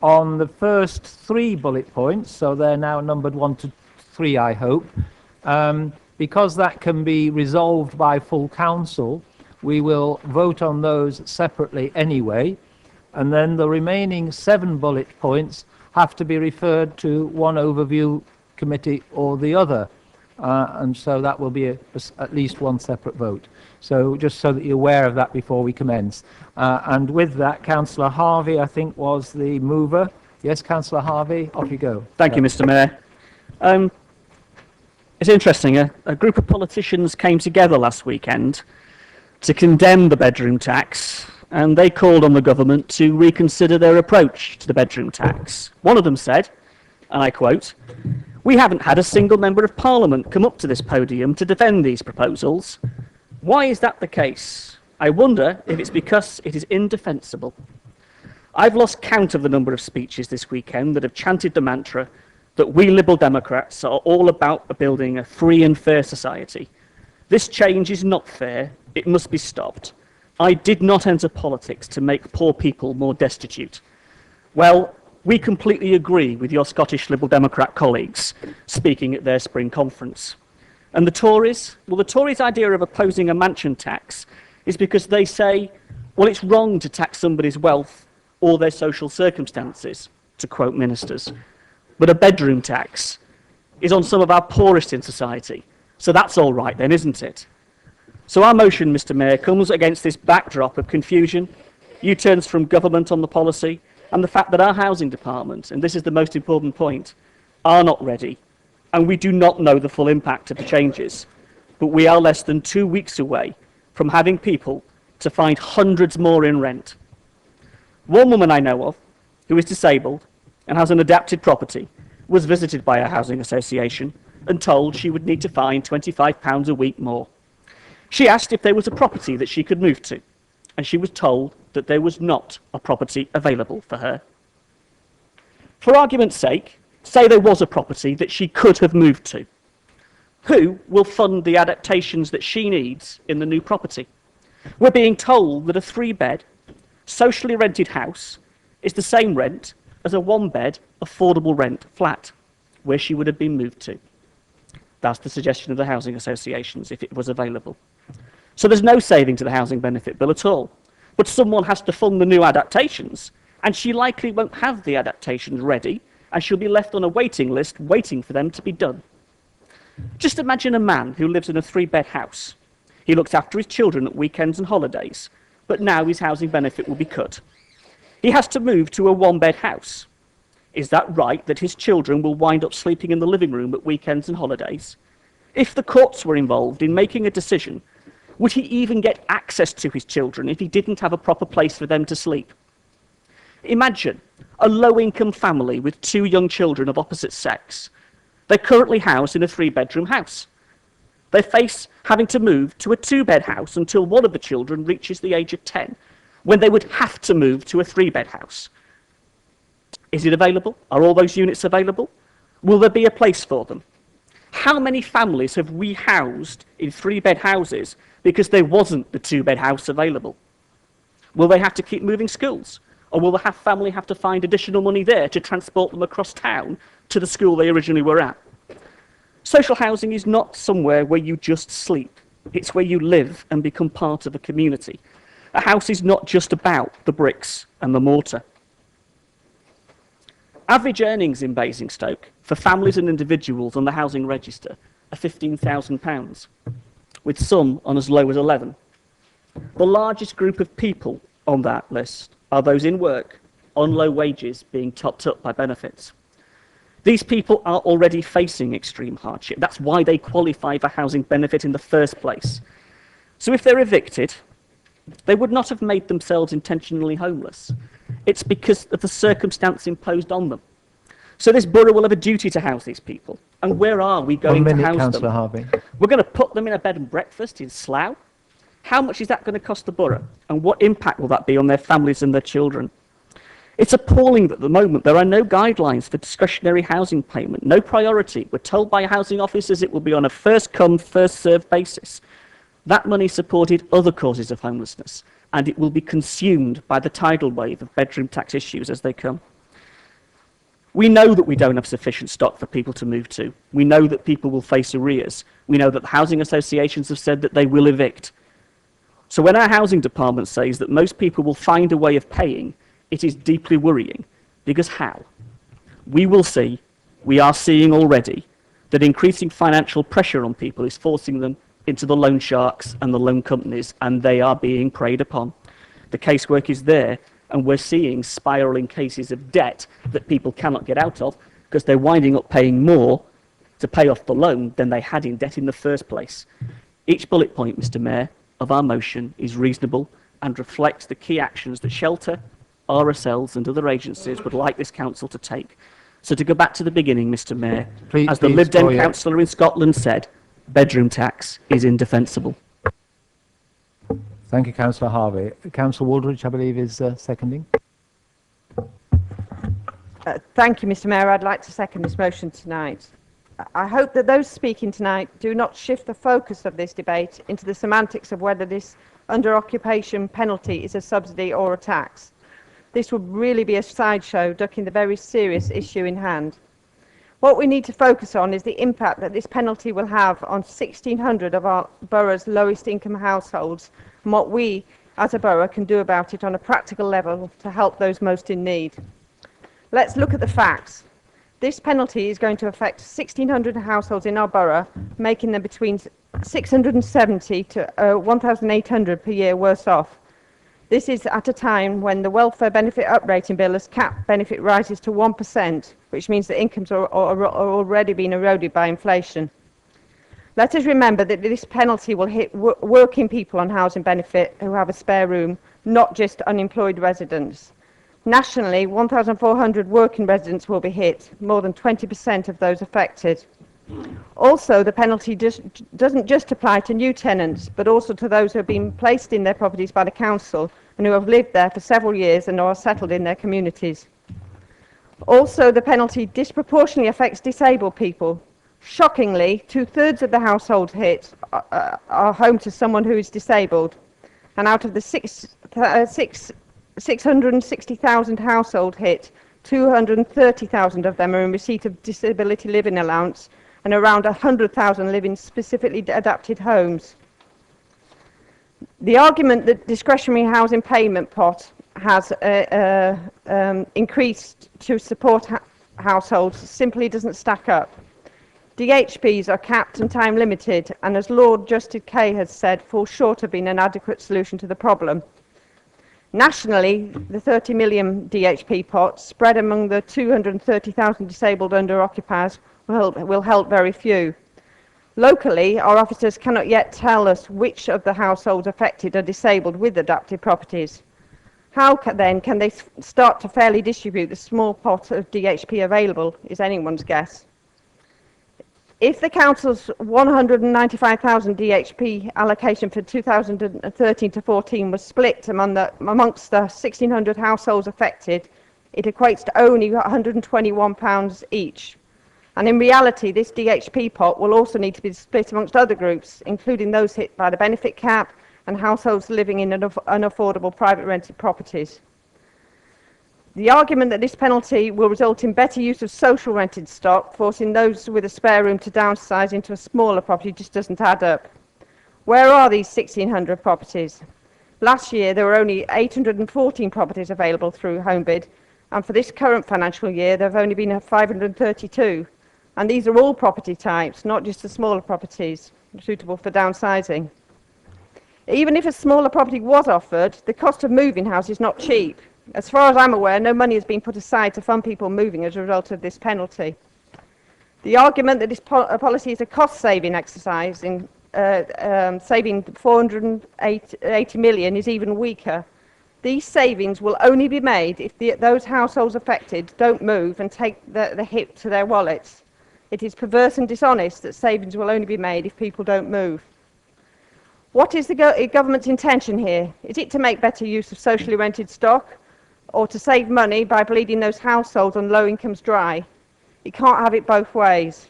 on the first 3 bullet points, so they're now numbered 1 to 3, I hope, because that can be resolved by full council, we will vote on those separately anyway, and then the remaining 7 bullet points have to be referred to one overview committee or the other, and so that will be at least one separate vote. So just so that you're aware of that before we commence. And with that, Councillor Harvey, I think, was the mover. Yes, Councillor Harvey, off you go. Thank you, Mr. Mayor. It's interesting, a group of politicians came together last weekend to condemn the bedroom tax, and they called on the government to reconsider their approach to the bedroom tax. One of them said, and I quote, "We haven't had a single member of parliament come up to this podium to defend these proposals. Why is that the case? I wonder if it's because it is indefensible." I've lost count of the number of speeches this weekend that have chanted the mantra that we Liberal Democrats are all about building a free and fair society. This change is not fair. It must be stopped. I did not enter politics to make poor people more destitute. Well, we completely agree with your Scottish Liberal Democrat colleagues speaking at their spring conference. And the Tories? Well, the Tories' idea of opposing a mansion tax is because they say, well, it's wrong to tax somebody's wealth or their social circumstances, to quote ministers. But a bedroom tax is on some of our poorest in society. So that's all right then, isn't it? So our motion, Mr. Mayor, comes against this backdrop of confusion, U-turns from government on the policy, and the fact that our housing department, and this is the most important point, are not ready, and we do not know the full impact of the changes. But we are less than 2 weeks away from having people to find hundreds more in rent. One woman I know of, who is disabled and has an adapted property, was visited by a housing association and told she would need to find £25 a week more. She asked if there was a property that she could move to, and she was told that there was not a property available for her. For argument's sake, say there was a property that she could have moved to. Who will fund the adaptations that she needs in the new property? We're being told that a 3-bed, socially rented house is the same rent as a 1-bed, affordable rent flat, where she would have been moved to. That's the suggestion of the housing associations, if it was available. So there's no saving to the housing benefit bill at all. But someone has to fund the new adaptations, and she likely won't have the adaptations ready, and she'll be left on a waiting list waiting for them to be done. Just imagine a man who lives in a 3-bed house. He looks after his children at weekends and holidays, but now his housing benefit will be cut. He has to move to a one-bed house. Is that right that his children will wind up sleeping in the living room at weekends and holidays? If the courts were involved in making a decision, would he even get access to his children if he didn't have a proper place for them to sleep? Imagine a low-income family with 2 young children of opposite sex. They're currently housed in a 3-bedroom house. They face having to move to a 2-bed house until one of the children reaches the age of 10, when they would have to move to a 3-bed house. Is it available? Are all those units available? Will there be a place for them? How many families have we housed in 3-bed houses because there wasn't the 2-bed house available? Will they have to keep moving schools? Or will the family have to find additional money there to transport them across town to the school they originally were at? Social housing is not somewhere where you just sleep. It's where you live and become part of a community. A house is not just about the bricks and the mortar. Average earnings in Basingstoke for families and individuals on the housing register are £15,000, with some on as low as 11. The largest group of people on that list are those in work on low wages being topped up by benefits. These people are already facing extreme hardship. That's why they qualify for housing benefit in the first place. So if they're evicted, they would not have made themselves intentionally homeless. It's because of the circumstance imposed on them. So this borough will have a duty to house these people. And where are we going to house Councillor them? Harvey. We're going to put them in a bed and breakfast in Slough. How much is that going to cost the borough? And what impact will that be on their families and their children? It's appalling that at the moment there are no guidelines for discretionary housing payment, no priority. We're told by housing officers it will be on a first-come, first-served basis. That money supported other causes of homelessness, and it will be consumed by the tidal wave of bedroom tax issues as they come. We know that we don't have sufficient stock for people to move to. We know that people will face arrears. We know that the housing associations have said that they will evict. So when our housing department says that most people will find a way of paying, it is deeply worrying. Because how? We will see, we are seeing already, that increasing financial pressure on people is forcing them into the loan sharks and the loan companies, and they are being preyed upon. The casework is there, and we're seeing spiralling cases of debt that people cannot get out of because they're winding up paying more to pay off the loan than they had in debt in the first place. Each bullet point, Mr. Mayor, of our motion is reasonable and reflects the key actions that Shelter, RSLs and other agencies would like this council to take. So to go back to the beginning, Mr. Mayor, as the Lib Dem councillor in Scotland said, bedroom tax is indefensible. Thank you, Councillor Harvey. Councillor Waldridge, I believe, is seconding. Thank you, Mr. Mayor. I'd like to second this motion tonight. I hope that those speaking tonight do not shift the focus of this debate into the semantics of whether this under-occupation penalty is a subsidy or a tax. This would really be a sideshow, ducking the very serious issue in hand. What we need to focus on is the impact that this penalty will have on 1,600 of our borough's lowest income households, and what we, as a borough, can do about it on a practical level to help those most in need. Let's look at the facts. This penalty is going to affect 1,600 households in our borough, making them between 670 to 1,800 per year worse off. This is at a time when the welfare benefit uprating bill has capped benefit rises to 1%, which means that incomes are already being eroded by inflation. Let us remember that this penalty will hit working people on housing benefit who have a spare room, not just unemployed residents. Nationally, 1,400 working residents will be hit, more than 20% of those affected. Also, the penalty doesn't just apply to new tenants, but also to those who have been placed in their properties by the council and who have lived there for several years and are settled in their communities. Also, the penalty disproportionately affects disabled people. Shockingly, 2/3 of the households hit are home to someone who is disabled, and out of the 660,000 household hit, 230,000 of them are in receipt of disability living allowance, and around 100,000 live in specifically adapted homes. The argument that discretionary housing payment pot has increased to support households simply doesn't stack up. DHPs are capped and time limited, and as Lord Justice Kay has said, fall short of being an adequate solution to the problem. Nationally, the 30 million DHP pot spread among the 230,000 disabled under-occupiers will help very few. Locally, our officers cannot yet tell us which of the households affected are disabled with adapted properties. How then can they start to fairly distribute the small pot of DHP available is anyone's guess. If the Council's 195,000 DHP allocation for 2013 to 14 was split amongst the 1,600 households affected, it equates to only £121 each. And in reality, this DHP pot will also need to be split amongst other groups, including those hit by the benefit cap and households living in unaffordable private rented properties. The argument that this penalty will result in better use of social rented stock, forcing those with a spare room to downsize into a smaller property, just doesn't add up. Where are these 1,600 properties? Last year, there were only 814 properties available through HomeBid, and for this current financial year, there have only been 532. And these are all property types, not just the smaller properties suitable for downsizing. Even if a smaller property was offered, the cost of moving house is not cheap. As far as I'm aware, no money has been put aside to fund people moving as a result of this penalty. The argument that this policy is a cost-saving exercise in saving 480 million is even weaker. These savings will only be made if those households affected don't move and take the hit to their wallets. It is perverse and dishonest that savings will only be made if people don't move. What is the government's intention here? Is it to make better use of socially rented stock, or to save money by bleeding those households on low incomes dry? You can't have it both ways.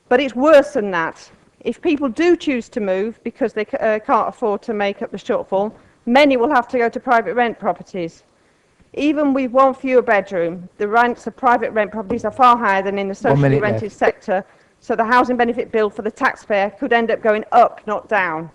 But it's worse than that. If people do choose to move because they can't afford to make up the shortfall, many will have to go to private rent properties. Even with one fewer bedroom, the rents of private rent properties are far higher than in the socially rented sector, so the housing benefit bill for the taxpayer could end up going up, not down.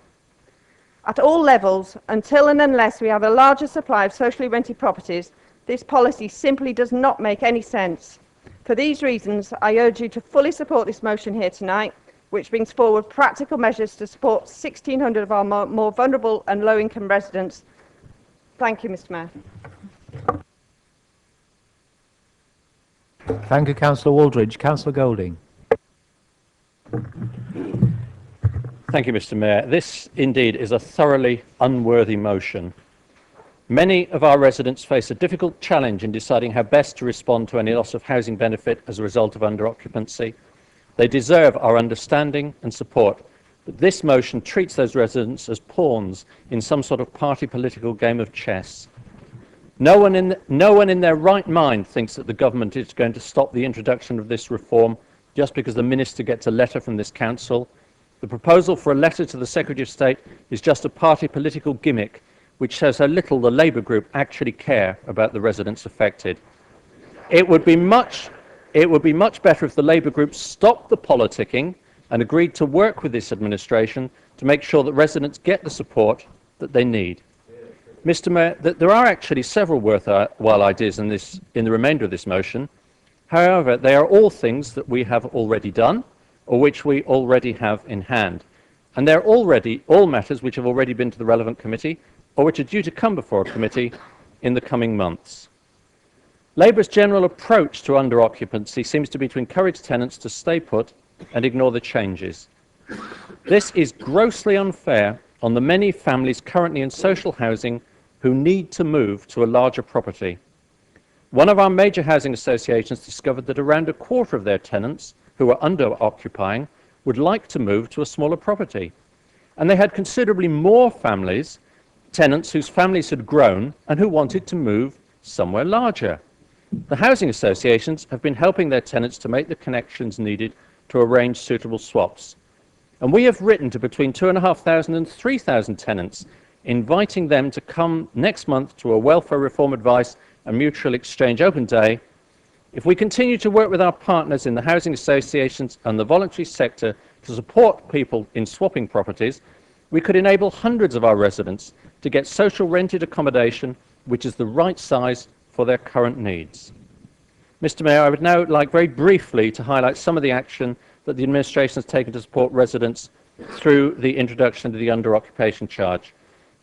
At all levels, until and unless we have a larger supply of socially rented properties, this policy simply does not make any sense. For these reasons, I urge you to fully support this motion here tonight, which brings forward practical measures to support 1,600 of our more vulnerable and low-income residents. Thank you, Mr. Mayor. Thank you, Councillor Waldridge. Councillor Golding. Thank you, Mr. Mayor. This indeed is a thoroughly unworthy motion. Many of our residents face a difficult challenge in deciding how best to respond to any loss of housing benefit as a result of under-occupancy. They deserve our understanding and support, but this motion treats those residents as pawns in some sort of party political game of chess. No one in their right mind thinks that the government is going to stop the introduction of this reform just because the minister gets a letter from this council. The proposal for a letter to the Secretary of State is just a party political gimmick which shows how little the Labour group actually care about the residents affected. It would be much better if the Labour group stopped the politicking and agreed to work with this administration to make sure that residents get the support that they need. Mr. Mayor, there are actually several worthwhile ideas in the remainder of this motion. However, they are all things that we have already done or which we already have in hand. And they're already all matters which have already been to the relevant committee or which are due to come before a committee in the coming months. Labour's general approach to under-occupancy seems to be to encourage tenants to stay put and ignore the changes. This is grossly unfair on the many families currently in social housing who need to move to a larger property. One of our major housing associations discovered that around a quarter of their tenants who are under-occupying would like to move to a smaller property. And they had considerably more tenants whose families had grown and who wanted to move somewhere larger. The housing associations have been helping their tenants to make the connections needed to arrange suitable swaps. And we have written to between 2,500 and 3,000 tenants, inviting them to come next month to a welfare reform advice and mutual exchange open day. If we continue to work with our partners in the housing associations and the voluntary sector to support people in swapping properties, we could enable hundreds of our residents to get social rented accommodation which is the right size for their current needs. Mr. Mayor, I would now like very briefly to highlight some of the action that the administration has taken to support residents through the introduction of the under-occupation charge.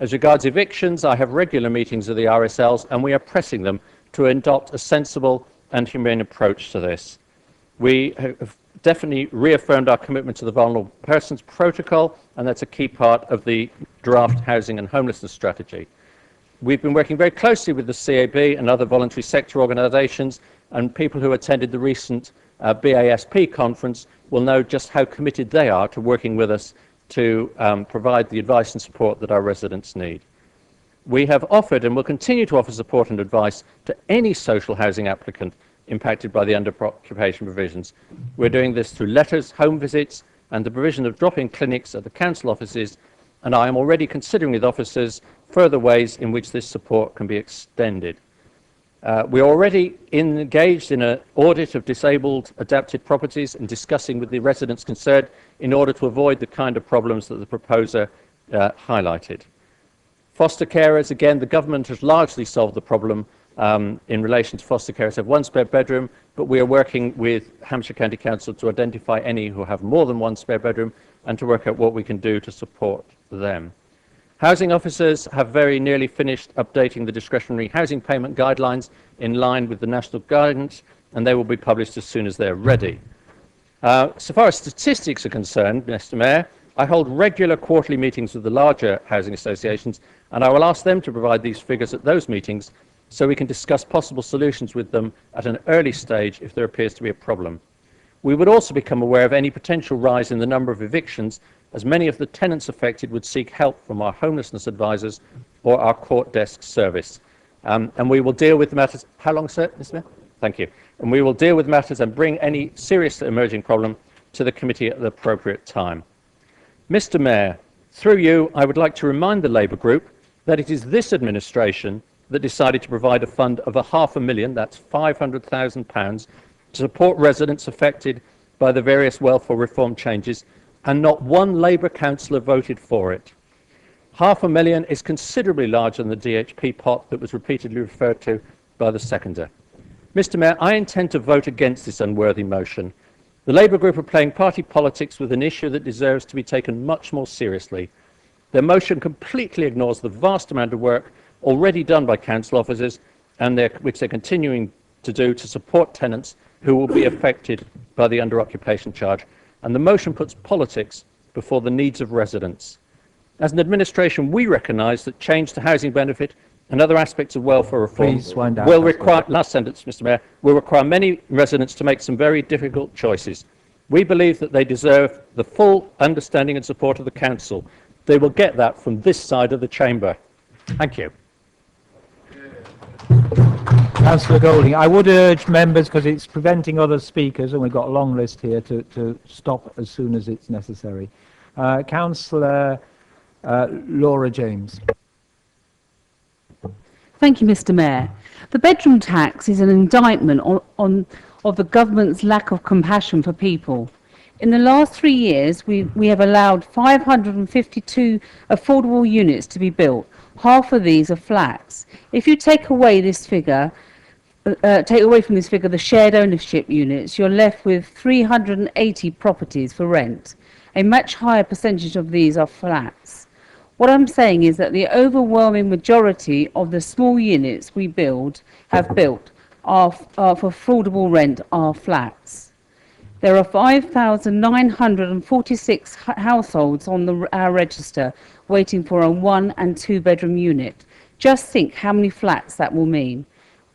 As regards evictions, I have regular meetings with the RSLs, and we are pressing them to adopt a sensible and humane approach to this. We have definitely reaffirmed our commitment to the Vulnerable Persons Protocol, and that's a key part of the draft housing and homelessness strategy. We've been working very closely with the CAB and other voluntary sector organisations, and people who attended the recent BASP conference will know just how committed they are to working with us to provide the advice and support that our residents need. We have offered and will continue to offer support and advice to any social housing applicant impacted by the under-occupation provisions. We're doing this through letters, home visits, and the provision of drop-in clinics at the council offices, and I am already considering with officers further ways in which this support can be extended. We are already engaged in an audit of disabled adapted properties and discussing with the residents concerned in order to avoid the kind of problems that the proposer highlighted. Foster carers, again, the government has largely solved the problem in relation to foster carers who have one spare bedroom, but we are working with Hampshire County Council to identify any who have more than one spare bedroom and to work out what we can do to support them. Housing officers have very nearly finished updating the discretionary housing payment guidelines in line with the national guidance, and they will be published as soon as they're ready. So far as statistics are concerned, Mr. Mayor, I hold regular quarterly meetings with the larger housing associations, and I will ask them to provide these figures at those meetings so we can discuss possible solutions with them at an early stage if there appears to be a problem. We would also become aware of any potential rise in the number of evictions, as many of the tenants affected would seek help from our homelessness advisors or our court desk service. And we will deal with the matters. How long, sir, Mr. Mayor? Thank you. And we will deal with matters and bring any serious emerging problem to the committee at the appropriate time. Mr. Mayor, through you, I would like to remind the Labour Group that it is this administration that decided to provide a fund of £500,000, that's £500,000, to support residents affected by the various welfare reform changes, and not one Labour councillor voted for it. £500,000 is considerably larger than the DHP pot that was repeatedly referred to by the seconder. Mr. Mayor, I intend to vote against this unworthy motion. The Labour Group are playing party politics with an issue that deserves to be taken much more seriously. Their motion completely ignores the vast amount of work already done by council officers, and which they're continuing to do to support tenants who will be affected by the under-occupation charge. And the motion puts politics before the needs of residents. As an administration, we recognise that change to housing benefit and other aspects of welfare reform will require, last sentence, Mr. Mayor, will require many residents to make some very difficult choices. We believe that they deserve the full understanding and support of the council. They will get that from this side of the chamber. Thank you. Councillor Golding, I would urge members, because it's preventing other speakers, and we've got a long list here, to stop as soon as it's necessary. Councillor Laura James. Thank you, Mr. Mayor. The bedroom tax is an indictment of the government's lack of compassion for people. In the last 3 years, we have allowed 552 affordable units to be built. Half of these are flats. If you take away from this figure the shared ownership units, you're left with 380 properties for rent. A much higher percentage of these are flats. What I'm saying is that the overwhelming majority of the small units we have built are for affordable rent are flats. There are 5,946 households on our register waiting for a 1 and 2 bedroom unit. Just think how many flats that will mean.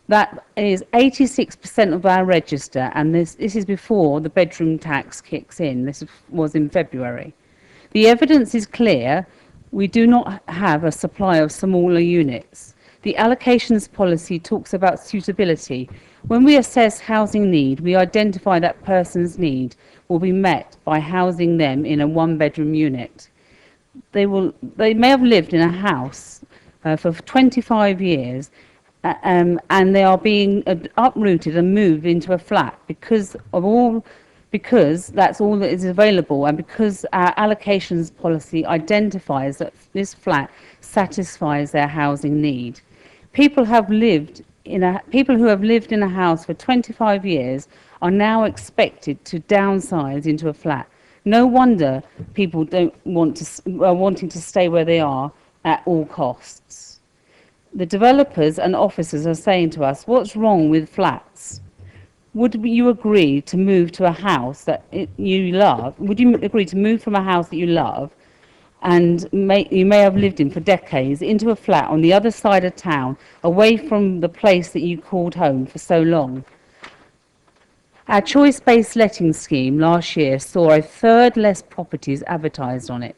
That is 86% of our register, and this is before the bedroom tax kicks in. This was in February. The evidence is clear. We do not have a supply of smaller units. The allocations policy talks about suitability. When we assess housing need, we identify that person's need will be met by housing them in a 1-bedroom unit. They may have lived in a house for 25 years, and they are being uprooted and moved into a flat because that's all that is available, and because our allocations policy identifies that this flat satisfies their housing need. People who have lived in a house for 25 years are now expected to downsize into a flat. No wonder people don't want to, are wanting to stay where they are at all costs. The developers and officers are saying to us, what's wrong with flats? Would you agree to move to a house that you love? Would you agree to move from a house that you love and you may have lived in for decades into a flat on the other side of town, away from the place that you called home for so long? Our choice-based letting scheme last year saw a third less properties advertised on it.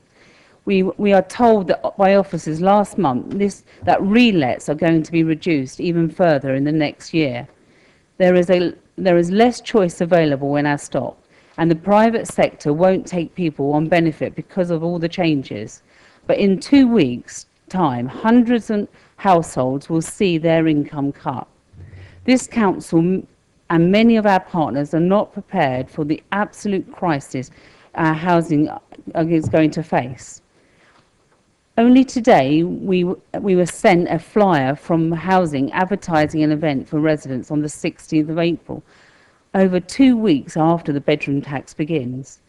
We are told that by officers last month that relets are going to be reduced even further in the next year. There is less choice available in our stock, and the private sector won't take people on benefit because of all the changes. But in 2 weeks' time, hundreds of households will see their income cut. This council and many of our partners are not prepared for the absolute crisis our housing is going to face. Only today we were sent a flyer from Housing advertising an event for residents on the 16th of April, over 2 weeks after the bedroom tax begins.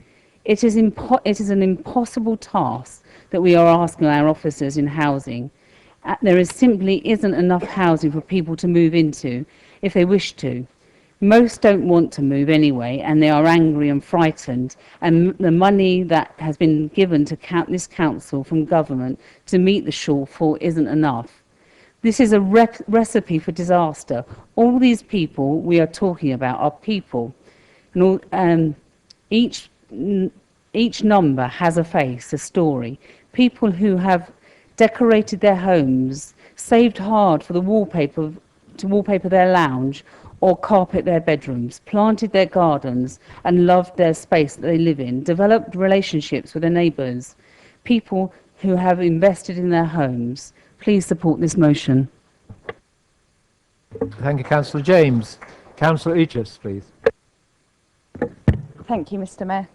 It is an impossible task that we are asking our officers in housing. There simply isn't enough housing for people to move into if they wish to. Most don't want to move anyway, and they are angry and frightened, and the money that has been given to this council from government to meet the shortfall isn't enough. This is a recipe for disaster. All these people we are talking about are people, and each number has a face, a story. People who have decorated their homes, saved hard for the wallpaper to wallpaper their lounge or carpet their bedrooms, planted their gardens and loved their space that they live in, developed relationships with their neighbours, people who have invested in their homes. Please support this motion. Thank you, Councillor James. Councillor Aegis, please. Thank you, Mr. Mayor.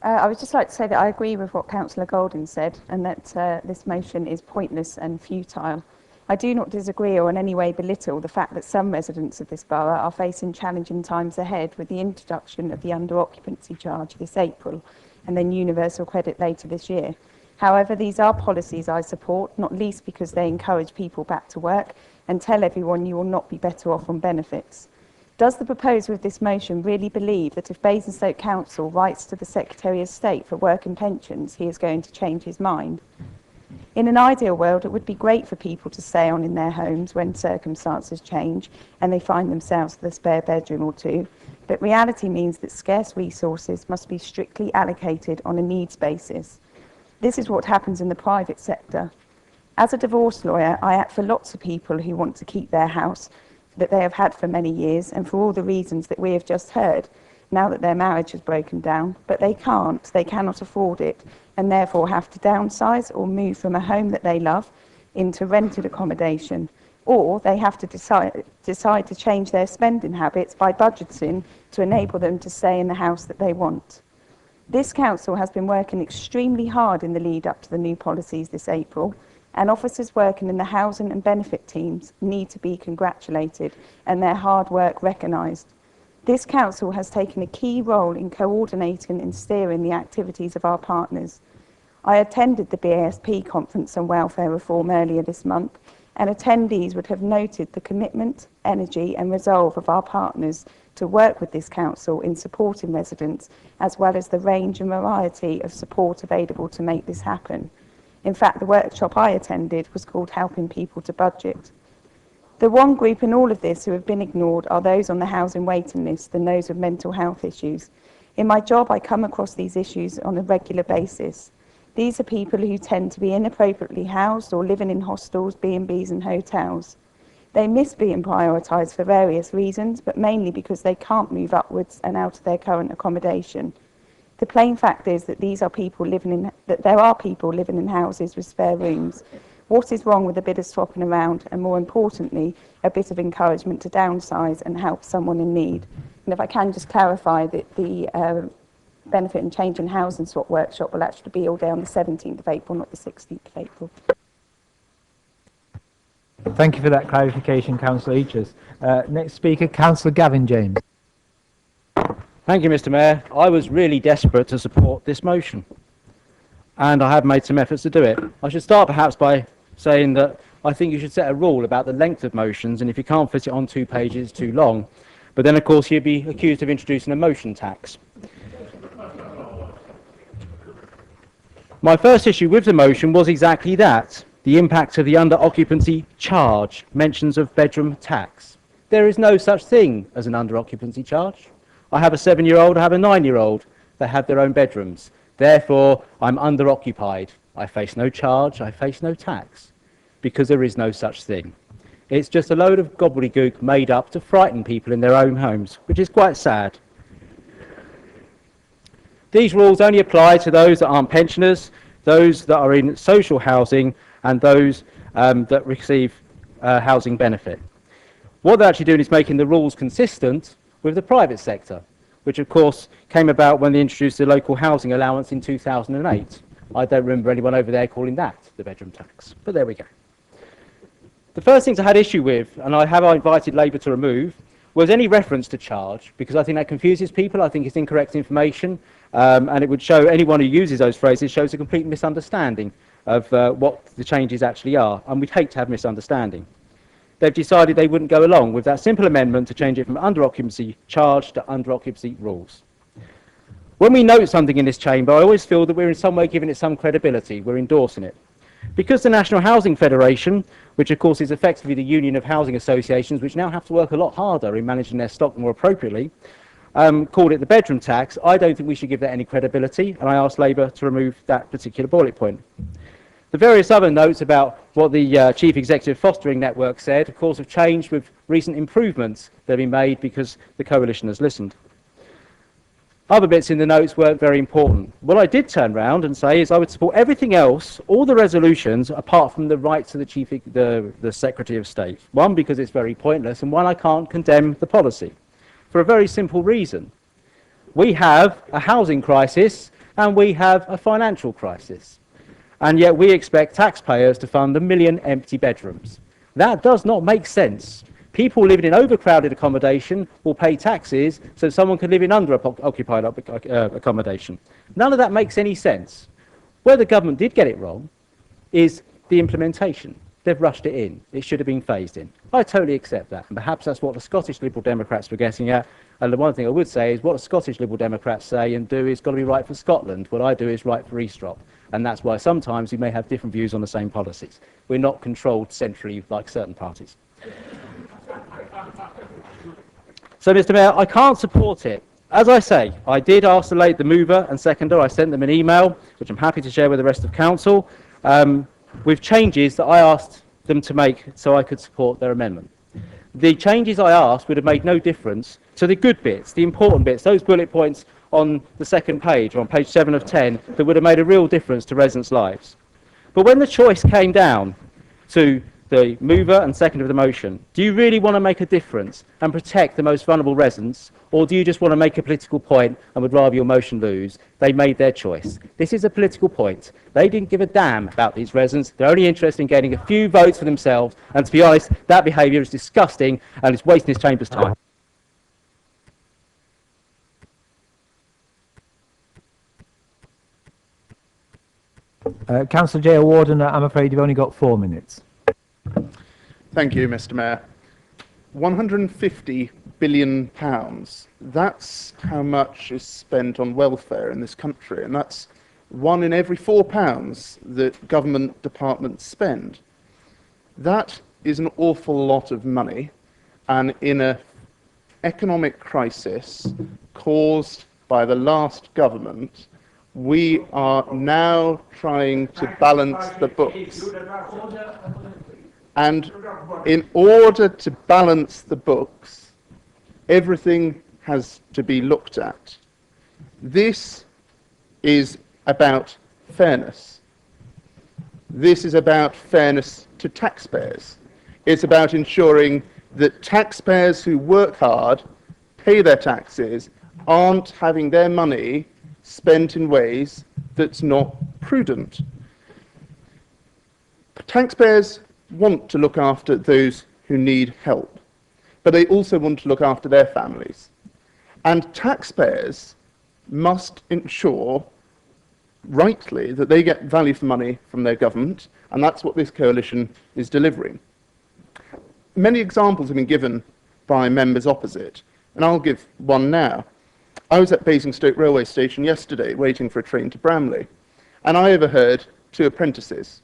I would just like to say that I agree with what Councillor Golding said, and that this motion is pointless and futile. I do not disagree or in any way belittle the fact that some residents of this borough are facing challenging times ahead with the introduction of the under-occupancy charge this April and then universal credit later this year. However, these are policies I support, not least because they encourage people back to work and tell everyone you will not be better off on benefits. Does the proposer of this motion really believe that if Basingstoke Council writes to the Secretary of State for Work and Pensions, he is going to change his mind? In an ideal world, it would be great for people to stay on in their homes when circumstances change and they find themselves with a spare bedroom or two, but reality means that scarce resources must be strictly allocated on a needs basis. This is what happens in the private sector. As a divorce lawyer, I act for lots of people who want to keep their house that they have had for many years, and for all the reasons that we have just heard, now that their marriage has broken down, but they cannot afford it, and therefore have to downsize or move from a home that they love into rented accommodation, or they have to decide to change their spending habits by budgeting to enable them to stay in the house that they want. This council has been working extremely hard in the lead up to the new policies this April, and officers working in the housing and benefit teams need to be congratulated and their hard work recognised. This council has taken a key role in coordinating and steering the activities of our partners. I attended the BASP conference on welfare reform earlier this month, and attendees would have noted the commitment, energy and resolve of our partners to work with this council in supporting residents, as well as the range and variety of support available to make this happen. In fact, the workshop I attended was called Helping People to Budget. The one group in all of this who have been ignored are those on the housing waiting list and those with mental health issues. In my job, I come across these issues on a regular basis. These are people who tend to be inappropriately housed or living in hostels, B&Bs and hotels. They miss being prioritised for various reasons, but mainly because they can't move upwards and out of their current accommodation. The plain fact is that there are people living in houses with spare rooms. What is wrong with a bit of swapping around, and more importantly, a bit of encouragement to downsize and help someone in need? And if I can just clarify that the Benefit and Change in Housing Swap workshop will actually be all day on the 17th of April, not the 16th of April. Thank you for that clarification, Councillor Aegis. Next speaker, Councillor Gavin James. Thank you, Mr. Mayor. I was really desperate to support this motion, and I have made some efforts to do it. I should start perhaps by saying that I think you should set a rule about the length of motions, and if you can't fit it on 2 pages, it's too long. But then, of course, you'd be accused of introducing a motion tax. My first issue with the motion was exactly that, the impact of the under-occupancy charge, mentions of bedroom tax. There is no such thing as an under-occupancy charge. I have a 7-year-old, I have a 9-year-old. They have their own bedrooms. Therefore, I'm under-occupied. I face no charge, I face no tax, because there is no such thing. It's just a load of gobbledygook made up to frighten people in their own homes, which is quite sad. These rules only apply to those that aren't pensioners, those that are in social housing, and those that receive housing benefit. What they're actually doing is making the rules consistent with the private sector, which of course came about when they introduced the local housing allowance in 2008. I don't remember anyone over there calling that the bedroom tax, but there we go. The first things I had issue with, and I have invited Labour to remove, was any reference to charge, because I think that confuses people. I think it's incorrect information, and it would show anyone who uses those phrases shows a complete misunderstanding of what the changes actually are, and we'd hate to have misunderstanding. They've decided they wouldn't go along with that simple amendment to change it from under-occupancy charge to under-occupancy rules. When we note something in this chamber, I always feel that we're in some way giving it some credibility, we're endorsing it. Because the National Housing Federation, which of course is effectively the union of housing associations, which now have to work a lot harder in managing their stock more appropriately, called it the bedroom tax, I don't think we should give that any credibility, and I asked Labour to remove that particular bullet point. The various other notes about what the Chief Executive Fostering Network said, of course, have changed with recent improvements that have been made because the coalition has listened. Other bits in the notes weren't very important. What I did turn round and say is I would support everything else, all the resolutions, apart from the rights of the Secretary of State. One, because it's very pointless, and one, I can't condemn the policy. For a very simple reason. We have a housing crisis and we have a financial crisis. And yet we expect taxpayers to fund 1 million empty bedrooms. That does not make sense. People living in overcrowded accommodation will pay taxes so someone can live in under-occupied accommodation. None of that makes any sense. Where the government did get it wrong is the implementation. They've rushed it in. It should have been phased in. I totally accept that. And perhaps that's what the Scottish Liberal Democrats were getting at. And the one thing I would say is what the Scottish Liberal Democrats say and do is got to be right for Scotland. What I do is right for Eastrop. And that's why sometimes we may have different views on the same policies. We're not controlled centrally like certain parties. So, Mr. Mayor, I can't support it. As I say, I did ask the mover and seconder. I sent them an email, which I'm happy to share with the rest of Council, with changes that I asked them to make so I could support their amendment. The changes I asked would have made no difference to the good bits, the important bits, those bullet points on the second page, or on page 7 of 10, that would have made a real difference to residents' lives. But when the choice came down to the mover and seconder of the motion, do you really want to make a difference and protect the most vulnerable residents, or do you just want to make a political point and would rather your motion lose? They made their choice. This is a political point. They didn't give a damn about these residents. They're only interested in getting a few votes for themselves, and to be honest, that behaviour is disgusting and it's wasting this chamber's time. Councillor J. Warden, I'm afraid you've only got 4 minutes. Thank you, Mr. Mayor. £150 billion. That's how much is spent on welfare in this country, and that's 1 in every £4 that government departments spend. That is an awful lot of money, and in an economic crisis caused by the last government, we are now trying to balance the books. And in order to balance the books, everything has to be looked at. This is about fairness. This is about fairness to taxpayers. It's about ensuring that taxpayers who work hard, pay their taxes, aren't having their money spent in ways that's not prudent. Taxpayers want to look after those who need help, but they also want to look after their families. And taxpayers must ensure, rightly, that they get value for money from their government, and that's what this coalition is delivering. Many examples have been given by members opposite, and I'll give one now. I was at Basingstoke railway station yesterday waiting for a train to Bramley, and I overheard two apprentices,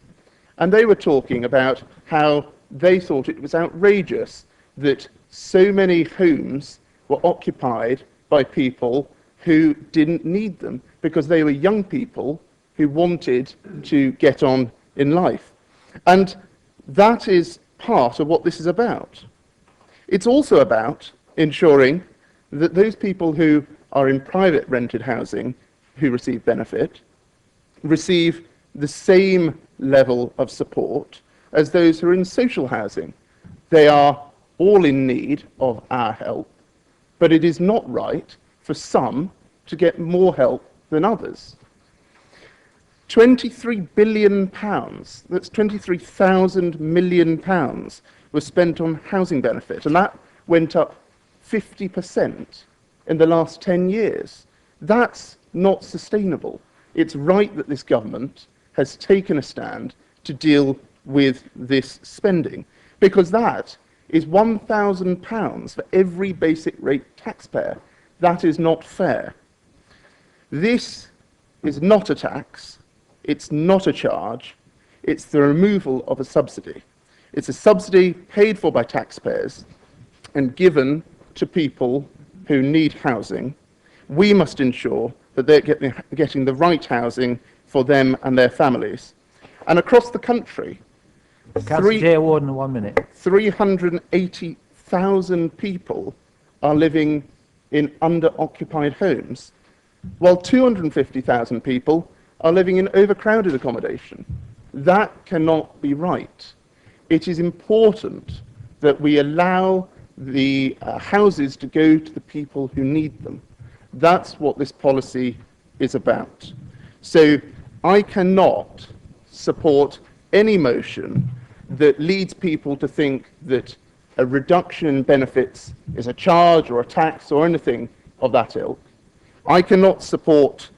and they were talking about how they thought it was outrageous that so many homes were occupied by people who didn't need them because they were young people who wanted to get on in life. And that is part of what this is about. It's also about ensuring that those people who are in private rented housing who receive benefit receive the same level of support as those who are in social housing. They are all in need of our help, but it is not right for some to get more help than others. £23 billion, that's £23,000 million, was spent on housing benefit, and that went up 50% in the last 10 years. That's not sustainable. It's right that this government has taken a stand to deal with this spending, because that is £1,000 for every basic rate taxpayer. That is not fair. This is not a tax. It's not a charge. It's the removal of a subsidy. It's a subsidy paid for by taxpayers and given to people who need housing. We must ensure that they're getting the right housing for them and their families. And across the country, Councillor J. Warden, 1 minute. 380,000 people are living in under-occupied homes, while 250,000 people are living in overcrowded accommodation. That cannot be right. It is important that we allow the houses to go to the people who need them. That's what this policy is about. So I cannot support any motion that leads people to think that a reduction in benefits is a charge or a tax or anything of that ilk. I cannot support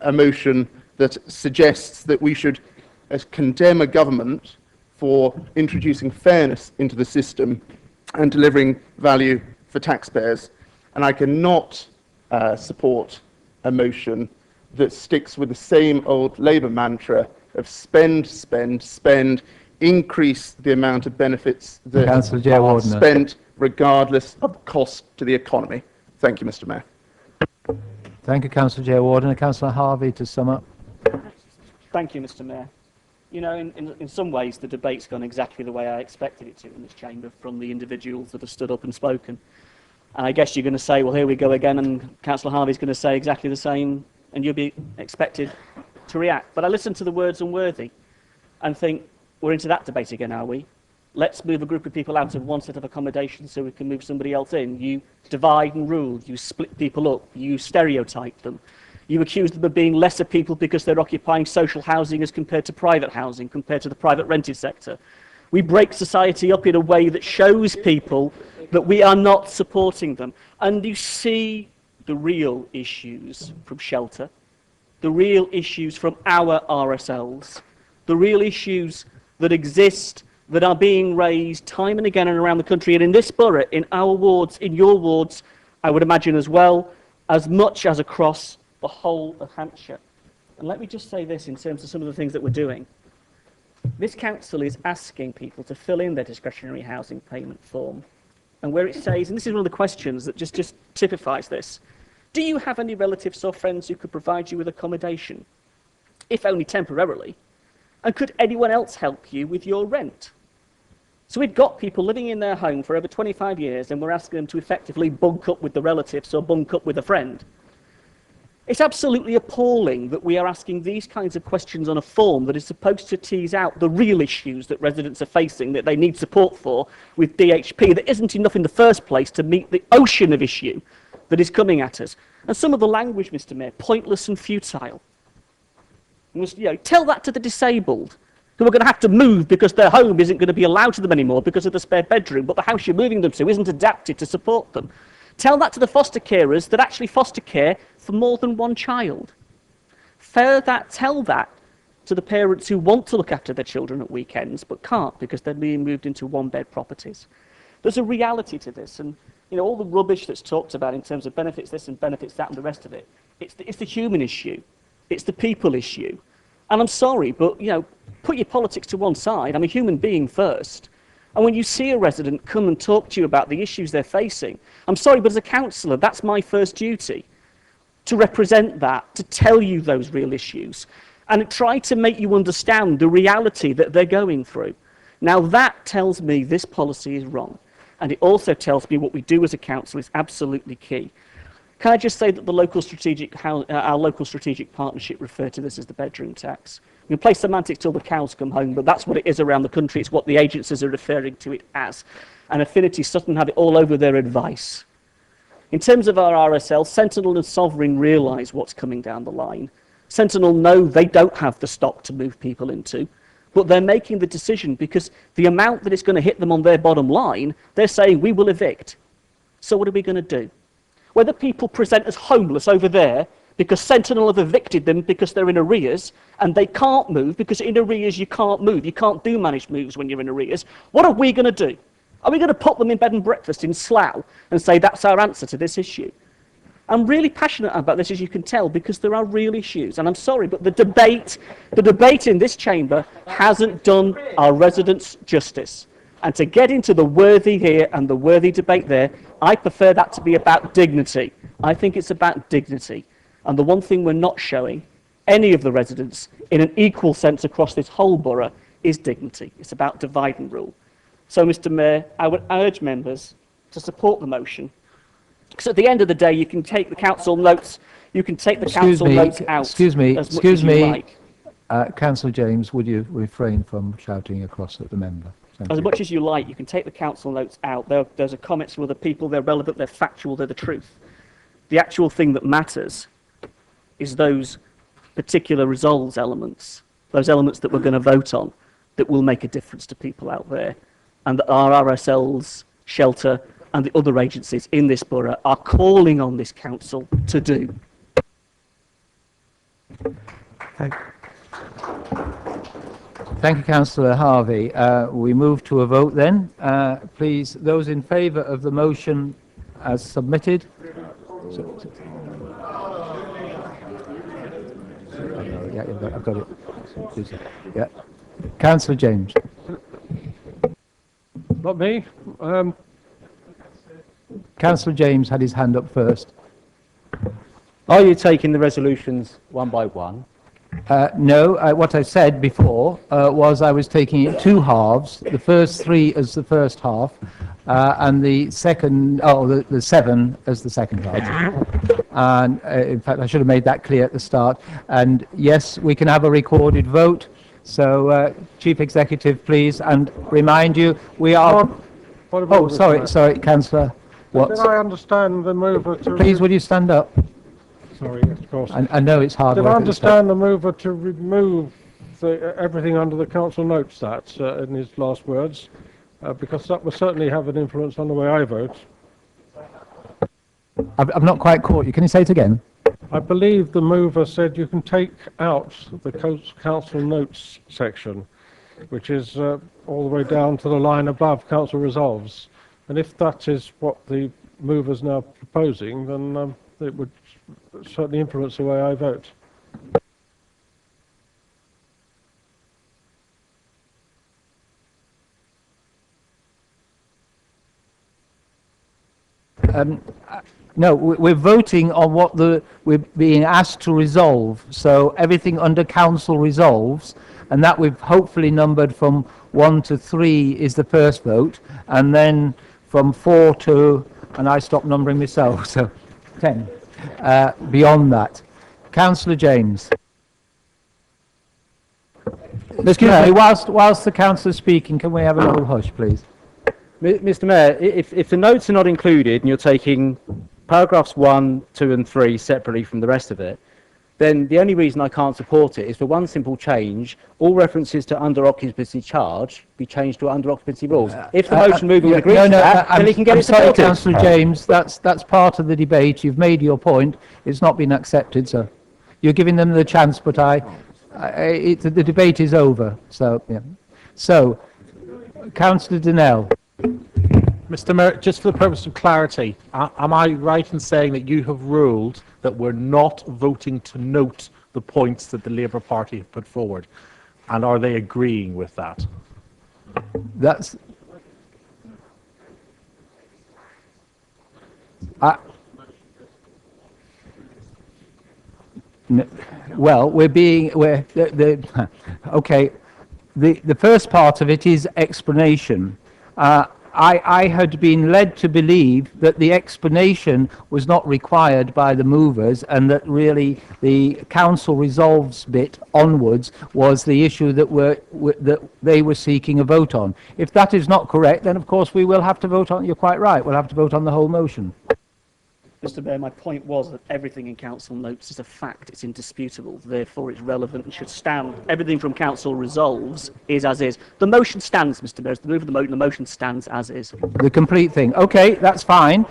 a motion that suggests that we should condemn a government for introducing fairness into the system and delivering value for taxpayers. And I cannot support a motion that sticks with the same old Labour mantra of spend, spend, spend, increase the amount of benefits that are spent regardless of the cost to the economy. Thank you, Mr. Mayor. Thank you, Councillor J. Warden. And Councillor Harvey to sum up. Thank you, Mr. Mayor. You know, in some ways, the debate's gone exactly the way I expected it to in this chamber from the individuals that have stood up and spoken. And I guess you're going to say, well, here we go again, and Councillor Harvey's going to say exactly the same, and you'll be expected to react. But I listen to the words unworthy and think, we're into that debate again, are we? Let's move a group of people out of one set of accommodation so we can move somebody else in. You divide and rule. You split people up. You stereotype them. You accuse them of being lesser people because they're occupying social housing as compared to private housing, compared to the private rented sector. We break society up in a way that shows people that we are not supporting them. And you see the real issues from shelter, the real issues from our RSLs, the real issues that exist, that are being raised time and again and around the country, and in this borough, in our wards, in your wards, I would imagine as well, as much as across the whole of Hampshire. And let me just say this in terms of some of the things that we're doing. This council is asking people to fill in their discretionary housing payment form. And where it says, and this is one of the questions that just typifies this, do you have any relatives or friends who could provide you with accommodation, if only temporarily? And could anyone else help you with your rent? So we've got people living in their home for over 25 years, and we're asking them to effectively bunk up with the relatives or bunk up with a friend. It's absolutely appalling that we are asking these kinds of questions on a form that is supposed to tease out the real issues that residents are facing, that they need support for with DHP, that isn't enough in the first place to meet the ocean of issue that is coming at us. And some of the language, Mr. Mayor, pointless and futile. Tell that to the disabled, who are going to have to move because their home isn't going to be allowed to them anymore because of the spare bedroom, but the house you're moving them to isn't adapted to support them. Tell that to the foster carers that actually foster care for more than one child. Tell that to the parents who want to look after their children at weekends but can't because they're being moved into one-bed properties. There's a reality to this, and all the rubbish that's talked about in terms of benefits this and benefits that and the rest of it, it's the human issue. It's the people issue. And I'm sorry, but put your politics to one side. I'm a human being first. And when you see a resident come and talk to you about the issues they're facing, I'm sorry, but as a councillor, that's my first duty, to represent that, to tell you those real issues, and try to make you understand the reality that they're going through. Now that tells me this policy is wrong, and it also tells me what we do as a council is absolutely key. Can I just say that our local strategic partnership refer to this as the bedroom tax? We can play semantics till the cows come home, but that's what it is around the country. It's what the agencies are referring to it as. And Affinity Sutton have it all over their advice. In terms of our RSL, Sentinel and Sovereign realise what's coming down the line. Sentinel know they don't have the stock to move people into, but they're making the decision because the amount that it's going to hit them on their bottom line, they're saying we will evict. So what are we going to do? Whether people present as homeless over there because Sentinel have evicted them because they're in arrears and they can't move because in arrears you can't move. You can't do managed moves when you're in arrears. What are we going to do? Are we going to put them in bed and breakfast in Slough and say that's our answer to this issue? I'm really passionate about this, as you can tell, because there are real issues. And I'm sorry, but the debate in this chamber hasn't done our residents justice. And to get into the worthy here and the worthy debate there, I prefer that to be about dignity. I think it's about dignity. And the one thing we're not showing any of the residents in an equal sense across this whole borough is dignity. It's about divide and rule. So, Mr. Mayor, I would urge members to support the motion. Because at the end of the day, you can take the council notes, out Excuse me. as much as you like. Councillor James, would you refrain from shouting across at the member? As much as you like, you can take the council notes out. Those are comments from other people, they're relevant, they're factual, they're the truth. The actual thing that matters is those particular resolves elements, those elements that we're going to vote on, that will make a difference to people out there, and that our RSLs, Shelter, and the other agencies in this borough are calling on this council to do. Thank you, Councillor Harvey. We move to a vote then. Please, those in favour of the motion as submitted. Yeah, I've got it. Yeah. Councillor James. Not me. Councillor James had his hand up first. Are you taking the resolutions one by one? No, what I said before was I was taking it two halves, the first three as the first half, and the second, the seven as the second half. And in fact, I should have made that clear at the start. And yes, we can have a recorded vote. So, Chief Executive, please, and remind you, we are... sorry, Councillor Watts. Did I understand the mover to... Please, would you stand up? Sorry, of course. I know it's hard Did work. I understand the mover to remove everything under the council notes that in his last words? Because that will certainly have an influence on the way I vote. I've not quite caught you. Can you say it again? I believe the mover said you can take out the council notes section, which is all the way down to the line above council resolves. And if that is what the mover's now proposing, then it would certainly influence the way I vote. No, we're voting on what we're being asked to resolve. So everything under council resolves, and that we've hopefully numbered from 1 to 3 is the first vote, and then from 4 to, and I stopped numbering myself, so 10. Beyond that. Councillor James. Excuse me, whilst the councillor's speaking, can we have a little hush, please? Mr. Mayor, if the notes are not included and you're taking paragraphs 1, 2 and 3 separately from the rest of it, then the only reason I can't support it is for one simple change: all references to under occupancy charge be changed to under occupancy rules. If the motion mover will agree to that, then he can get it sorry, supported. Councillor James, that's part of the debate. You've made your point. It's not been accepted, so you're giving them the chance, but the debate is over. So, yeah. So, Councillor Donnell. Mr. Mayor, just for the purpose of clarity, am I right in saying that you have ruled that we're not voting to note the points that the Labour Party have put forward? And are they agreeing with that? That's... well, okay, the first part of it is explanation. I had been led to believe that the explanation was not required by the movers, and that really the council resolves bit onwards was the issue that they were seeking a vote on. If that is not correct, then of course we will have to vote on, you're quite right, we'll have to vote on the whole motion. Mr. Mayor, my point was that everything in council notes is a fact, it's indisputable, therefore it's relevant and should stand. Everything from council resolves is as is. The motion stands, Mr. Mayor, it's the move of the motion stands as is. The complete thing. Okay, that's fine.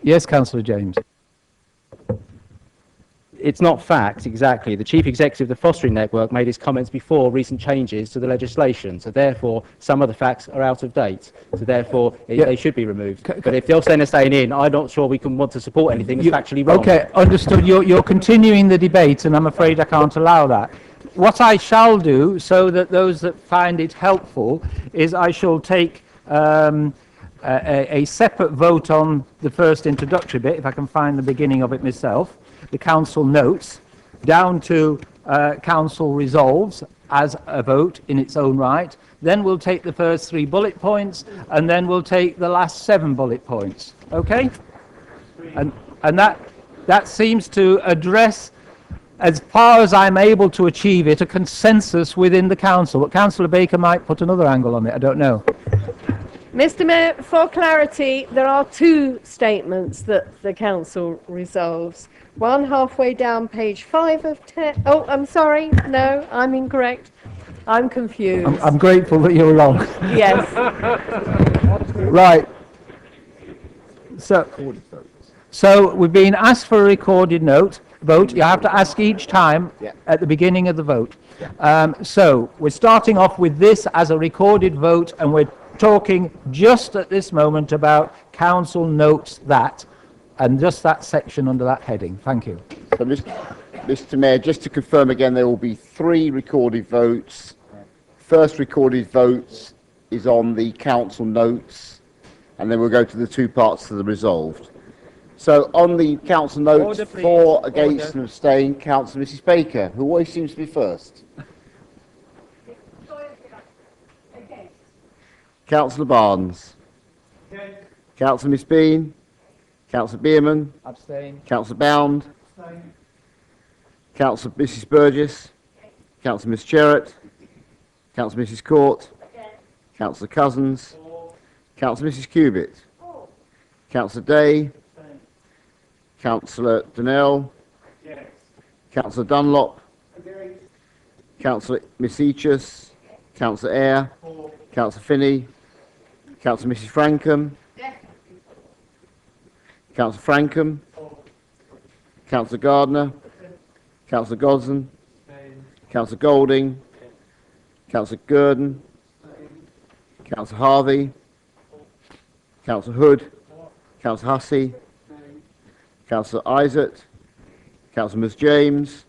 Yes, Councillor James. It's not fact, exactly. The Chief Executive of the Fostering Network made his comments before recent changes to the legislation, so therefore some of the facts are out of date, so therefore they should be removed. But if you're saying they're staying in, I'm not sure we can want to support anything that's factually wrong. Okay, understood. You're continuing the debate, and I'm afraid I can't allow that. What I shall do, so that those that find it helpful, is I shall take a separate vote on the first introductory bit, if I can find the beginning of it myself, the council notes, down to council resolves as a vote in its own right. Then we'll take the first 3 bullet points, and then we'll take the last 7 bullet points. Okay? And that seems to address, as far as I'm able to achieve it, a consensus within the council. But Councillor Baker might put another angle on it, I don't know. Mr. Mayor, for clarity, there are 2 statements that the council resolves. One halfway down page 5 of 10. Oh, I'm sorry. No, I'm incorrect. I'm confused. I'm grateful that you're wrong. Yes. Right. So we've been asked for a recorded vote. You have to ask each time at the beginning of the vote. So we're starting off with this as a recorded vote, and we're talking just at this moment about council notes that, and just that section under that heading. Thank you. So, Mr. Mayor, just to confirm again, there will be 3 recorded votes. First recorded votes is on the council notes, and then we'll go to the 2 parts of the resolved. So on the council notes, Order, please. for, against Order. and abstain, Councillor Mrs Baker, who always seems to be first. Councillor Barnes. Councillor Miss Bean. Councillor Bierman. Abstain. Councillor Bound. Councillor Mrs Burgess. Councillor Miss Cherrett. Councillor Mrs Court. Councillor Cousins. Councillor Mrs Cubitt. Councillor Day. Councillor Donnell. Councillor Dunlop. Councillor Miss Eachus. Councillor Eyre. Councillor Finney. Councillor Mrs Frankham. Councillor Frankham. Councillor Gardner. Councillor Godson. Councillor Golding. Councillor Gurdon. Councillor Harvey. Councillor Hood. Councillor Hussey. Councillor Isaac. Councillor Ms James.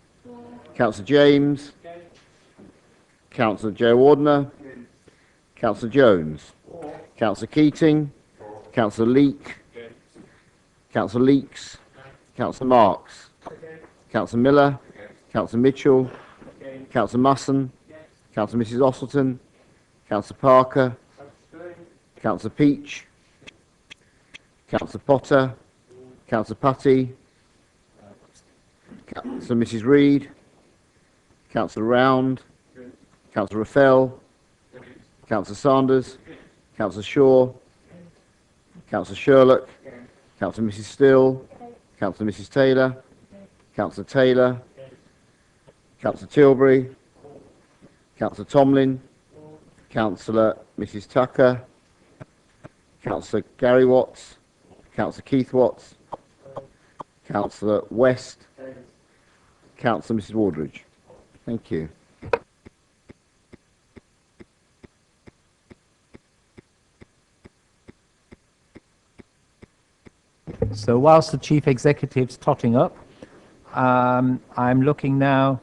Councillor James. Councillor Joe Ordner. Councillor Jones. Councillor Keating. Councillor Leek. Councillor Leeks. Councillor Marks. Councillor Miller. Councillor Mitchell. Councillor Musson. Councillor Mrs Ossleton. Councillor Parker. Councillor Peach. Councillor Potter. Councillor Putty. Councillor Mrs Reid. Councillor Round. Councillor Raffel. Councillor Sanders. Councillor Shaw. Councillor Sherlock. Councillor Mrs Still. Councillor Mrs Taylor, Councillor Taylor, Councillor Tilbury, Councillor Tomlin, Councillor Mrs Tucker, Councillor Gary Watts, Councillor Keith Watts, Councillor West, Councillor Mrs Wardridge. Thank you. So whilst the Chief Executive's totting up, I'm looking now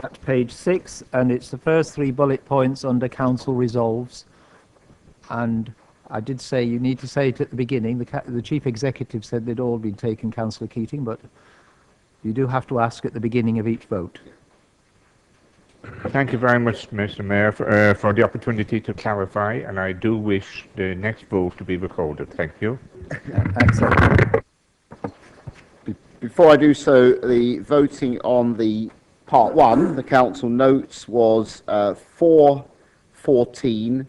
at page 6, and it's the first 3 bullet points under Council Resolves. And I did say you need to say it at the beginning. The Chief Executive said they'd all been taken, Councillor Keating, but you do have to ask at the beginning of each vote. Thank you very much, Mr. Mayor, for the opportunity to clarify, and I do wish the next vote to be recorded. Thank you. Excellent. Before I do so, the voting on the part 1, the council notes, was 4-14,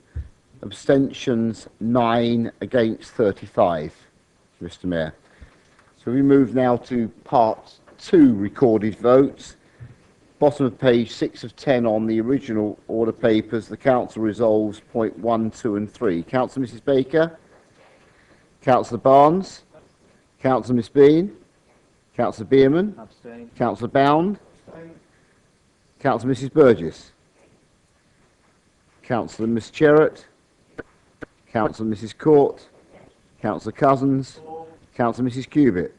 abstentions 9, against 35, Mr. Mayor. So we move now to part 2, recorded votes. Bottom of page 6 of 10 on the original order papers, the council resolves point 1, 2 and 3. Councillor Mrs Baker, Councillor Barnes, Councillor Miss Bean, Councillor Bierman, Councillor Bound, Councillor Mrs Burgess, Councillor Miss Cherrett, Councillor Mrs Court, Councillor Cousins, Councillor Mrs Cubitt,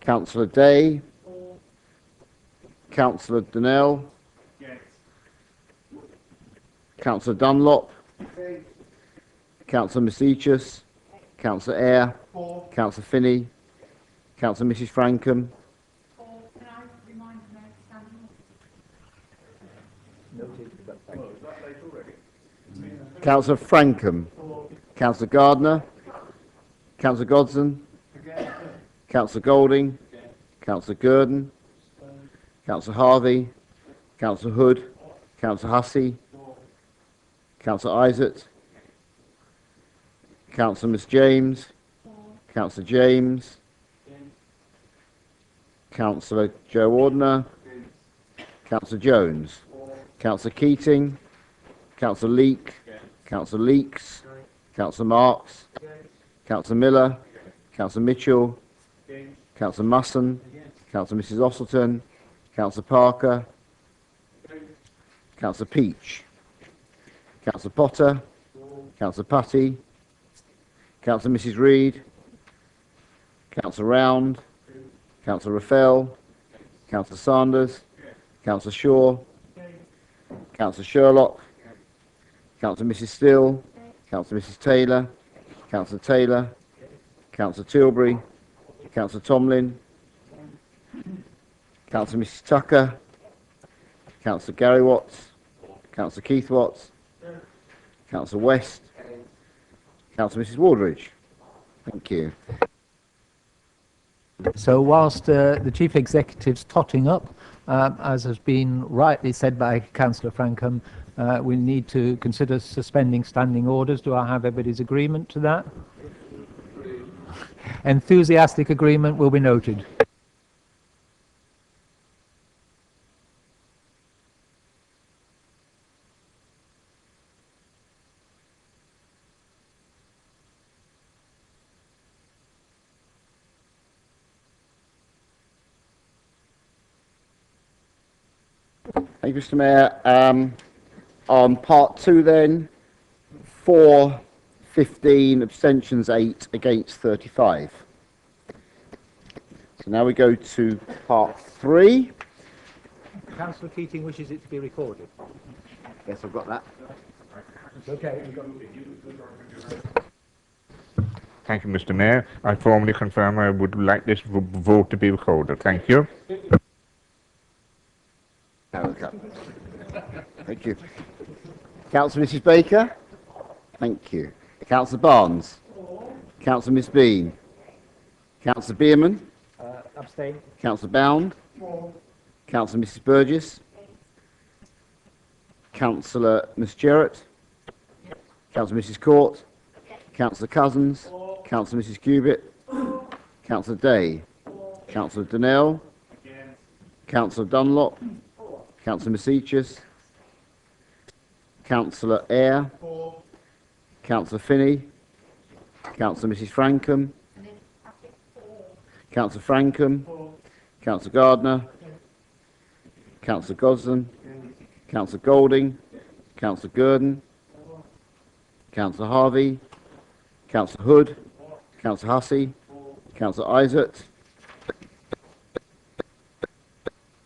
Councillor Day, Councillor Donnell, Councillor Dunlop, Councillor Miss Eachus, Councillor Eyre, Councillor Finney, Councillor Mrs Frankham, Councillor Frankham, Councillor Gardner, Councillor Godson, Councillor Golding, Councillor Gurdon, Councillor Harvey, Councillor Hood, Councillor Hussey, Councillor Isaac, Councillor Miss James, Councillor James, Councillor Joe Ordner, Councillor Jones, Councillor Keating, Councillor Leek, Councillor Leeks, Councillor Marks, Councillor Miller, Councillor Mitchell, Councillor Musson, Councillor Mrs Ossleton, Councillor Parker, Councillor Peach, Councillor Potter, Councillor Putty, Councillor Mrs Reid, Councillor Round, Councillor Raphael, Councillor Sanders, Councillor Shaw, Councillor Sherlock, Councillor Mrs Still, Councillor Mrs Taylor, Councillor Taylor, Councillor Tilbury, Councillor Tomlin, Councillor Mrs Tucker, Councillor Gary Watts, Councillor Keith Watts, Councillor West, Councillor Mrs Wardridge. Thank you. So whilst the Chief Executive's totting up, as has been rightly said by Councillor Frankham, we need to consider suspending standing orders. Do I have everybody's agreement to that? Enthusiastic agreement will be noted. Thank you, Mr Mayor. On part 2 then, 4-15, abstentions 8, against 35. So now we go to part 3. Councillor Keating wishes it to be recorded. Yes, I've got that. Okay. Thank you, Mr. Mayor. I formally confirm I would like this vote to be recorded. Thank you. Thank you. Councillor Mrs Baker? Thank you. Councillor Barnes? Councillor Miss Bean? Councillor Bierman? Abstain. Councillor Bound? Councillor Mrs Burgess? Councillor Miss Jarrett? Councillor Mrs Court, Councillor Cousins, Councillor Mrs Cubitt, Councillor Day, Councillor Donnell, Councillor Dunlop, Councillor Masichis, Councillor Eyre, Councillor Finney, Councillor Mrs Frankham, Councillor Frankham, Councillor Gardner, Councillor Gosden, Councillor Golding, Councillor Gurdon, Councillor Harvey, Councillor Hood, Councillor Hussey, Councillor Isaac,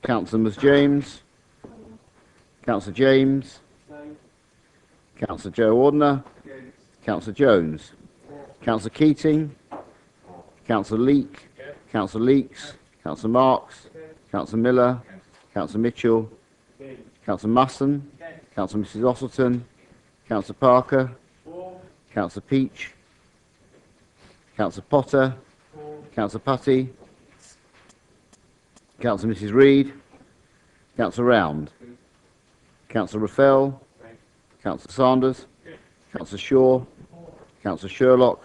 Councillor Ms James, Councillor James, Councillor Joe Ordner, Councillor Jones, Councillor Keating, Councillor Leek, Councillor Leeks, Councillor Marks, Councillor Miller, Councillor Mitchell, Councillor Musson, Councillor Mrs Ossleton, Councillor Parker, Councillor Peach, Councillor Potter, Councillor Putty, Councillor Mrs Reid, Councillor Round, Councillor Raffel, Councillor Sanders, Councillor Shaw, Councillor Sherlock,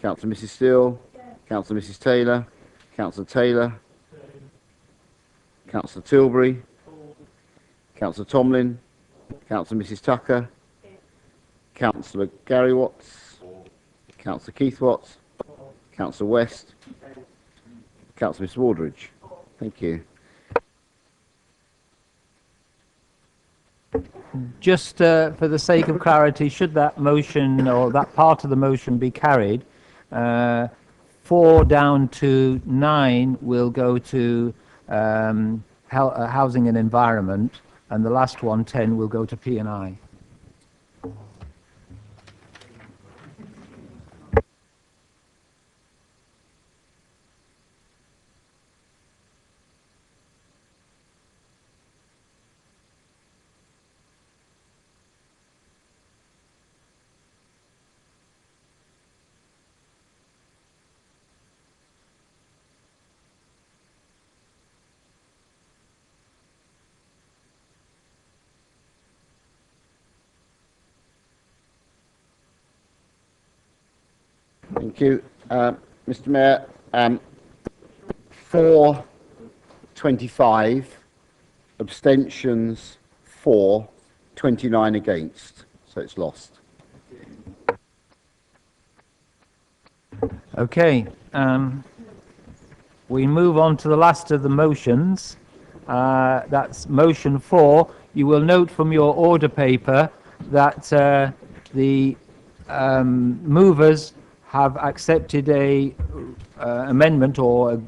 Councillor Mrs Steele, Councillor Mrs Taylor, Councillor Taylor, Councillor Tilbury, Councillor Tomlin, Councillor Mrs Tucker, Councillor Gary Watts, Councillor Keith Watts, Councillor West, Councillor Miss Wardridge. Thank you. Just for the sake of clarity, should that motion or that part of the motion be carried, 4 down to 9 will go to housing and environment, and the last one, 10, will go to P&I. Thank you. Mr Mayor, 4, 25, abstentions 4, 29 against, so it's lost. Okay, we move on to the last of the motions. That's motion 4. You will note from your order paper that the movers have accepted a amendment or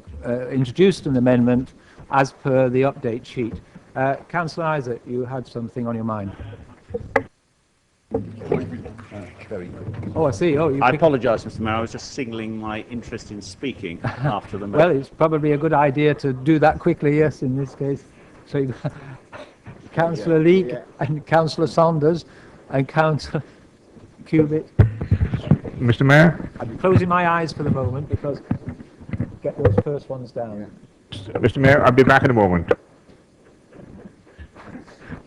introduced an amendment as per the update sheet. Councillor Isaac, you had something on your mind. Oh, I see. Oh, I apologise, Mr Mayor. I was just signalling my interest in speaking after the Well, it's probably a good idea to do that quickly, yes, in this case. So you've got Councillor Leek and Councillor Saunders and Councillor Cubitt. Mr Mayor? I'm closing my eyes for the moment because get those first ones down. Mr Mayor, I'll be back in a moment.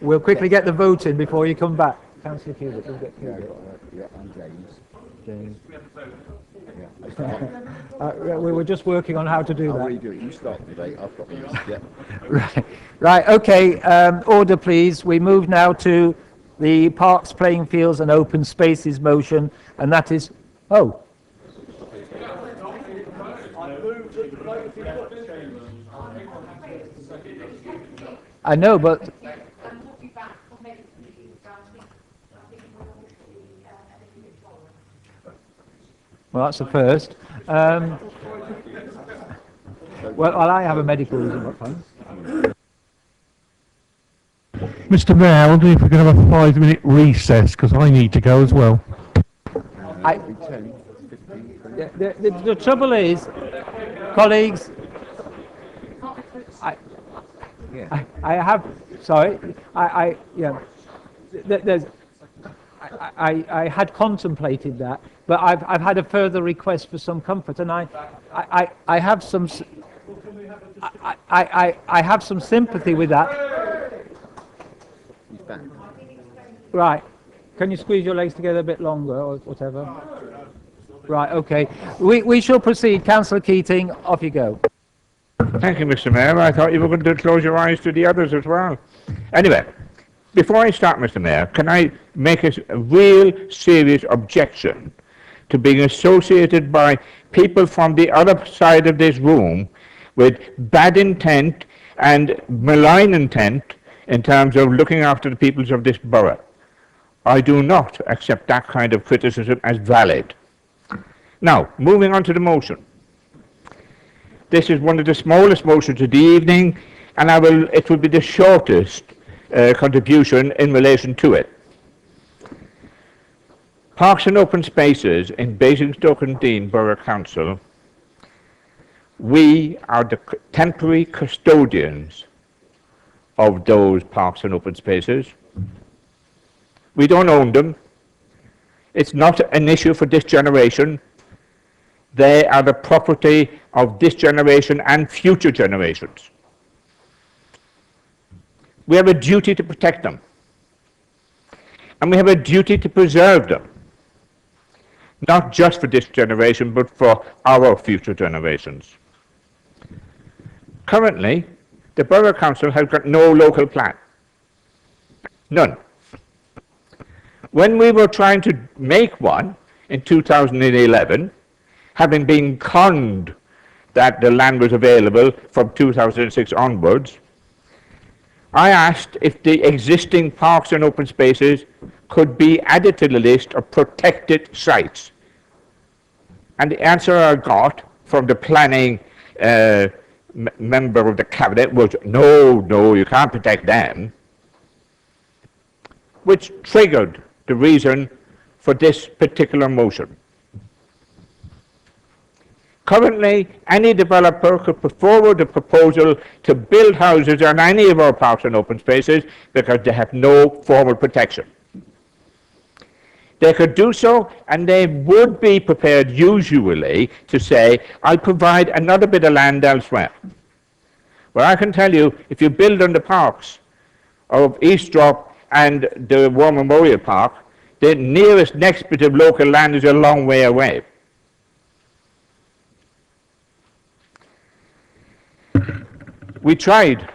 We'll quickly get the vote in before you come back. Councillor Cubitt, we'll get Cubitt. Yeah, and James. We were just working on how to do that. I'll redo it. You start the debate. I've got this. Yeah. Right, okay, order please. We move now to the Parks, Playing Fields and Open Spaces motion, and that is, I know, but well, that's the first. Well, I have a medical reason, what fine. Mr Mayor, I wonder if we could have a 5-minute recess, because I need to go as well. The trouble is, colleagues, I have, sorry, I had contemplated that, but I've had a further request for some comfort, and I have some, I have some sympathy with that. Right. can you squeeze your legs together a bit longer or whatever? Right, okay. We shall proceed. Councillor Keating, off you go. Thank you, Mr. Mayor. I thought you were going to close your eyes to the others as well. Anyway, before I start, Mr. Mayor, can I make a real serious objection to being associated by people from the other side of this room with bad intent and malign intent in terms of looking after the peoples of this borough? I do not accept that kind of criticism as valid. Now, moving on to the motion. This is one of the smallest motions of the evening, and it will be the shortest contribution in relation to it. Parks and open spaces in Basingstoke-on-Deane Borough Council, we are the temporary custodians of those parks and open spaces. We don't own them. It's not an issue for this generation. They are the property of this generation and future generations. We have a duty to protect them. And we have a duty to preserve them. Not just for this generation, but for our future generations. Currently, the Borough Council has got no local plan. None. When we were trying to make one in 2011, having been conned that the land was available from 2006 onwards, I asked if the existing parks and open spaces could be added to the list of protected sites. And the answer I got from the planning member of the cabinet was, no, you can't protect them, which triggered the reason for this particular motion. Currently, any developer could put forward a proposal to build houses on any of our parks and open spaces because they have no formal protection. They could do so, and they would be prepared usually to say, I'll provide another bit of land elsewhere. Well, I can tell you, if you build on the parks of Eastdrop and the War Memorial Park, the nearest next bit of local land is a long way away. We tried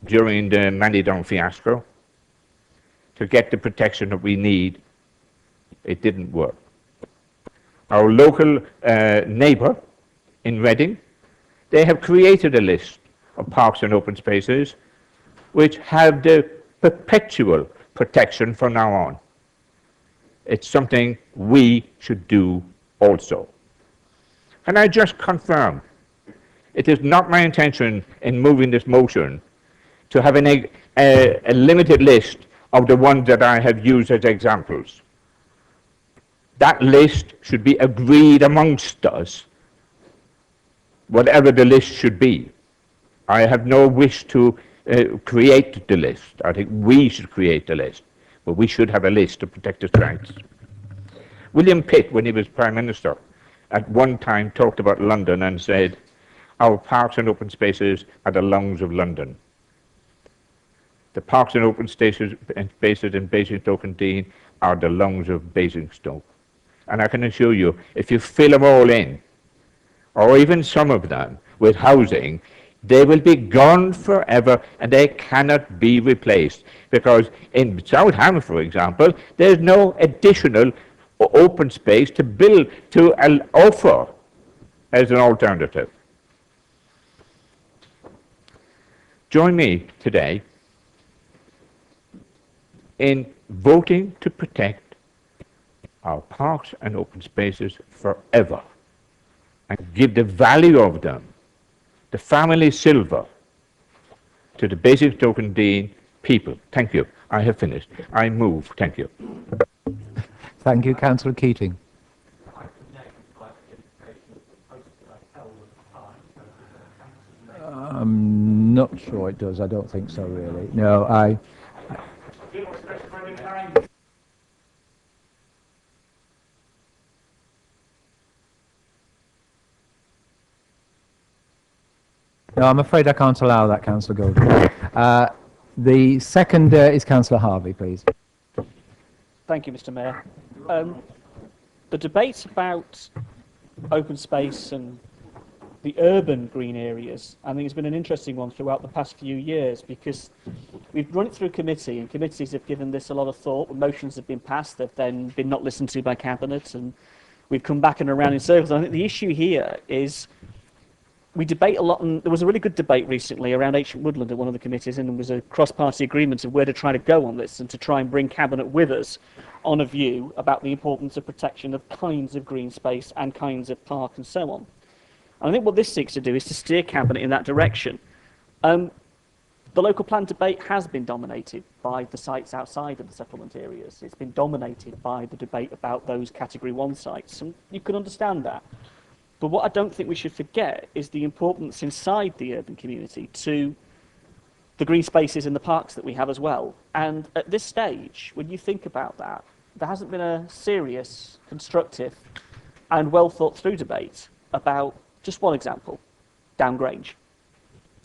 during the Manidon fiasco to get the protection that we need. It didn't work. Our local neighbour in Reading, they have created a list of parks and open spaces which have the perpetual protection from now on. It's something we should do also. And I just confirm, it is not my intention in moving this motion to have a limited list of the ones that I have used as examples. That list should be agreed amongst us, whatever the list should be. I have no wish to create the list. I think we should create the list, but we should have a list to protect the rights. William Pitt, when he was Prime Minister, at one time talked about London and said, our parks and open spaces are the lungs of London. The parks and open spaces in Basingstoke-on-Deane are the lungs of Basingstoke. And I can assure you, if you fill them all in, or even some of them, with housing, they will be gone forever and they cannot be replaced. Because in Southam, for example, there's no additional open space to build, to offer as an alternative. Join me today in voting to protect our parks and open spaces forever and give the value of them, the family silver, to the Basingstoke-on-Deane people. Thank you. I have finished. I move. Thank you. Thank you, Councillor Keating. I'm not sure it does. I don't think so, really. No, No, I'm afraid I can't allow that, Councillor Golding. The second is Councillor Harvey, please. Thank you, Mr. Mayor. The debate about open space and the urban green areas, I think, has been an interesting one throughout the past few years, because we've run it through committee, and committees have given this a lot of thought. Motions have been passed, they've then been not listened to by cabinet, and we've come back and around in circles. I think the issue here is we debate a lot, and there was a really good debate recently around ancient woodland at one of the committees, and there was a cross-party agreement of where to try to go on this and to try and bring cabinet with us on a view about the importance of protection of kinds of green space and kinds of park and so on. And I think what this seeks to do is to steer cabinet in that direction. The local plan debate has been dominated by the sites outside of the settlement areas. It's been dominated by the debate about those category 1 sites, and you can understand that. But what I don't think we should forget is the importance inside the urban community to the green spaces and the parks that we have as well. And at this stage, when you think about that, there hasn't been a serious, constructive and well thought through debate about just one example, Downgrange.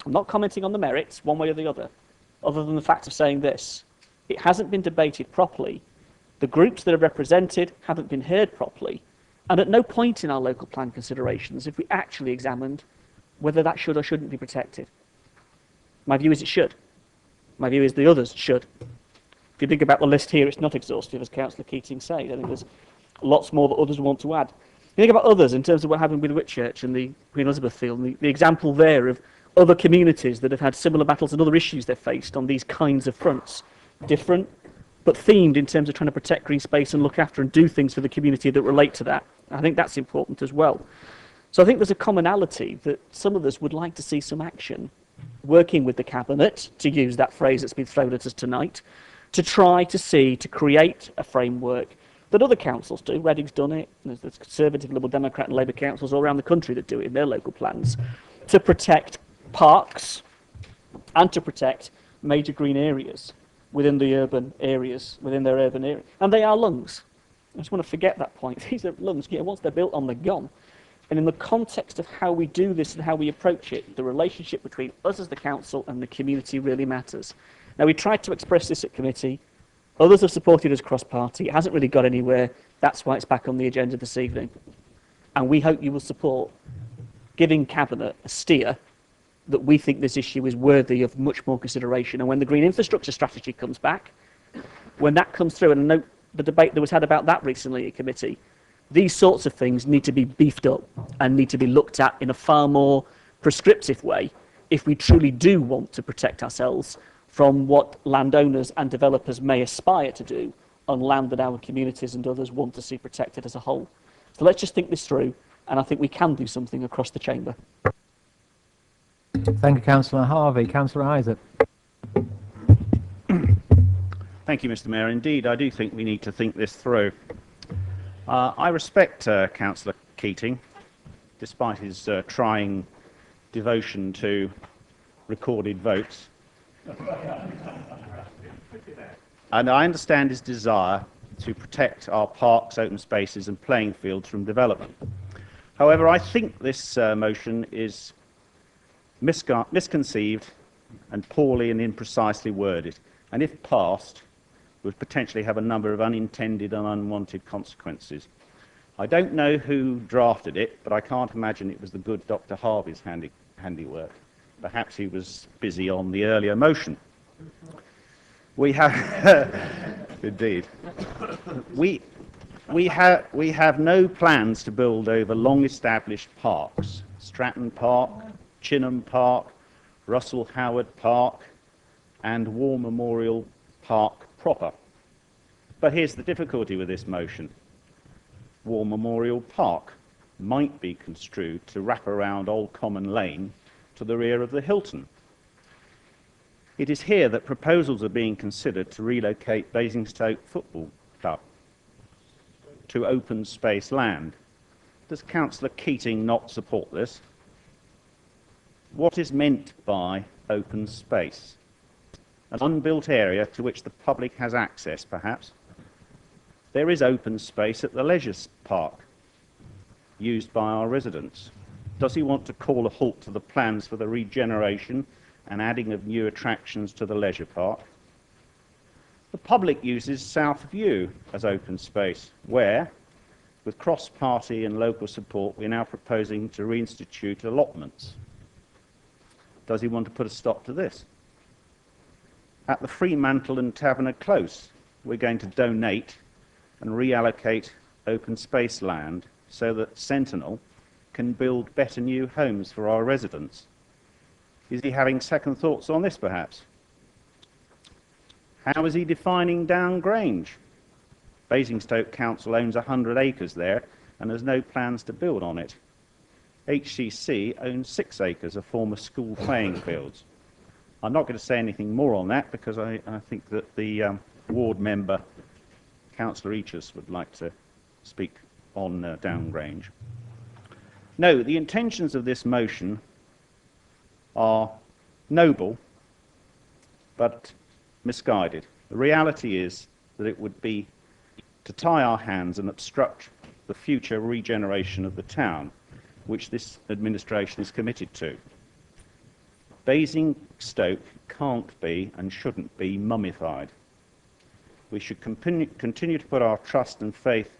I'm not commenting on the merits one way or the other than the fact of saying this. It hasn't been debated properly. The groups that are represented haven't been heard properly. And at no point in our local plan considerations have we actually examined whether that should or shouldn't be protected. My view is it should. My view is the others should. If you think about the list here, it's not exhaustive, as Councillor Keating said. I think there's lots more that others want to add. You think about others in terms of what happened with Whitchurch and the Queen Elizabeth Field, and the example there of other communities that have had similar battles and other issues they've faced on these kinds of fronts. Different, but themed in terms of trying to protect green space and look after and do things for the community that relate to that. I think that's important as well. So I think there's a commonality that some of us would like to see some action, working with the Cabinet, to use that phrase that's been thrown at us tonight, to try to create a framework that other councils do. Reading's done it, and there's Conservative, Liberal Democrat and Labour councils all around the country that do it in their local plans, to protect parks and to protect major green areas within the urban areas, within their urban area. And they are lungs. I just want to forget that point. These are lungs. Once they're built on, they're gone. And in the context of how we do this and how we approach it, the relationship between us as the council and the community really matters. Now, we tried to express this at committee. Others have supported us cross-party. It hasn't really got anywhere. That's why it's back on the agenda this evening. And we hope you will support giving Cabinet a steer that we think this issue is worthy of much more consideration. And when the Green Infrastructure Strategy comes back, when that comes through, and I know the debate that was had about that recently at committee, these sorts of things need to be beefed up and need to be looked at in a far more prescriptive way if we truly do want to protect ourselves from what landowners and developers may aspire to do on land that our communities and others want to see protected as a whole. So let's just think this through, and I think we can do something across the chamber. Thank you, Councillor Harvey. Councillor Isaac. Thank you, Mr. Mayor. Indeed, I do think we need to think this through. I respect Councillor Keating, despite his trying devotion to recorded votes. And I understand his desire to protect our parks, open spaces and playing fields from development. However, I think this motion is misconceived and poorly and imprecisely worded, and if passed, would potentially have a number of unintended and unwanted consequences. I don't know who drafted it, but I can't imagine it was the good Dr. Harvey's handiwork. Perhaps he was busy on the earlier motion. We have indeed. We have no plans to build over long-established parks: Stratton Park, Chinham Park, Russell Howard Park, and War Memorial Park proper. But here's the difficulty with this motion. War Memorial Park might be construed to wrap around Old Common Lane to the rear of the Hilton. It is here that proposals are being considered to relocate Basingstoke Football Club to open space land. Does Councillor Keating not support this? What is meant by open space? An unbuilt area to which the public has access, perhaps. There is open space at the leisure park, used by our residents. Does he want to call a halt to the plans for the regeneration and adding of new attractions to the leisure park? The public uses South View as open space, where, with cross-party and local support, we're now proposing to reinstitute allotments. Does he want to put a stop to this? At the Fremantle and Taverner Close, we're going to donate and reallocate open space land so that Sentinel can build better new homes for our residents. Is he having second thoughts on this, perhaps? How is he defining Down Grange? Basingstoke Council owns 100 acres there and has no plans to build on it. HCC owns 6 acres of former school playing fields. I'm not going to say anything more on that because I think that the ward member, Councillor Eachus, would like to speak on Down Grange. No, the intentions of this motion are noble but misguided. The reality is that it would be to tie our hands and obstruct the future regeneration of the town, which this administration is committed to. Basingstoke can't be and shouldn't be mummified. We should continue to put our trust and faith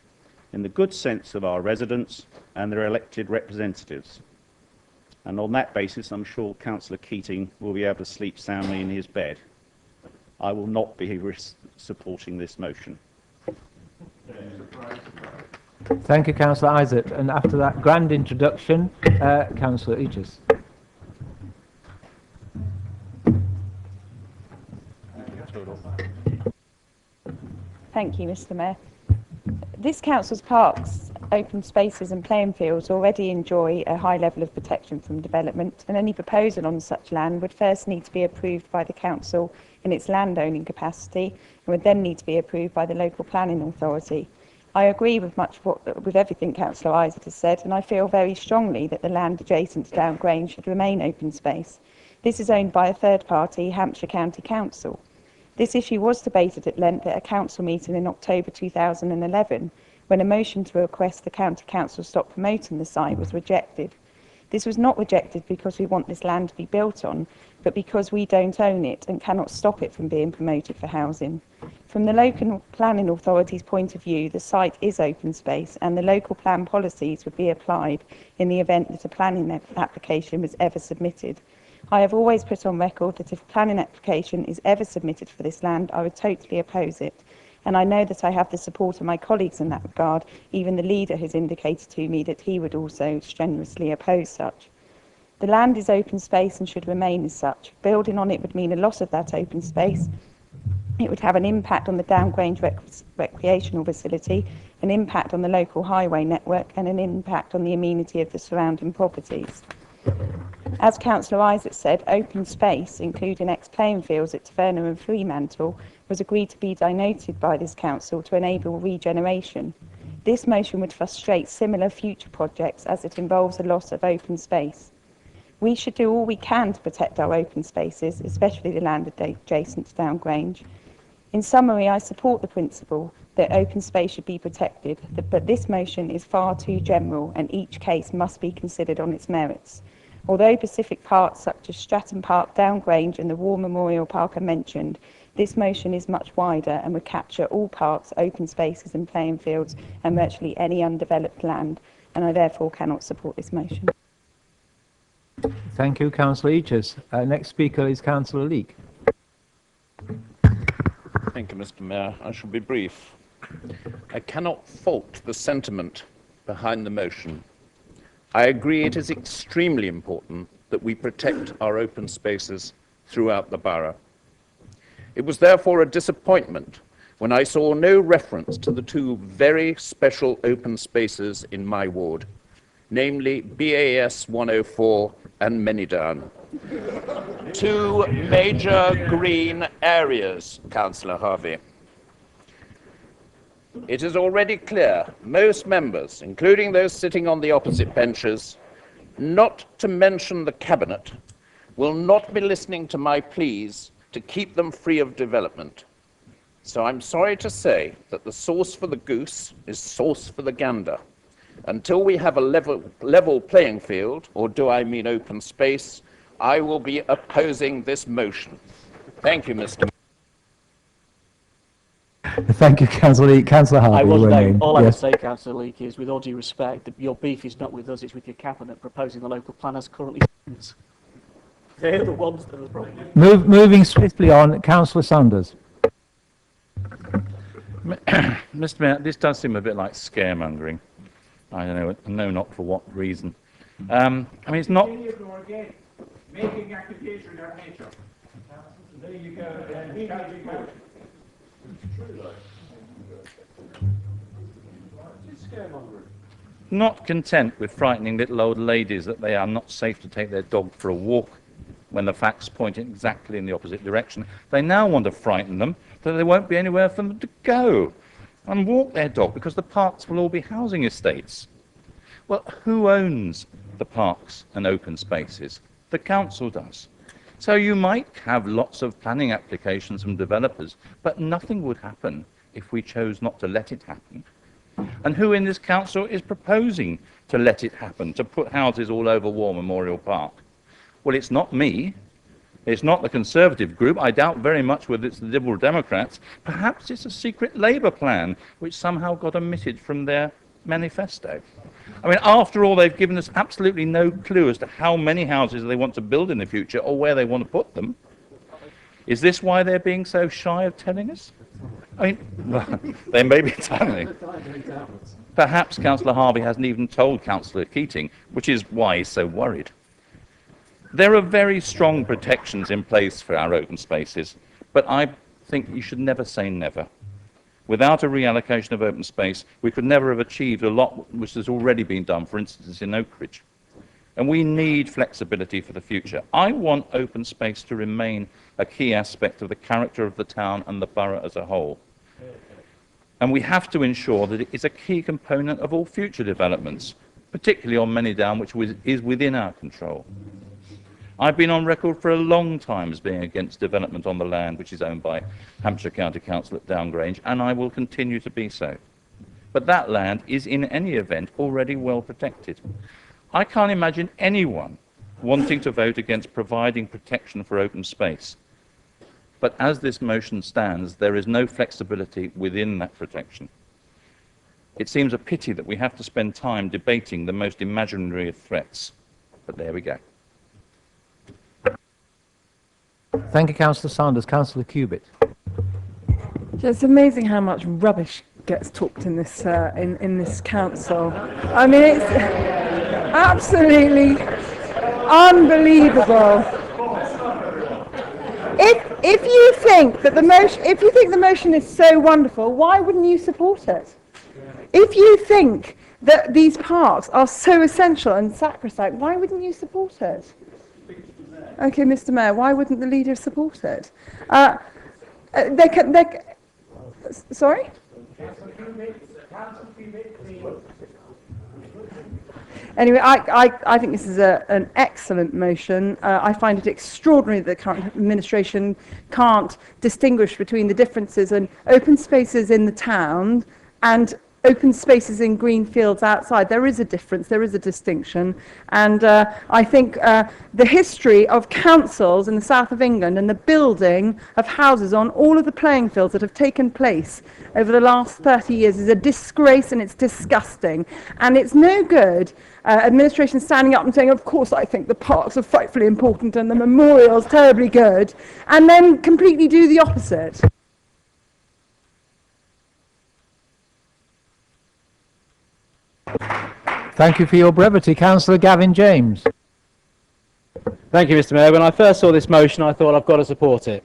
in the good sense of our residents and their elected representatives. And on that basis, I'm sure Councillor Keating will be able to sleep soundly in his bed. I will not be supporting this motion. Thank you, Councillor Isaac. And after that grand introduction, Councillor Eachus. Thank you, Mr. Mayor. This council's parks, open spaces and playing fields already enjoy a high level of protection from development, and any proposal on such land would first need to be approved by the council in its landowning capacity and would then need to be approved by the local planning authority. I agree with with everything Councillor Isaac has said, and I feel very strongly that the land adjacent to Down Grange should remain open space. This is owned by a third party, Hampshire County Council. This issue was debated at length at a council meeting in October 2011, when a motion to request the County Council stop promoting the site was rejected. This was not rejected because we want this land to be built on, but because we don't own it and cannot stop it from being promoted for housing. From the local planning authority's point of view, the site is open space and the local plan policies would be applied in the event that a planning application was ever submitted. I have always put on record that if a planning application is ever submitted for this land, I would totally oppose it. And I know that I have the support of my colleagues in that regard. Even the leader has indicated to me that he would also strenuously oppose such. The land is open space and should remain as such. Building on it would mean a loss of that open space. It would have an impact on the Down Grange recreational facility, an impact on the local highway network, and an impact on the amenity of the surrounding properties. As Councillor Isaac said, open space, including ex-playing fields at Taverner and Fremantle, was agreed to be denoted by this council to enable regeneration. This motion would frustrate similar future projects as it involves a loss of open space. We should do all we can to protect our open spaces, especially the land adjacent to Down Grange. In summary, I support the principle that open space should be protected, but this motion is far too general and each case must be considered on its merits. Although Pacific parks such as Stratton Park, Down Grange and the War Memorial Park are mentioned, this motion is much wider and would capture all parks, open spaces and playing fields and virtually any undeveloped land, and I therefore cannot support this motion. Thank you, Councillor Eachus. Next speaker is Councillor Leake. Thank you, Mr. Mayor. I shall be brief. I cannot fault the sentiment behind the motion. I agree it is extremely important that we protect our open spaces throughout the borough. It was therefore a disappointment when I saw no reference to the two very special open spaces in my ward, namely BAS 104 and Manydown. Two major green areas, Councillor Harvey. It is already clear most members, including those sitting on the opposite benches, not to mention the Cabinet, will not be listening to my pleas to keep them free of development. So I'm sorry to say that the sauce for the goose is sauce for the gander. Until we have a level playing field, or do I mean open space, I will be opposing this motion. Thank you, Mr. Thank you, Councillor Leake. Councillor Harvey. I wasn't weigh there. in. All I would Yes. say, Councillor Leake, is with all due respect, that your beef is not with us, it's with your cabinet proposing the local plan as currently stands. They're the ones that are the problem. Moving swiftly on, Councillor Sanders. Mr. Mayor, this does seem a bit like scaremongering. I don't know not for what reason. I mean, it's not. Making accusation of nature. There you go. Not content with frightening little old ladies that they are not safe to take their dog for a walk when the facts point exactly in the opposite direction, they now want to frighten them that there won't be anywhere for them to go and walk their dog because the parks will all be housing estates. Well, who owns the parks and open spaces? The council does. So you might have lots of planning applications from developers, but nothing would happen if we chose not to let it happen. And who in this council is proposing to let it happen, to put houses all over War Memorial Park? Well, it's not me. It's not the Conservative group. I doubt very much whether it's the Liberal Democrats. Perhaps it's a secret Labour plan which somehow got omitted from their manifesto. I mean, after all, they've given us absolutely no clue as to how many houses they want to build in the future or where they want to put them. Is this why they're being so shy of telling us? I mean, they may be telling. Perhaps Councillor Harvey hasn't even told Councillor Keating, which is why he's so worried. There are very strong protections in place for our open spaces, but I think you should never say never. Without a reallocation of open space, we could never have achieved a lot which has already been done, for instance, in Oak Ridge. And we need flexibility for the future. I want open space to remain a key aspect of the character of the town and the borough as a whole. And we have to ensure that it is a key component of all future developments, particularly on Many Down, which is within our control. I've been on record for a long time as being against development on the land which is owned by Hampshire County Council at Downgrange, and I will continue to be so. But that land is in any event already well protected. I can't imagine anyone wanting to vote against providing protection for open space. But as this motion stands, there is no flexibility within that protection. It seems a pity that we have to spend time debating the most imaginary of threats. But there we go. Thank you, Councillor Sanders. Councillor Cubitt. It's amazing how much rubbish gets talked in this council. I mean, it's absolutely unbelievable. If you think that the motion is so wonderful, why wouldn't you support it? If you think that these parks are so essential and sacrosanct, why wouldn't you support it? Okay, Mr. Mayor, why wouldn't the leader support it? Sorry? Anyway, I think this is an excellent motion. I find it extraordinary that the current administration can't distinguish between the differences in open spaces in the town and open spaces in green fields outside. There is a difference, there is a distinction, and I think the history of councils in the south of England and the building of houses on all of the playing fields that have taken place over the last 30 years is a disgrace, and it's disgusting, and it's no good administration standing up and saying, of course I think the parks are frightfully important and the memorial's terribly good, and then completely do the opposite. Thank you for your brevity. Councillor Gavin James. Thank you, Mr. Mayor. When I first saw this motion, I thought I've got to support it.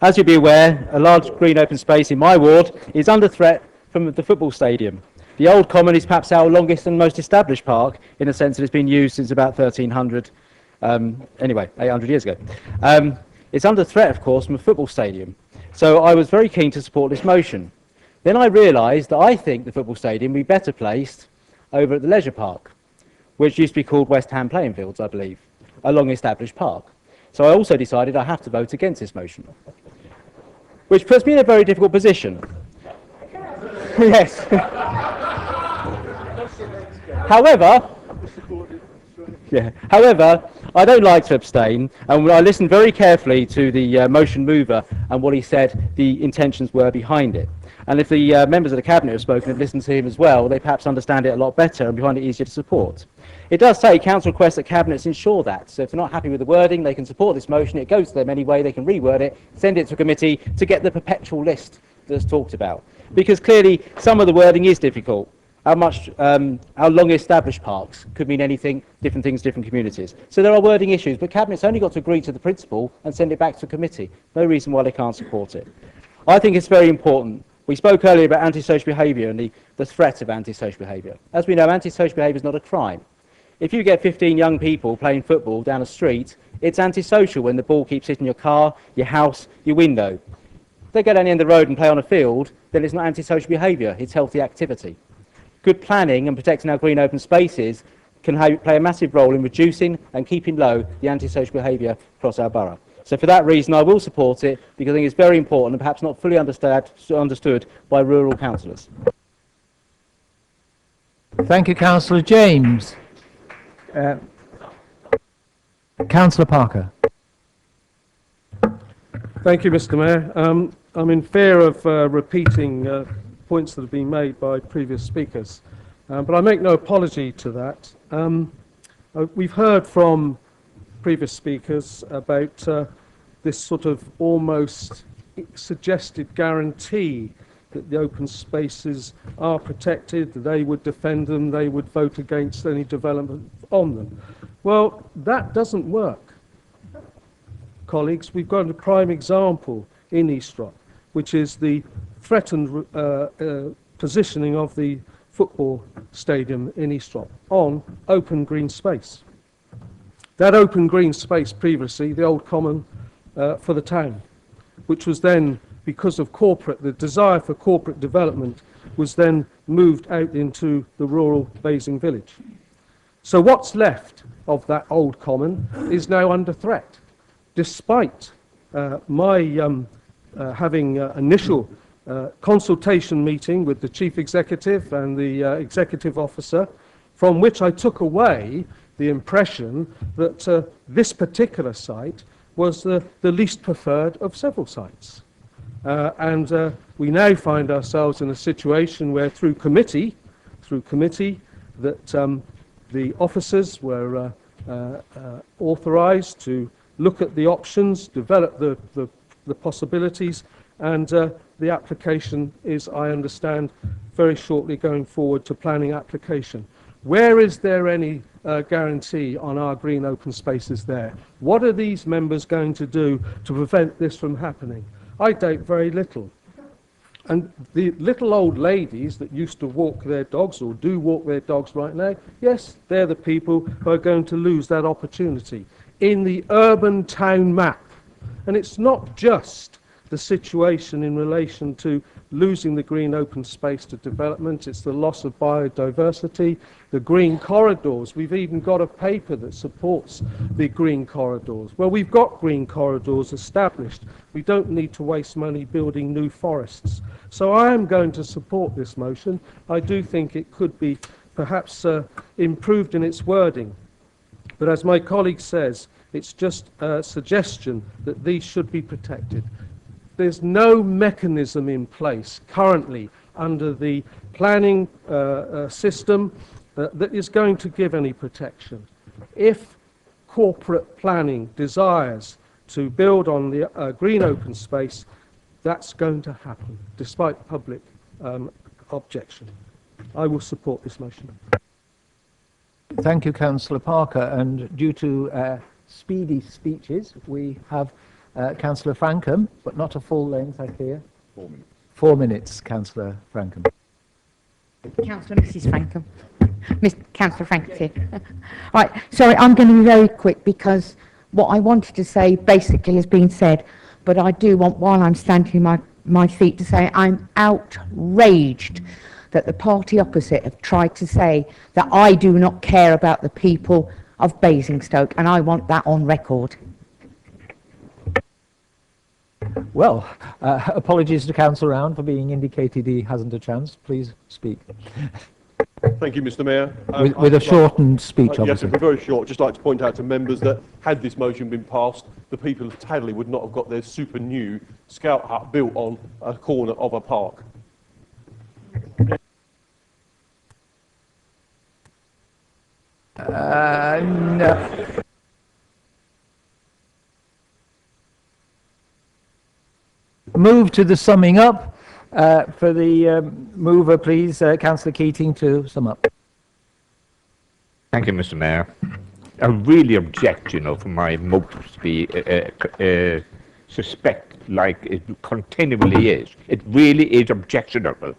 As you'll be aware, a large green open space in my ward is under threat from the football stadium. The Old Common is perhaps our longest and most established park, in the sense that it's been used since about 1300, 800 years ago. It's under threat, of course, from a football stadium. So I was very keen to support this motion. Then I realised that I think the football stadium would be better placed over at the leisure park, which used to be called West Ham Playing Fields, I believe, a long-established park. So I also decided I have to vote against this motion, which puts me in a very difficult position. Yes. However, I don't like to abstain, and I listened very carefully to the motion mover and what he said the intentions were behind it. And if the members of the Cabinet have spoken and listened to him as well, they perhaps understand it a lot better and find it easier to support. It does say Council requests that Cabinets ensure that. So if they're not happy with the wording, they can support this motion. It goes to them anyway. They can reword it, send it to a committee to get the perpetual list that's talked about. Because clearly some of the wording is difficult. How long established parks could mean anything, different things, different communities. So there are wording issues, but Cabinet's only got to agree to the principle and send it back to committee. No reason why they can't support it. I think it's very important. We spoke earlier about antisocial behaviour and the threat of antisocial behaviour. As we know, antisocial behaviour is not a crime. If you get 15 young people playing football down a street, it's antisocial when the ball keeps hitting your car, your house, your window. If they go down the end of the road and play on a field, then it's not antisocial behaviour, it's healthy activity. Good planning and protecting our green open spaces can play a massive role in reducing and keeping low the antisocial behaviour across our borough. So for that reason, I will support it because I think it's very important and perhaps not fully understood by rural councillors. Thank you, Councillor James. Councillor Parker. Thank you, Mr. Mayor. I'm in fear of repeating points that have been made by previous speakers, but I make no apology to that. We've heard from previous speakers about this sort of almost suggested guarantee that the open spaces are protected, they would defend them, they would vote against any development on them. Well, that doesn't work. Colleagues, we've got a prime example in Eastrop, which is the threatened positioning of the football stadium in Eastrop on open green space. That open green space previously, the old common for the town, which was then, because of the desire for corporate development, was then moved out into the rural Basing village. So what's left of that old common is now under threat, despite my having initial consultation meeting with the chief executive and the executive officer, from which I took away the impression that this particular site was the least preferred of several sites. And we now find ourselves in a situation where through committee that the officers were authorised to look at the options, develop the possibilities, and the application is, I understand, very shortly going forward to planning application. Where is there any guarantee on our green open spaces there? What are these members going to do to prevent this from happening? I doubt very little. And the little old ladies that used to walk their dogs or do walk their dogs right now, yes, they're the people who are going to lose that opportunity in the urban town map. And it's not just the situation in relation to losing the green open space to development, it's the loss of biodiversity, the green corridors. We've even got a paper that supports the green corridors. Well, we've got green corridors established. We don't need to waste money building new forests. So I am going to support this motion. I do think it could be perhaps improved in its wording. But as my colleague says, it's just a suggestion that these should be protected. There's no mechanism in place currently under the planning system that is going to give any protection. If corporate planning desires to build on the green open space, that's going to happen, despite public objection. I will support this motion. Thank you, Councillor Parker. And due to speedy speeches, we have Councillor Frankham, but not a full length, I fear. 4 minutes. 4 minutes, Councillor Frankham. Councillor Mrs. Frankham. Councillor Frankham here. Right, sorry, I'm going to be very quick because what I wanted to say basically has been said, but I do want, while I'm standing on my feet, to say I'm outraged that the party opposite have tried to say that I do not care about the people of Basingstoke, and I want that on record. Well, apologies to Councillor Round for being indicated he hasn't a chance. Please speak. Thank you, Mr. Mayor. With a shortened speech, yes, obviously. it'll be very short. Just like to point out to members that had this motion been passed, the people of Tadley would not have got their super new scout hut built on a corner of a park. No. Move to the summing up. For the mover, please, Councillor Keating, to sum up. Thank you, Mr. Mayor. I really object, for my motives to be suspect like it continually is. It really is objectionable.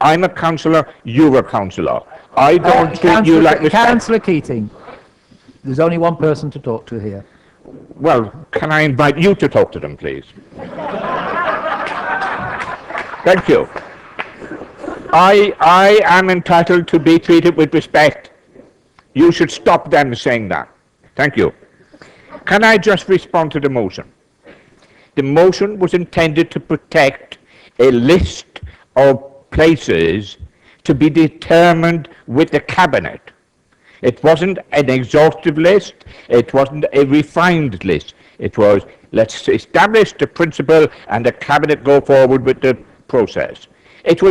I'm a councillor, you're a councillor. I don't treat you like respect. Councillor Keating, there's only one person to talk to here. Well, can I invite you to talk to them, please? Thank you. I am entitled to be treated with respect. You should stop them saying that. Thank you. Can I just respond to the motion? The motion was intended to protect a list of places to be determined with the Cabinet. It wasn't an exhaustive list. It wasn't a refined list. It was, let's establish the principle and the Cabinet go forward with the process. It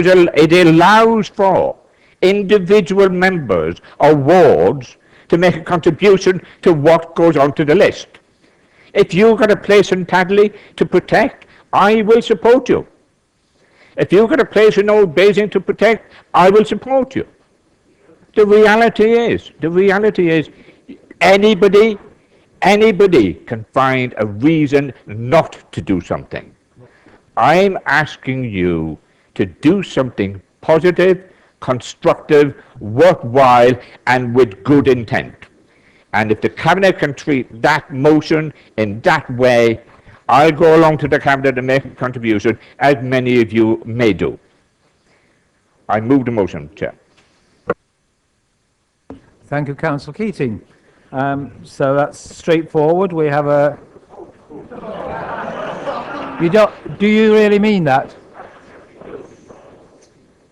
allows for individual members or wards to make a contribution to what goes onto the list. If you've got a place in Tadley to protect, I will support you. If you've got a place in Old Basing to protect, I will support you. The reality is anybody can find a reason not to do something. I'm asking you to do something positive, constructive, worthwhile, and with good intent. And if the Cabinet can treat that motion in that way, I'll go along to the Cabinet and make a contribution, as many of you may do. I move the motion, Chair. Thank you, Councillor Keating. So that's straightforward. We have a... Do you really mean that?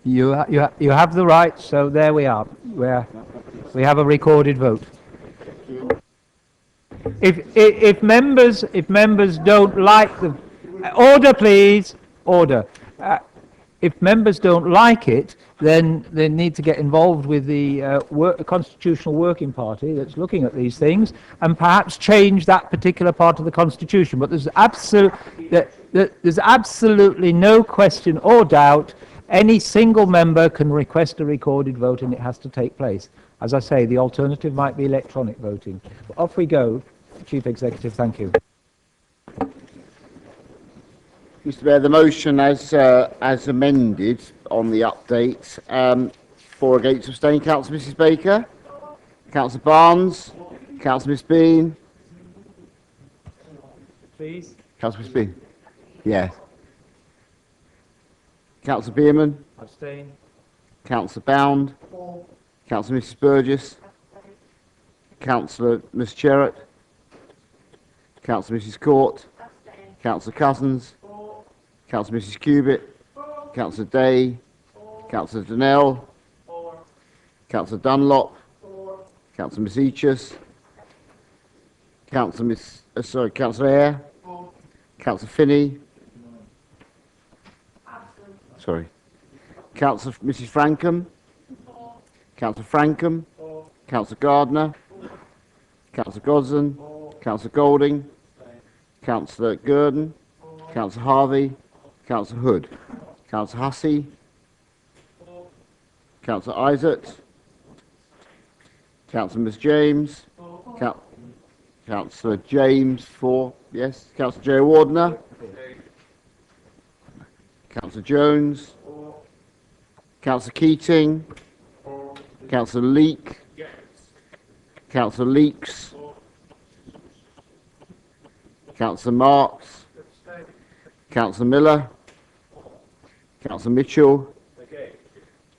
You have the right, so there we are. We have a recorded vote. If members don't like the... Order, please. Order. If members don't like it, then they need to get involved with the Constitutional Working Party that's looking at these things and perhaps change that particular part of the Constitution. But there's absolutely no question or doubt any single member can request a recorded vote and it has to take place. As I say, the alternative might be electronic voting. But off we go. Chief Executive, thank you. Mr. Mayor, the motion as amended on the update, for against abstain, Councillor Mrs Baker, Councillor Barnes, Councillor Miss Bean. Please. Councillor Miss Bean. Yes. Councillor Beerman. Abstain. Councillor Bound. Councillor Mrs Burgess. Councillor Miss Cherrett. Councillor Mrs Court. Councillor Cousins. Councillor Mrs Cubitt. Councillor Day. Councillor Donnell. Councillor Dunlop. Councillor Miss Eachus. Councillor Councillor Eyre. Councillor Finney. Councillor Mrs Frankham. Councillor Frankham. Councillor Gardner. Councillor Godson. Councillor Golding. Councillor Gurdon. Councillor Harvey. Councillor Hood. Councillor Hussey. Councillor Isaac. Councillor Miss James. Councillor James, 4, yes. Councillor Joe Wardner. Councillor Jones. Councillor Keating. Councillor Leek. Councillor Leeks. Councillor Marks. Councillor Miller. Councillor Mitchell.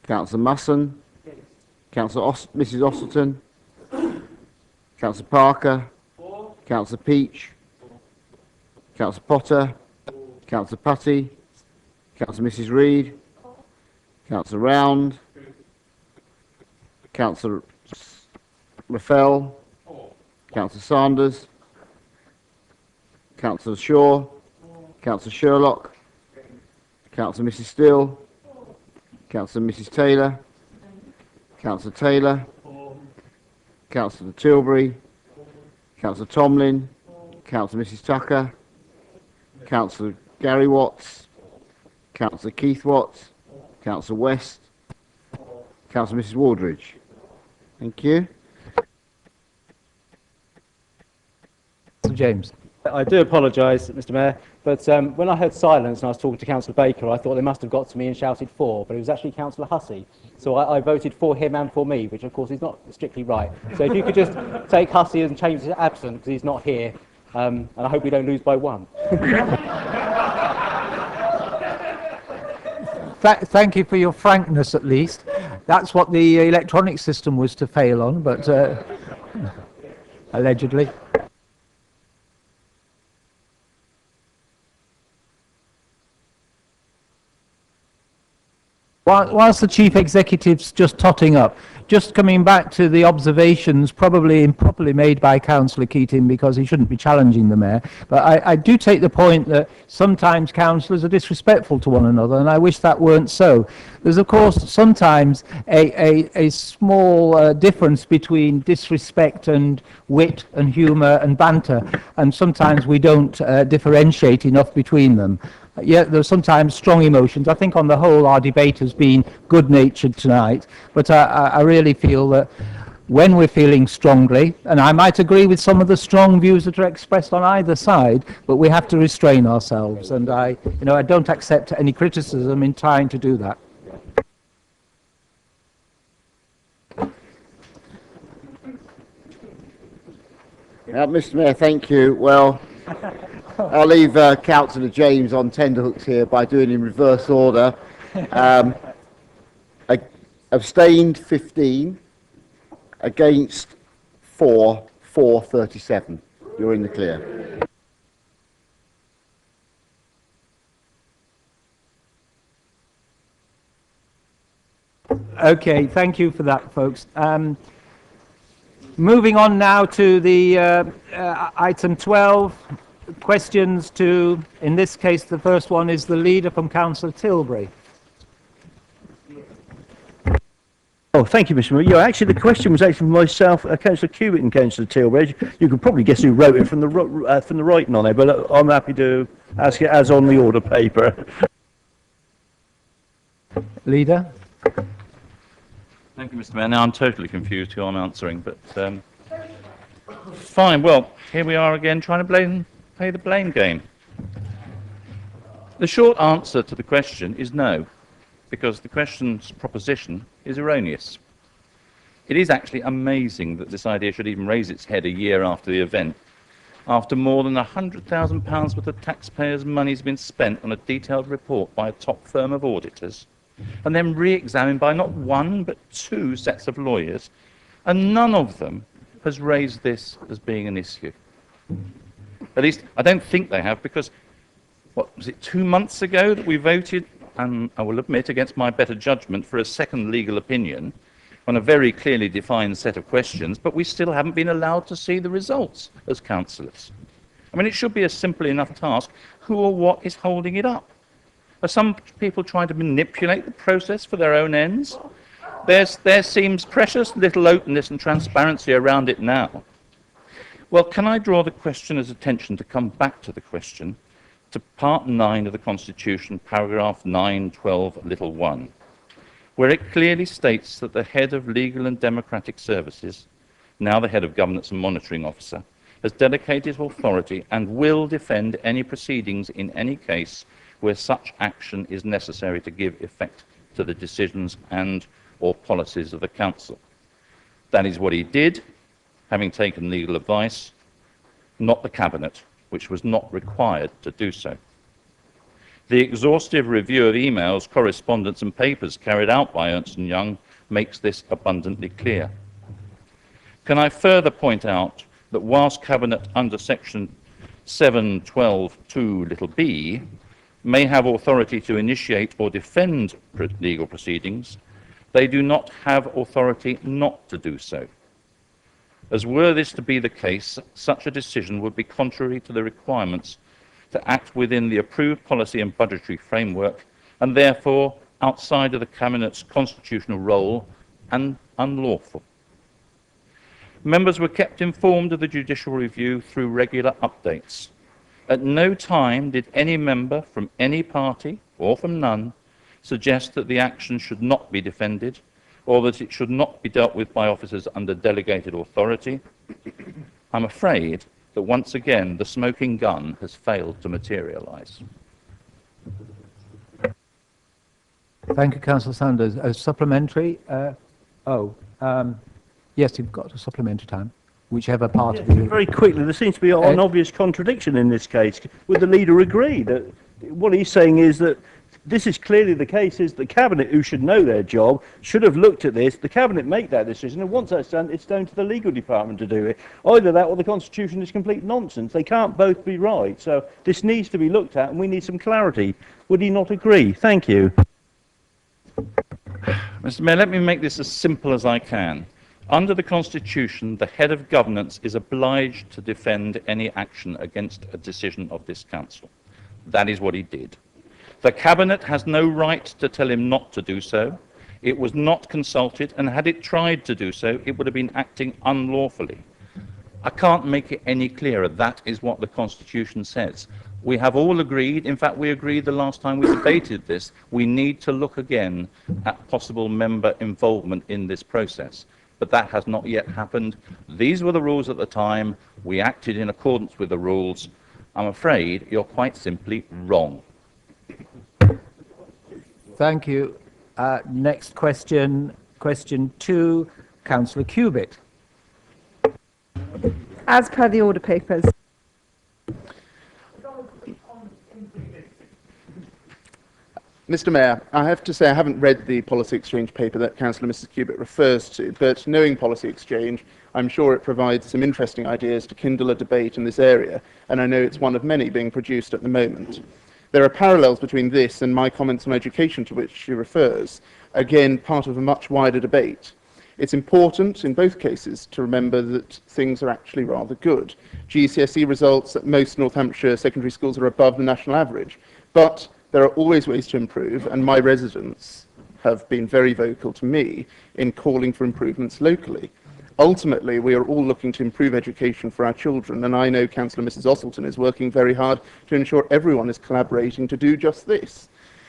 Councillor Musson. Councillor Mrs Osterton. Councillor Parker. Councillor Peach. Councillor Potter. Councillor Putty. Councillor Mrs Reid. Councillor Round. Councillor Raffel. Councillor Sanders. Councillor Shaw. Councillor Sherlock. Councillor Mrs Still. Councillor Mrs Taylor, Councillor Taylor, Councillor Tilbury, Councillor Tomlin, Councillor Mrs Tucker, Councillor Gary Watts, Councillor Keith Watts, Councillor West, Councillor Mrs Wardridge. Thank you. James. I do apologise, Mr Mayor, but when I heard silence and I was talking to Councillor Baker, I thought they must have got to me and shouted for, but it was actually Councillor Hussey. So I voted for him and for me, which of course is not strictly right. So if you could just take Hussey and change his absent, because he's not here, and I hope we don't lose by 1. Thank you for your frankness, at least. That's what the electronic system was to fail on, but allegedly. Whilst the Chief Executive's just totting up, just coming back to the observations probably improperly made by Councillor Keating, because he shouldn't be challenging the Mayor, but I do take the point that sometimes councillors are disrespectful to one another, and I wish that weren't so. There's of course sometimes a small difference between disrespect and wit and humour and banter, and sometimes we don't differentiate enough between them. Yeah, there's sometimes strong emotions. I think on the whole our debate has been good-natured tonight, but I really feel that when we're feeling strongly, and I might agree with some of the strong views that are expressed on either side, but we have to restrain ourselves, and I don't accept any criticism in trying to do that. Mr Mayor, thank you. Well, I'll leave Councillor James on tenterhooks here by doing in reverse order. Abstained 15, against 4, 37. You're in the clear. Okay, thank you for that, folks. Moving on now to the item 12, questions to, in this case, the first one is the leader from Councillor Tilbury. Oh, thank you, Mr. Mayor. Yeah, actually, the question was actually from myself, Councillor Cubitt and Councillor Tilbury. You can probably guess who wrote it from the writing on there, but I'm happy to ask it as on the order paper. Leader? Thank you, Mr. Mayor. Now I'm totally confused who I'm answering, but fine. Well, here we are again trying to play the blame game. The short answer to the question is no, because the question's proposition is erroneous. It is actually amazing that this idea should even raise its head a year after the event, after more than £100,000 worth of taxpayers' money has been spent on a detailed report by a top firm of auditors, and then re-examined by not one but 2 sets of lawyers, and none of them has raised this as being an issue. At least, I don't think they have, because, what was it, 2 months ago that we voted, and I will admit, against my better judgment, for a second legal opinion on a very clearly defined set of questions, but we still haven't been allowed to see the results as councillors. I mean, it should be a simple enough task. Who or what is holding it up? Are some people trying to manipulate the process for their own ends? There seems precious little openness and transparency around it now. Well, can I draw the questioner's attention to come back to the question, to Part 9 of the Constitution, paragraph 9(12)(1), where it clearly states that the head of Legal and Democratic Services, now the head of Governance and Monitoring Officer, has delegated authority and will defend any proceedings in any case where such action is necessary to give effect to the decisions and or policies of the Council. That is what he did, having taken legal advice, not the Cabinet, which was not required to do so. The exhaustive review of emails, correspondence and papers carried out by Ernst & Young makes this abundantly clear. Can I further point out that whilst Cabinet under section 7(12)(2)(b) may have authority to initiate or defend legal proceedings, they do not have authority not to do so. As were this to be the case, such a decision would be contrary to the requirements to act within the approved policy and budgetary framework, and therefore outside of the Cabinet's constitutional role and unlawful. Members were kept informed of the judicial review through regular updates. At no time did any member from any party, or from none, suggest that the action should not be defended, or that it should not be dealt with by officers under delegated authority. I'm afraid that once again the smoking gun has failed to materialise. Thank you, Councillor Sanders. A supplementary? Yes, you've got a supplementary time, whichever part of you. Very quickly, there seems to be an obvious contradiction in this case. Would the leader agree that what he's saying is that this is clearly the case, is the Cabinet, who should know their job, should have looked at this, the Cabinet make that decision, and once that's done, it's down to the legal department to do it. Either that or the Constitution is complete nonsense. They can't both be right. So this needs to be looked at, and we need some clarity. Would he not agree? Thank you. Mr. Mayor, let me make this as simple as I can. Under the Constitution, the head of governance is obliged to defend any action against a decision of this council. That is what he did. The Cabinet has no right to tell him not to do so. It was not consulted, and had it tried to do so, it would have been acting unlawfully. I can't make it any clearer. That is what the Constitution says. We have all agreed, in fact we agreed the last time we debated this, we need to look again at possible member involvement in this process. But that has not yet happened. These were the rules at the time. We acted in accordance with the rules. I'm afraid you're quite simply wrong. Thank you. Next question, question 2, Councillor Cubitt. As per the order papers. Mr. Mayor, I have to say I haven't read the policy exchange paper that Councillor Mrs. Cubitt refers to, but knowing policy exchange, I'm sure it provides some interesting ideas to kindle a debate in this area, and I know it's one of many being produced at the moment. There are parallels between this and my comments on education to which she refers, again part of a much wider debate. It's important in both cases to remember that things are actually rather good. GCSE results at most North Hampshire secondary schools are above the national average, but there are always ways to improve, and my residents have been very vocal to me in calling for improvements locally. Ultimately, we are all looking to improve education for our children, and I know Councillor Mrs. Osselton is working very hard to ensure everyone is collaborating to do just this.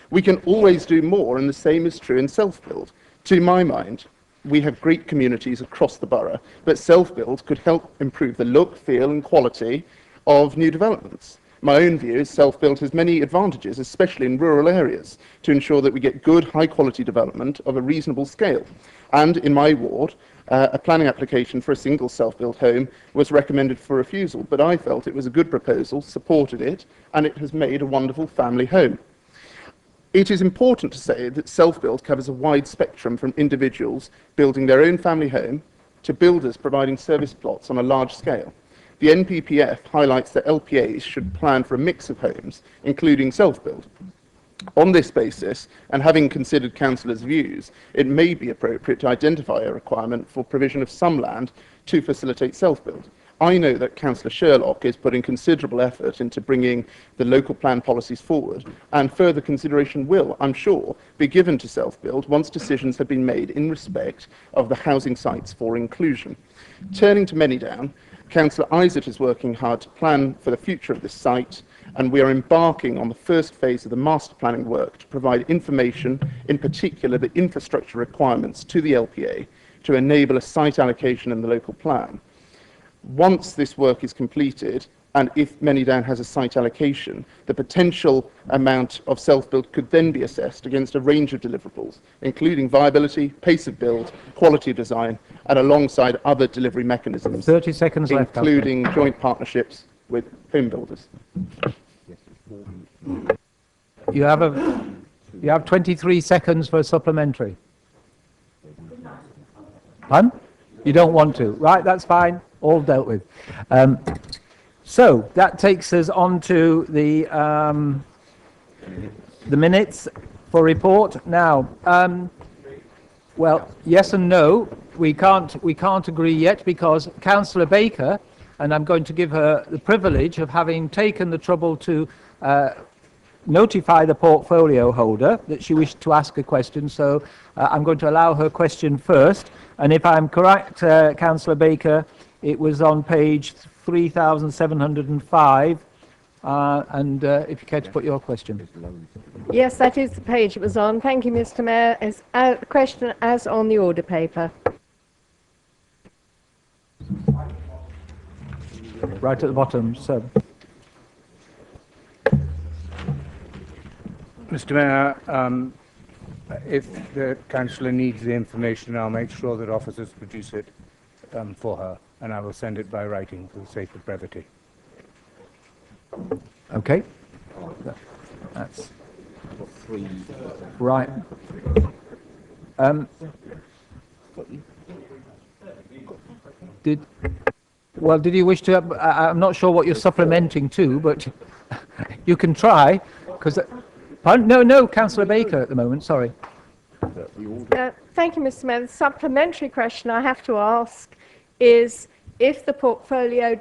We can always do more, and the same is true in self-build. To my mind, we have great communities across the borough, but self-build could help improve the look, feel and quality of new developments. My own view is self-build has many advantages, especially in rural areas, to ensure that we get good, high-quality development of a reasonable scale. And in my ward, a planning application for a single self-built home was recommended for refusal, but I felt it was a good proposal, supported it, and it has made a wonderful family home. It is important to say that self-build covers a wide spectrum from individuals building their own family home to builders providing service plots on a large scale. The NPPF highlights that LPAs should plan for a mix of homes, including self-build. On this basis, and having considered councillors' views, it may be appropriate to identify a requirement for provision of some land to facilitate self-build. I know that Councillor Sherlock is putting considerable effort into bringing the local plan policies forward, and further consideration will, I'm sure, be given to self-build once decisions have been made in respect of the housing sites for inclusion. Turning to Manydown, Councillor Isaac is working hard to plan for the future of this site, and we are embarking on the first phase of the master planning work to provide information, in particular the infrastructure requirements to the LPA, to enable a site allocation in the local plan. Once this work is completed, and if Manydown has a site allocation, the potential amount of self-build could then be assessed against a range of deliverables, including viability, pace of build, quality of design, and alongside other delivery mechanisms. 30 seconds left. Including joint partnerships with home builders. You have 23 seconds for a supplementary. Pardon? You don't want to. Right, that's fine. All dealt with. So that takes us on to the minutes for report. Now, well, yes and no. We can't agree yet because Councillor Baker, and I'm going to give her the privilege of having taken the trouble to notify the portfolio holder that she wished to ask a question, so I'm going to allow her question first. And if I'm correct, Councillor Baker, it was on page 3705, and if you care to put your question. Yes, that is the page it was on. Thank you, Mr. Mayor. It's the question as on the order paper. Right at the bottom, so. Mr. Mayor, if the councillor needs the information, I'll make sure that officers produce it for her, and I will send it by writing for the sake of brevity. Okay. That's right. Did you wish to? I'm not sure what you're supplementing to, but you can try. Because no, Councillor Baker at the moment. Sorry. Thank you, Mr. Mayor. The supplementary question I have to ask is, if the portfolio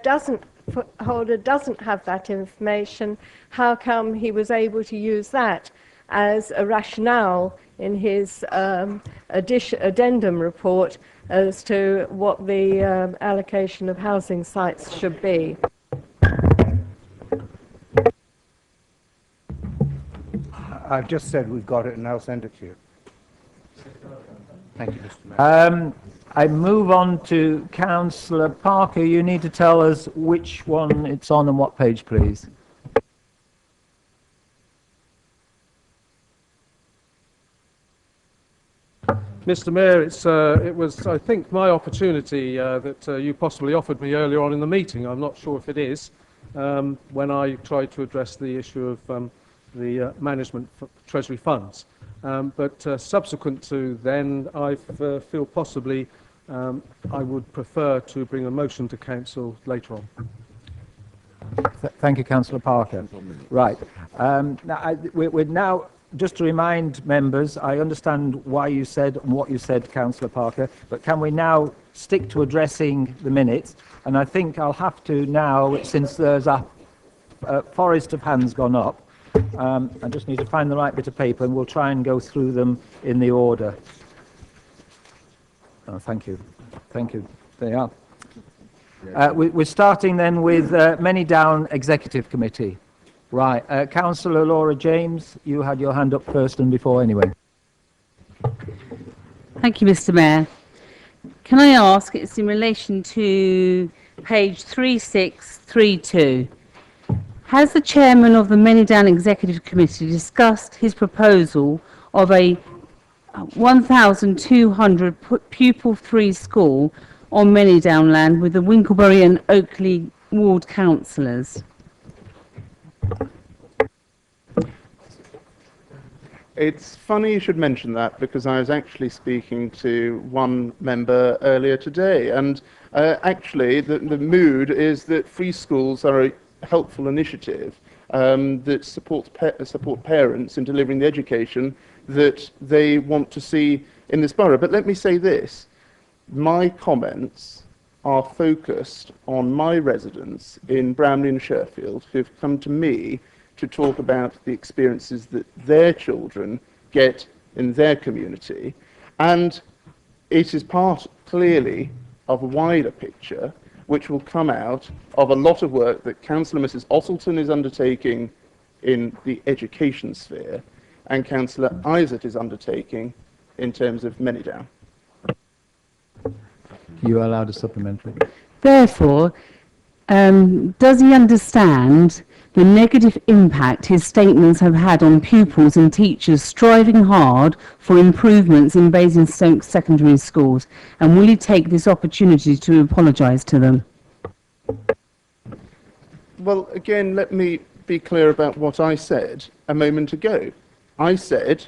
holder doesn't have that information, how come he was able to use that as a rationale in his addendum report as to what the allocation of housing sites should be? I've just said we've got it, and I'll send it to you. Thank you, Mr. Mayor. I move on to Councillor Parker. You need to tell us which one it's on and what page, please. Mr. Mayor, it was, I think, my opportunity that you possibly offered me earlier on in the meeting. I'm not sure if it is, when I tried to address the issue of the management for Treasury funds. But subsequent to then, I feel possibly I would prefer to bring a motion to council later on. Thank you, Councillor Parker. Right. We're now, just to remind members, I understand why you said and what you said, Councillor Parker, but can we now stick to addressing the minutes? And I think I'll have to now, since there's a forest of hands gone up, I just need to find the right bit of paper, and we'll try and go through them in the order. Oh, thank you. Thank you. There you are. We're starting then with Many Down Executive Committee. Right. Councillor Laura James, you had your hand up first and before anyway. Thank you, Mr. Mayor. Can I ask, it's in relation to page 3632. Has the chairman of the Many Down Executive Committee discussed his proposal of a 1,200 pupil-free school on Many Down land with the Winklebury and Oakley ward councillors? It's funny you should mention that, because I was actually speaking to one member earlier today, and actually the mood is that free schools are a helpful initiative that support parents in delivering the education that they want to see in this borough. But let me say this, my comments are focused on my residents in Bramley and Sherfield who've come to me to talk about the experiences that their children get in their community. And it is part, clearly, of a wider picture which will come out of a lot of work that Councillor Mrs. Ottleton is undertaking in the education sphere and Councillor Isaac is undertaking in terms of Many Down. You are allowed a supplementary. Therefore, does he understand the negative impact his statements have had on pupils and teachers striving hard for improvements in Basingstoke secondary schools, and will he take this opportunity to apologise to them? Well, again, let me be clear about what I said a moment ago. I said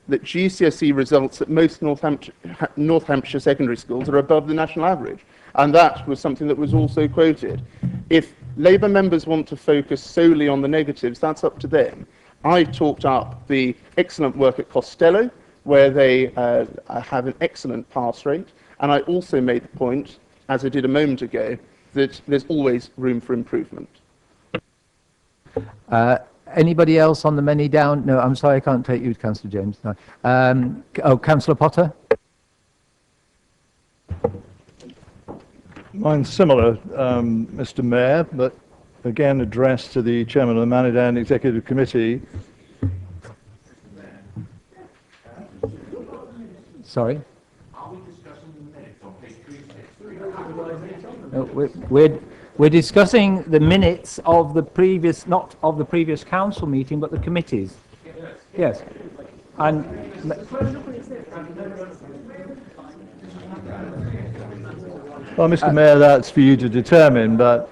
that GCSE results at most North Hampshire secondary schools are above the national average, and that was something that was also quoted. If Labour members want to focus solely on the negatives, that's up to them. I talked up the excellent work at Costello, where they have an excellent pass rate, and I also made the point, as I did a moment ago, that there's always room for improvement. Anybody else on the many down? No, I'm sorry, I can't take you, Councillor James. No. Councillor Potter? Mine's similar, Mr. Mayor, but again addressed to the Chairman of the Manidan Executive Committee. Sorry? We're discussing the minutes of the previous, not of the previous council meeting, but the committees. Yes. And Well, Mr. Mayor, that's for you to determine, but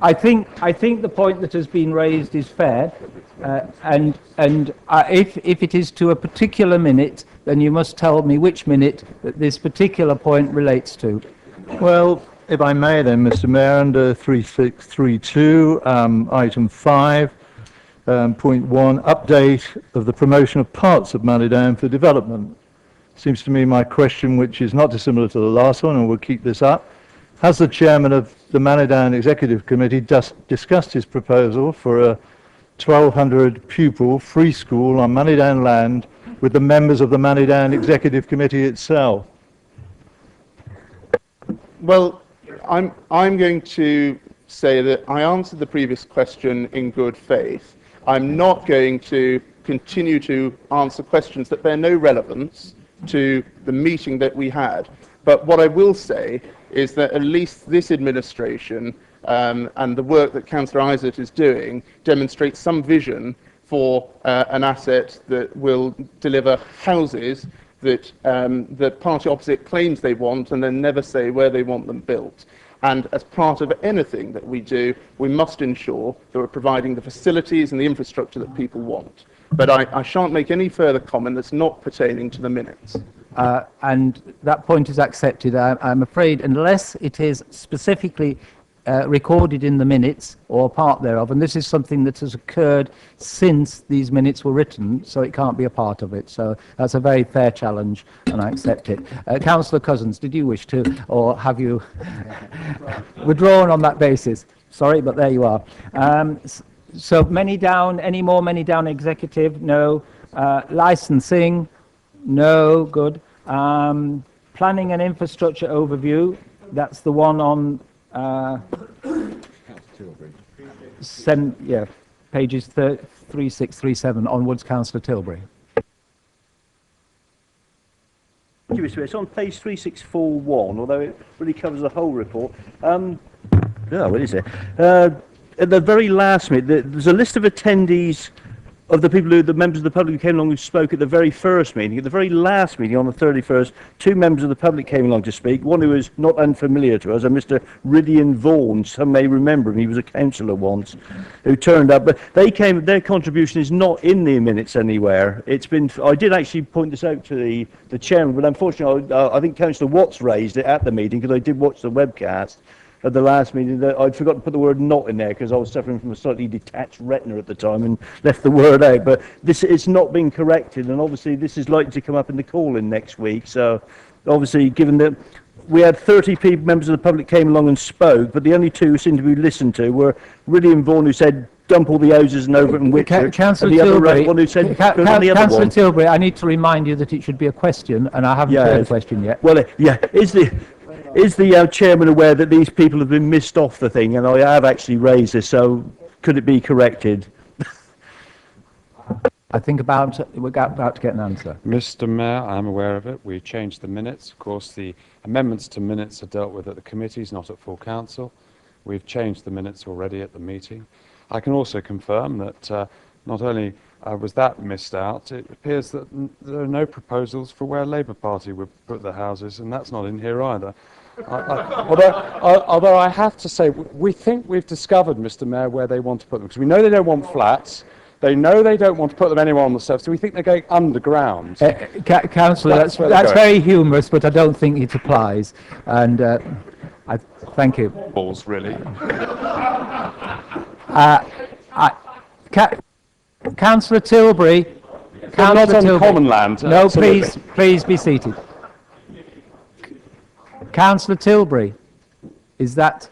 I think the point that has been raised is fair, and if it is to a particular minute, then you must tell me which minute that this particular point relates to. well, if I may then, Mr. Mayor, under 3632, item 5, point 1, update of the promotion of parts of Manidan for development. Seems to me my question, which is not dissimilar to the last one, and we'll keep this up. Has the chairman of the Manidan Executive Committee discussed his proposal for a 1,200 pupil free school on Manidan land with the members of the Manidan Executive Committee itself? Well, I'm going to say that I answered the previous question in good faith. I'm not going to continue to answer questions that bear no relevance to the meeting that we had. But what I will say is that at least this administration and the work that Councillor Isaac is doing demonstrates some vision for an asset that will deliver houses that the party opposite claims they want and then never say where they want them built. And as part of anything that we do, we must ensure that we're providing the facilities and the infrastructure that people want. But I shan't make any further comment that's not pertaining to the minutes. And that point is accepted. I'm afraid, unless it is specifically recorded in the minutes or part thereof, and this is something that has occurred since these minutes were written, so it can't be a part of it. So that's a very fair challenge, and I accept it. Councillor Cousins, did you wish to, or have you withdrawn on that basis? Sorry, but there you are. So many down, any more many down executive? No. Licensing? No. Good. Planning and infrastructure overview? That's the one on pages 3637 onwards, Councillor Tilbury. Thank you, Mr. Mayor. It's on page 3641, although it really covers the whole report. What is it? At the very last minute, there's a list of attendees of the people the members of the public who came along who spoke at the very first meeting. At the very last meeting on the 31st, two members of the public came along to speak. One who is not unfamiliar to us, a Mr. Ridian Vaughan. Some may remember him. He was a councillor once who turned up. But they came. Their contribution is not in the minutes anywhere. It's been. I did actually point this out to the chairman, but unfortunately, I think Councillor Watts raised it at the meeting because I did watch the webcast at the last meeting. That I'd forgot to put the word "not" in there because I was suffering from a slightly detached retina at the time and left the word out. But this is not being corrected, and obviously this is likely to come up in the call-in next week. So, obviously, given that we had 30 people, members of the public came along and spoke, but the only two who seemed to be listened to were Ridian Vaughan, who said dump all the hoses and over it and Whitchurch, Councillor and the Tilbury, other one who said go on the other Councillor one. Tilbury, I need to remind you that it should be a question, and I haven't heard a question yet. Well, Is the chairman aware that these people have been missed off the thing, and I have actually raised this, so could it be corrected? I think we're about to get an answer. Mr. Mayor, I'm aware of it. We changed the minutes. Of course, the amendments to minutes are dealt with at the committees, not at full council. We've changed the minutes already at the meeting. I can also confirm that not only was that missed out, it appears that there are no proposals for where Labour Party would put the houses, and that's not in here either. Although I have to say, we think we've discovered, Mr. Mayor, where they want to put them, because we know they don't want flats. They know they don't want to put them anywhere on the surface, so we think they're going underground. Councillor, that's very humorous, but I don't think it applies. And I thank you. Balls, really. Councillor Tilbury. Not on common land. No, absolutely. please be seated. Councillor Tilbury, is that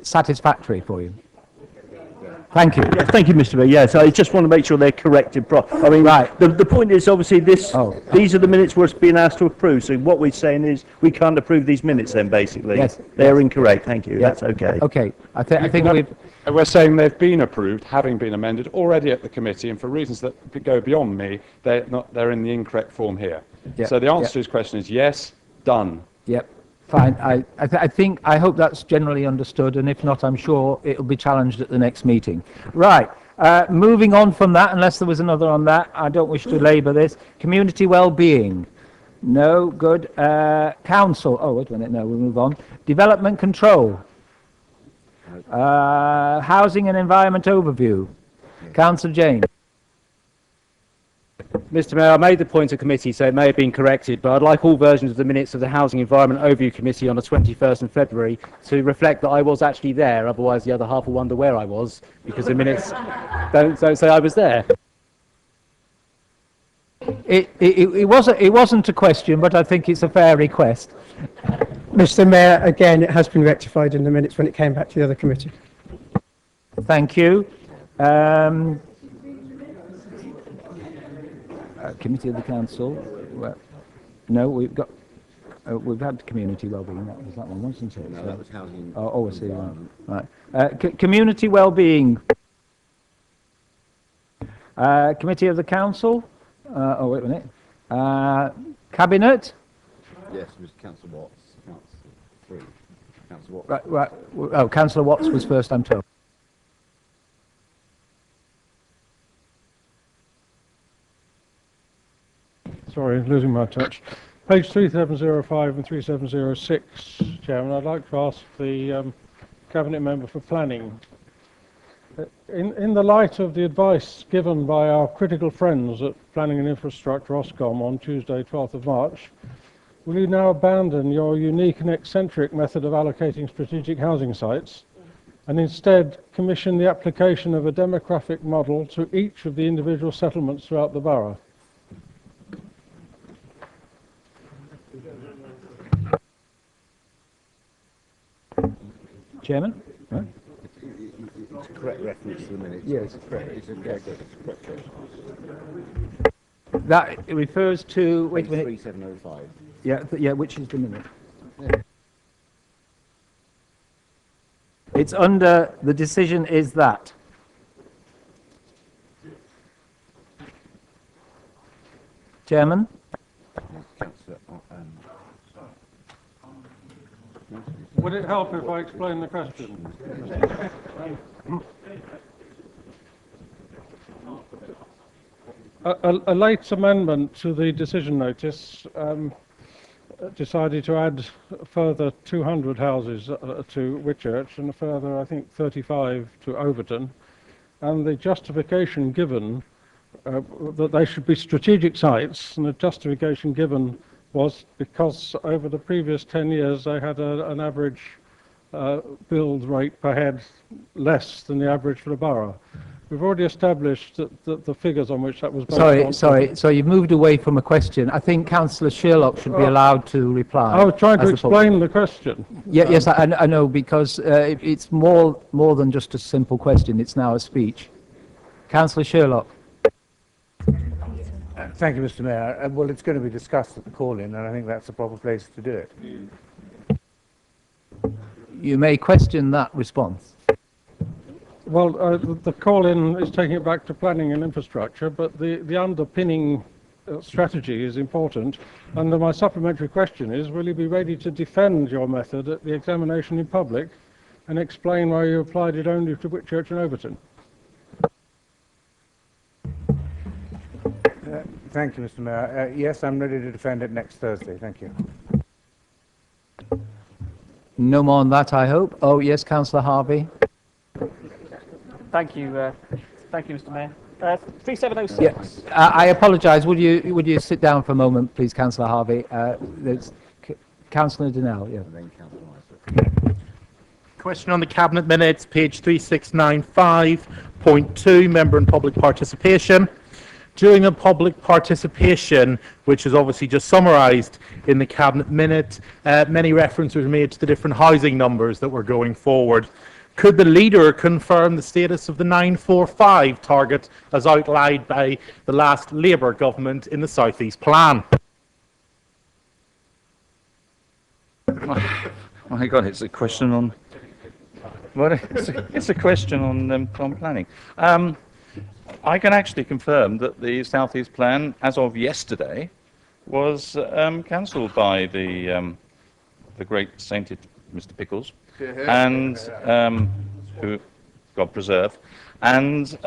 satisfactory for you? Thank you. Yeah, thank you, Mr. Mayor. Yes, I just want to make sure they're corrected. I mean, right. The point is obviously these are the minutes we're being asked to approve. So what we're saying is we can't approve these minutes then, basically. Yes. They're incorrect. Thank you. Yes. That's okay. Okay. I think We're saying they've been approved, having been amended already at the committee, and for reasons that go beyond me, they're in the incorrect form here. Yeah, So the answer yeah. to his question is yes, done. Yep. Fine. I hope that's generally understood, and if not, I'm sure it'll be challenged at the next meeting. Right. Moving on from that, unless there was another on that, I don't wish to labour this. Community well-being. No. Good. Council. Oh, wait a minute. No, we'll move on. Development control. Housing and environment overview. Councillor James. Mr. Mayor, I made the point of committee, so it may have been corrected, but I'd like all versions of the minutes of the Housing Environment Overview Committee on the 21st of February to reflect that I was actually there, otherwise the other half will wonder where I was, because the minutes don't say I was there. It wasn't a question, but I think it's a fair request. Mr. Mayor, again, it has been rectified in the minutes when it came back to the other committee. Thank you. Committee of the Council. Well, no, we've had community wellbeing. That was that one, wasn't it? No, that was housing. Oh, I see. Right. Community wellbeing. Committee of the Council. Oh, wait a minute. Cabinet. Yes, Mr. Councillor Watts. Councillor 3. Councillor Watts. Right. Oh, Councillor Watts was first, I'm told. Sorry, losing my touch. Page 3705 and 3706, Chairman, I'd like to ask the Cabinet Member for Planning. In the light of the advice given by our critical friends at Planning and Infrastructure Ofcom on Tuesday, 12th of March, will you now abandon your unique and eccentric method of allocating strategic housing sites and instead commission the application of a demographic model to each of the individual settlements throughout the borough? Chairman? Right. It's a correct reference to the minutes. Yes, It's a correct reference. That it refers to, wait a minute. 3705. Yeah, which is the minute? It's under, the decision is that. Chairman? Would it help if I explain the question? A late amendment to the decision notice decided to add a further 200 houses to Whitchurch and a further, I think, 35 to Overton. And the justification given that they should be strategic sites, and the justification given was because over the previous 10 years they had an average build rate per head less than the average for the borough. We've already established that the figures on which that was based Sorry, so you've moved away from a question. I think Councillor Sherlock should be allowed to reply. I was trying to explain the question. Yes, I know, because it's more than just a simple question. It's now a speech. Councillor Sherlock. Thank you, Mr. Mayor. Well, it's going to be discussed at the call-in, and I think that's the proper place to do it. You may question that response. Well, the call-in is taking it back to planning and infrastructure, but the underpinning strategy is important. And my supplementary question is, will you be ready to defend your method at the examination in public and explain why you applied it only to Whitchurch and Overton? Thank you, Mr. Mayor. Yes, I'm ready to defend it next Thursday. Thank you. No more on that, I hope. Oh, yes, Councillor Harvey. Thank you, Mr. Mayor. 3706. Yes, I apologise. Would you sit down for a moment, please, Councillor Harvey? There's Councillor Donnell. Yeah. Question on the Cabinet Minutes, page 3695, Point 2, member and public participation. During the public participation, which is obviously just summarised in the Cabinet minute, many references were made to the different housing numbers that were going forward. Could the leader confirm the status of the 945 target as outlined by the last Labour government in the South East Plan? My God, it's a question on. Well, it's a question on planning. I can actually confirm that the South East Plan, as of yesterday, was cancelled by the great sainted Mr. Pickles, and who, God preserve, and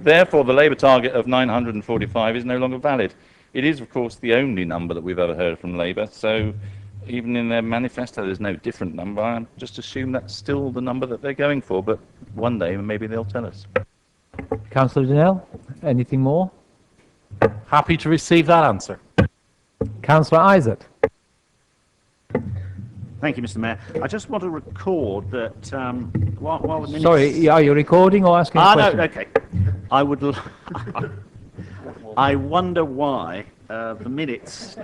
therefore the Labour target of 945 is no longer valid. It is, of course, the only number that we've ever heard from Labour, so even in their manifesto there's no different number. I just assume that's still the number that they're going for, but one day maybe they'll tell us. Councillor Donnell, anything more? Happy to receive that answer. Councillor Isaac. Thank you, Mr. Mayor. I just want to record that while the minutes... Sorry, are you recording or asking a question? No, okay. I would... I wonder why the minutes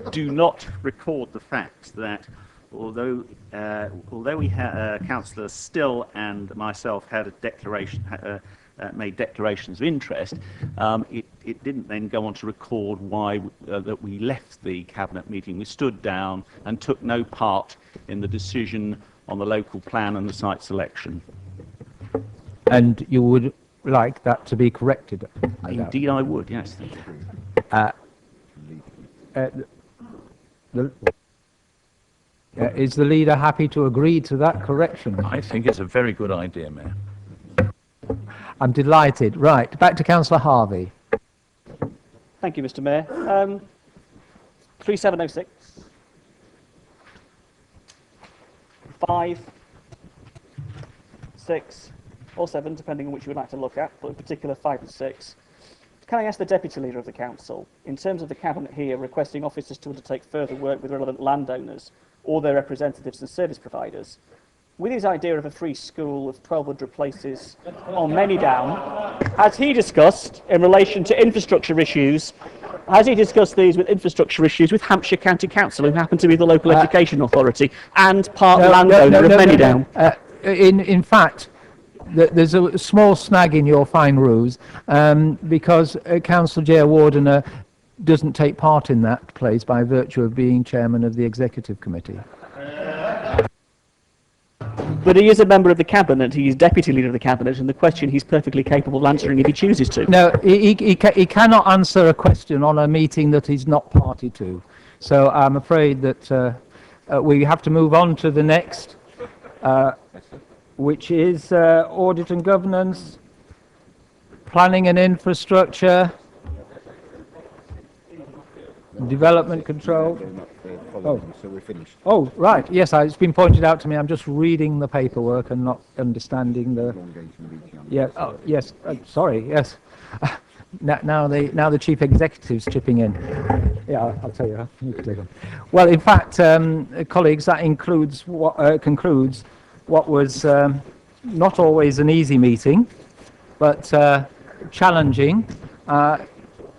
do not record the fact that although we Councillor Still and myself had a declaration, made declarations of interest, it didn't then go on to record why that we left the Cabinet meeting. We stood down and took no part in the decision on the local plan and the site selection. And you would like that to be corrected? Indeed I would, yes. Is the leader happy to agree to that correction? I think it's a very good idea, Mayor. I'm delighted. Right, back to Councillor Harvey. Thank you, Mr. Mayor. 3706. 5, 6, or 7, depending on which you would like to look at, but in particular 5 and 6. Can I ask the Deputy Leader of the Council, in terms of the Cabinet here requesting officers to undertake further work with relevant landowners or their representatives and service providers, with his idea of a free school of 1,200 places on Manydown, has he discussed, in relation to infrastructure issues, has he discussed these with infrastructure issues with Hampshire County Council, who happen to be the local education authority and part landowner of Manydown? In fact, there's a small snag in your fine rules, because Councillor J. Wardener doesn't take part in that place by virtue of being chairman of the Executive Committee. But he is a member of the Cabinet, he is Deputy Leader of the Cabinet, and the question he's perfectly capable of answering if he chooses to. No, he cannot answer a question on a meeting that he's not party to. So I'm afraid that we have to move on to the next, which is audit and governance, planning and infrastructure, development control. Oh. So we're finished. Oh, right. Yes, it's been pointed out to me. I'm just reading the paperwork and not understanding the. Yeah. Oh, yes. Sorry. Yes. Now the chief executive's chipping in. Yeah, I'll tell you. You can take on. Well, in fact, colleagues, that includes what concludes what was not always an easy meeting, but challenging.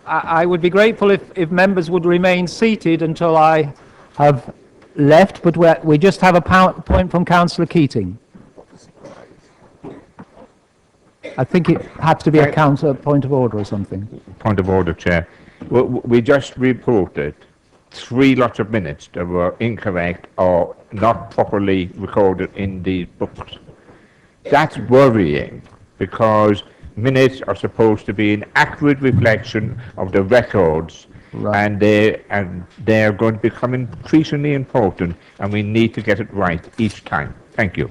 I would be grateful if members would remain seated until I have left, but we just have a point from Councillor Keating. I think it had to be a point of order or something. Point of order, Chair. We just reported 3 lots of minutes that were incorrect or not properly recorded in these books. That's worrying, because minutes are supposed to be an accurate reflection of the records, and they're going to become increasingly important, and we need to get it right each time. Thank you.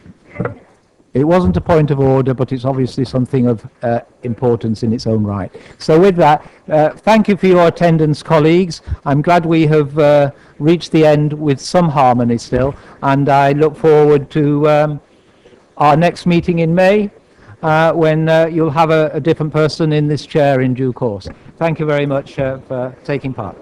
It wasn't a point of order, but it's obviously something of importance in its own right. So with that, thank you for your attendance, colleagues. I'm glad we have reached the end with some harmony still, and I look forward to our next meeting in May, when you'll have a different person in this chair in due course. Thank you very much for taking part.